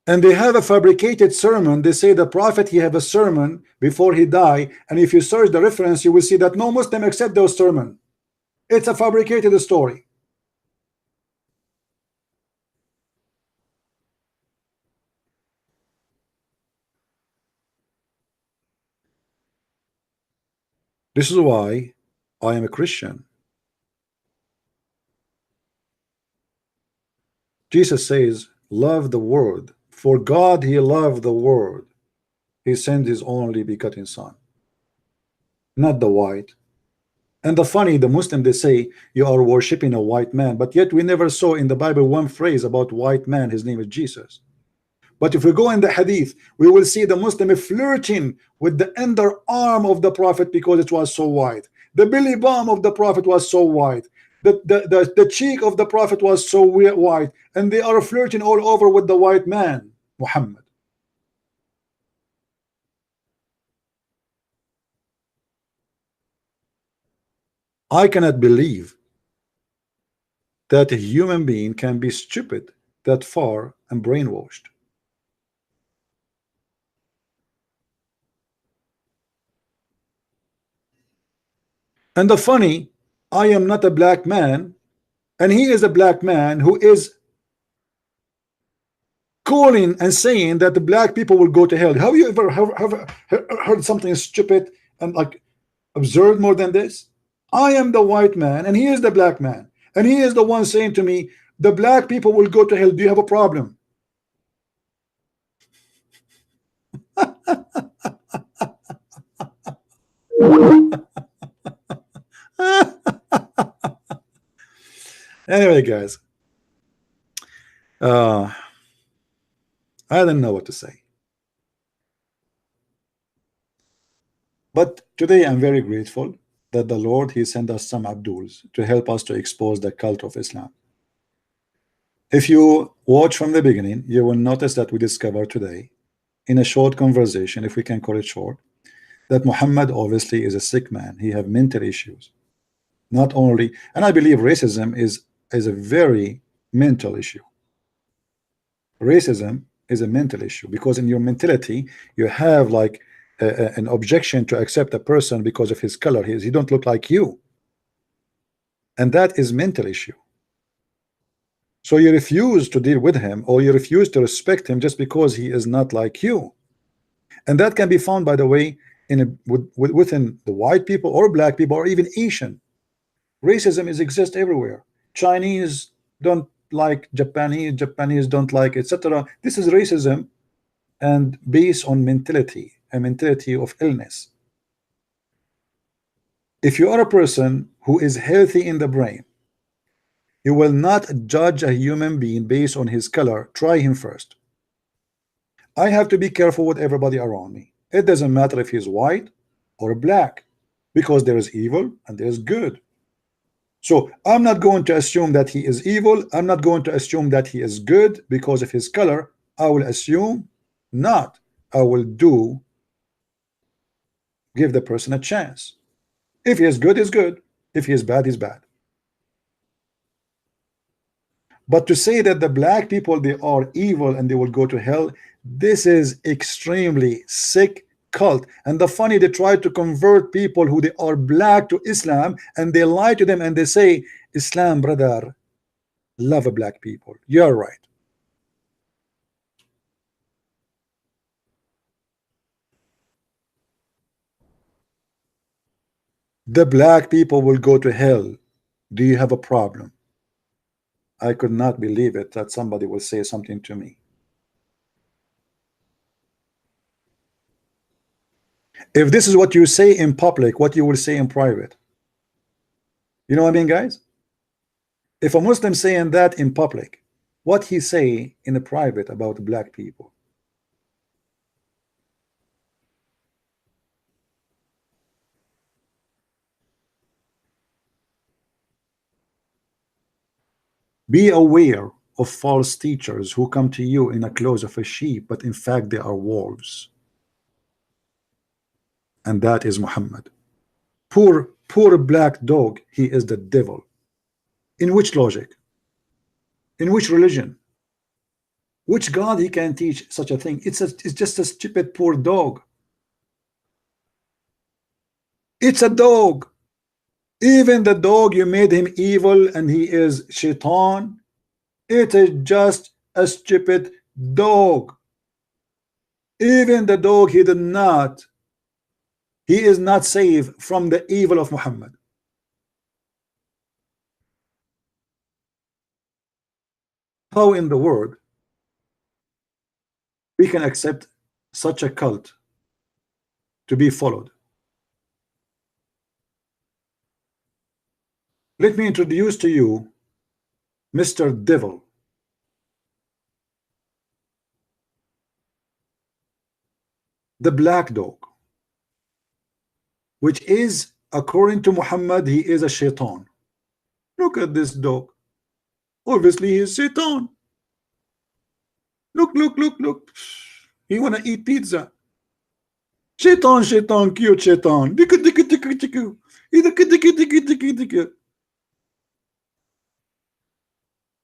And they have a fabricated sermon. They say the prophet, he have a sermon before he died, and if you search the reference, you will see that no Muslim accept those sermon. It's a fabricated story. This is why I am a Christian. Jesus says, love the world. For God, he loved the world. He sent his only begotten son, not the white. And the funny, the Muslim, they say you are worshiping a white man, but yet we never saw in the Bible one phrase about white man. His name is Jesus. But if we go in the hadith, we will see the Muslim flirting with the underarm of the prophet because it was so white. The belly bump of the prophet was so white. The cheek of the prophet was so white, and they are flirting all over with the white man, Muhammad. I cannot believe that a human being can be stupid that far and brainwashed. And the funny, I am not a black man, and he is a black man who is calling and saying that the black people will go to hell. Have you ever heard something stupid and like absurd more than this? I am the white man and he is the black man, and he is the one saying to me, the black people will go to hell. Do you have a problem? Anyway, guys, I don't know what to say. But today I'm very grateful that the Lord, he sent us some Abduls to help us to expose the cult of Islam. If you watch from the beginning, you will notice that we discovered today in a short conversation, if we can call it short, that Muhammad obviously is a sick man. He have mental issues. Not only, and I believe racism is a very mental issue. Racism is a mental issue because in your mentality you have like an objection to accept a person because of his color. He don't look like you, and that is mental issue. So you refuse to deal with him, or you refuse to respect him just because he is not like you. And that can be found, by the way, within the white people or black people or even Asian. Racism exists everywhere. Chinese don't like Japanese, Japanese don't like, etc. This is racism, and based on mentality, a mentality of illness. If you are a person who is healthy in the brain, you will not judge a human being based on his color. Try him first. I have to be careful with everybody around me. It doesn't matter if he's white or black, because there is evil and there is good. So I'm not going to assume that he is evil. I'm not going to assume that he is good because of his color. I will assume not. I will give the person a chance. If he is good, he's good. If he is bad, he's bad. But to say that the black people, they are evil and they will go to hell, this is extremely sick cult. And the funny, they try to convert people who they are black to Islam, and they lie to them and they say, Islam, brother, love black people. You're right. The black people will go to hell. Do you have a problem? I could not believe it that somebody will say something to me. If this is what you say in public, what you will say in private? You know what I mean, guys? If a Muslim saying that in public, what he say in the private about black people? Be aware of false teachers who come to you in the clothes of a sheep, but in fact they are wolves. And that is Muhammad. Poor black dog, he is the devil. In which logic? In which religion? Which God he can teach such a thing? It's just a stupid poor dog. It's a dog. Even the dog, you made him evil and he is shaitan. It is just a stupid dog. Even the dog, he is not safe from the evil of Muhammad. How in the world we can accept such a cult to be followed? Let me introduce to you Mr. Devil. The black dog, which is, according to Muhammad, he is a shaitan. Look at this dog. Obviously he is shaitan. Look. He wanna eat pizza. Shaitan, cute shaitan.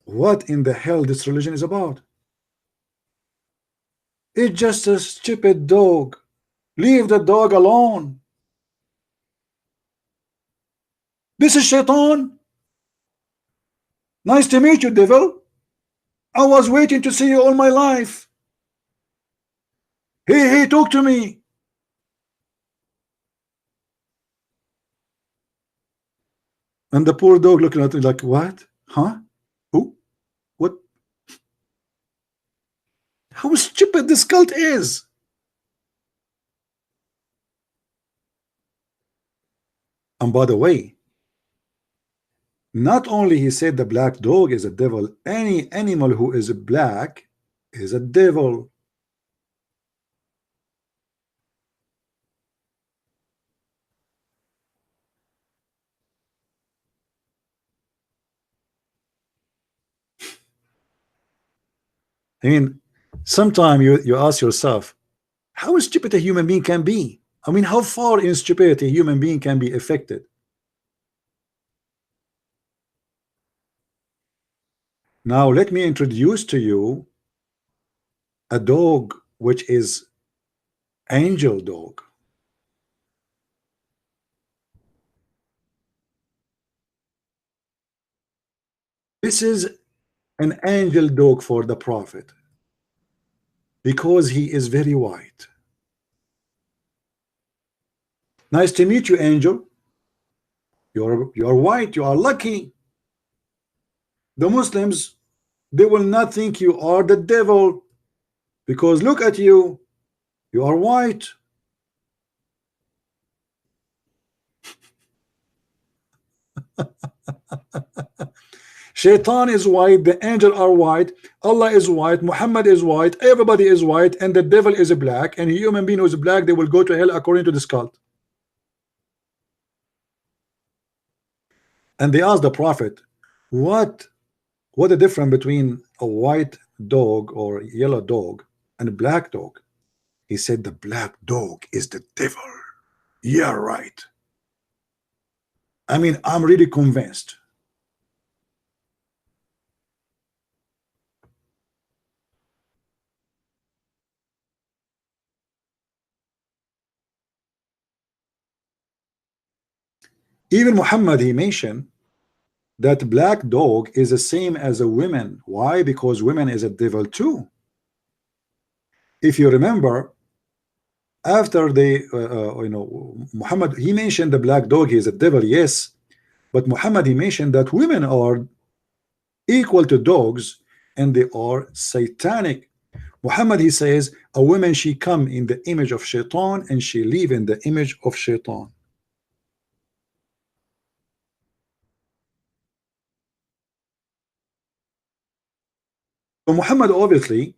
What in the hell this religion is about? It's just a stupid dog. Leave the dog alone. This is shaitan. Nice to meet you, devil. I was waiting to see you all my life. Hey, talk to me. And the poor dog looking at it like, what? Huh? Who? What? How stupid this cult is. And by the way, not only he said the black dog is a devil, any animal who is black is a devil. I mean, sometimes you ask yourself, how stupid a human being can be. I mean, how far in stupidity a human being can be affected. Now let me introduce to you a dog which is angel dog. This is an angel dog for the prophet because he is very white. Nice to meet you, angel. You're white, you are lucky. The Muslims, they will not think you are the devil because look at you, you are white. Shaitan is white, the angel are white, Allah is white, Muhammad is white, everybody is white, and the devil is black, and a human being who is black, they will go to hell according to this cult. And they asked the prophet, what the difference between a white dog or yellow dog and a black dog? He said the black dog is the devil. Yeah, right. I mean, I'm really convinced. Even Muhammad, he mentioned that black dog is the same as a woman. Why? Because women is a devil too. If you remember, after they Muhammad, he mentioned the black dog is a devil, yes, but Muhammad, he mentioned that women are equal to dogs and they are satanic. Muhammad, he says a woman, she come in the image of shaitan and she live in the image of shaitan. So Muhammad, obviously,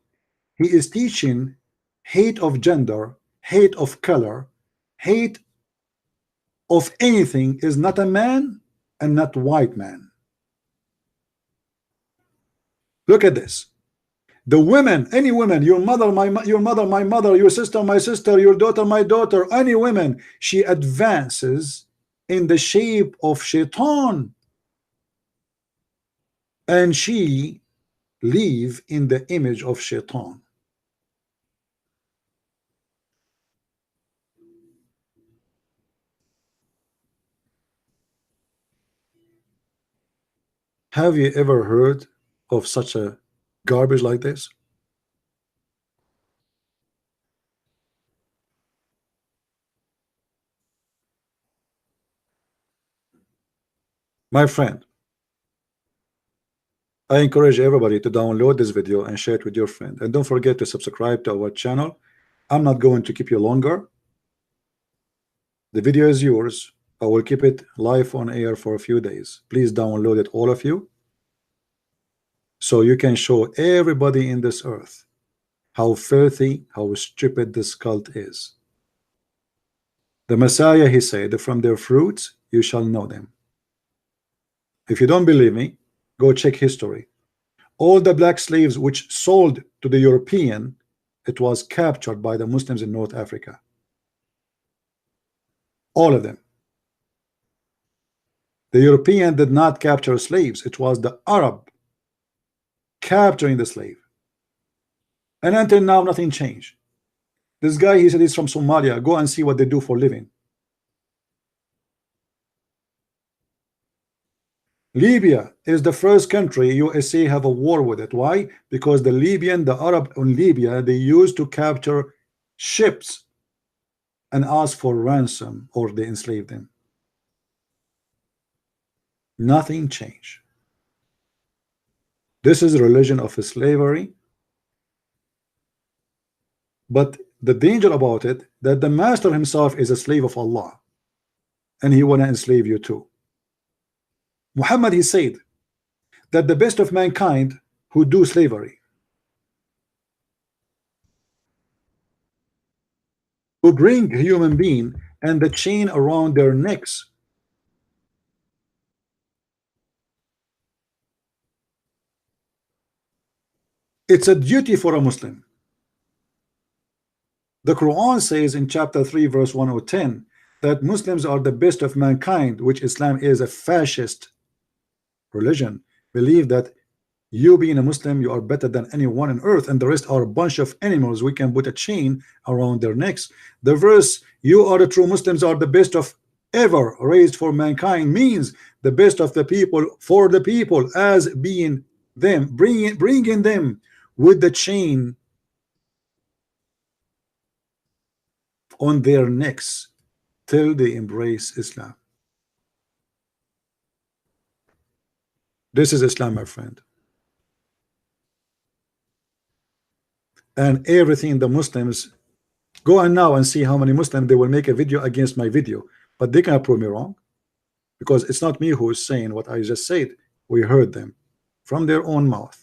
he is teaching hate of gender, hate of color, hate of anything is not a man and not white man. Look at this. The women, any woman, your mother, your mother, my mother, your sister, my sister, your daughter, my daughter, any woman, she advances in the shape of shaitan, and she live in the image of shaitan. Have you ever heard of such a garbage like this? My friend, I encourage everybody to download this video and share it with your friend, and don't forget to subscribe to our channel. I'm not going to keep you longer. The video is yours. I will keep it live on air for a few days. Please download it, all of you, so you can show everybody in this earth how filthy, how stupid this cult is. The Messiah, he said, from their fruits you shall know them. If you don't believe me, go check history. All the black slaves which sold to the European, it was captured by the Muslims in North Africa. All of them. The European did not capture slaves. It was the Arab capturing the slave. And until now, nothing changed. This guy, he said he's from Somalia. Go and see what they do for living. Libya is the first country USA have a war with it. Why? Because the Libyan, the Arab in Libya, they used to capture ships and ask for ransom, or they enslaved them. Nothing changed. This is a religion of slavery. But the danger about it, that the master himself is a slave of Allah, and he want to enslave you too. Muhammad, he said that the best of mankind who do slavery, who bring a human being and the chain around their necks, it's a duty for a Muslim. The Quran says in chapter 3 verse 110 that Muslims are the best of mankind, which Islam is a fascist religion. Believe that you being a Muslim, you are better than anyone on earth, and the rest are a bunch of animals. We can put a chain around their necks. The verse, you are the true Muslims, are the best of ever raised for mankind, means the best of the people for the people, as being them, bringing them with the chain on their necks till they embrace Islam. This is Islam, my friend. And everything the Muslims go on now and see how many Muslims they will make a video against my video, but they cannot prove me wrong, because it's not me who is saying what I just said. We heard them from their own mouth.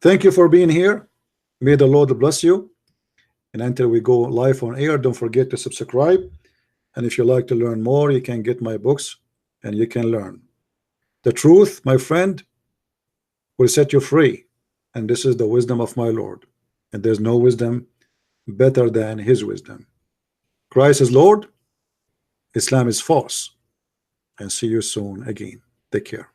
Thank you for being here. May the Lord bless you. And until we go live on air, don't forget to subscribe. And if you like to learn more, you can get my books and you can learn. The truth, my friend, will set you free. And this is the wisdom of my Lord. And there's no wisdom better than his wisdom. Christ is Lord. Islam is false. And see you soon again. Take care.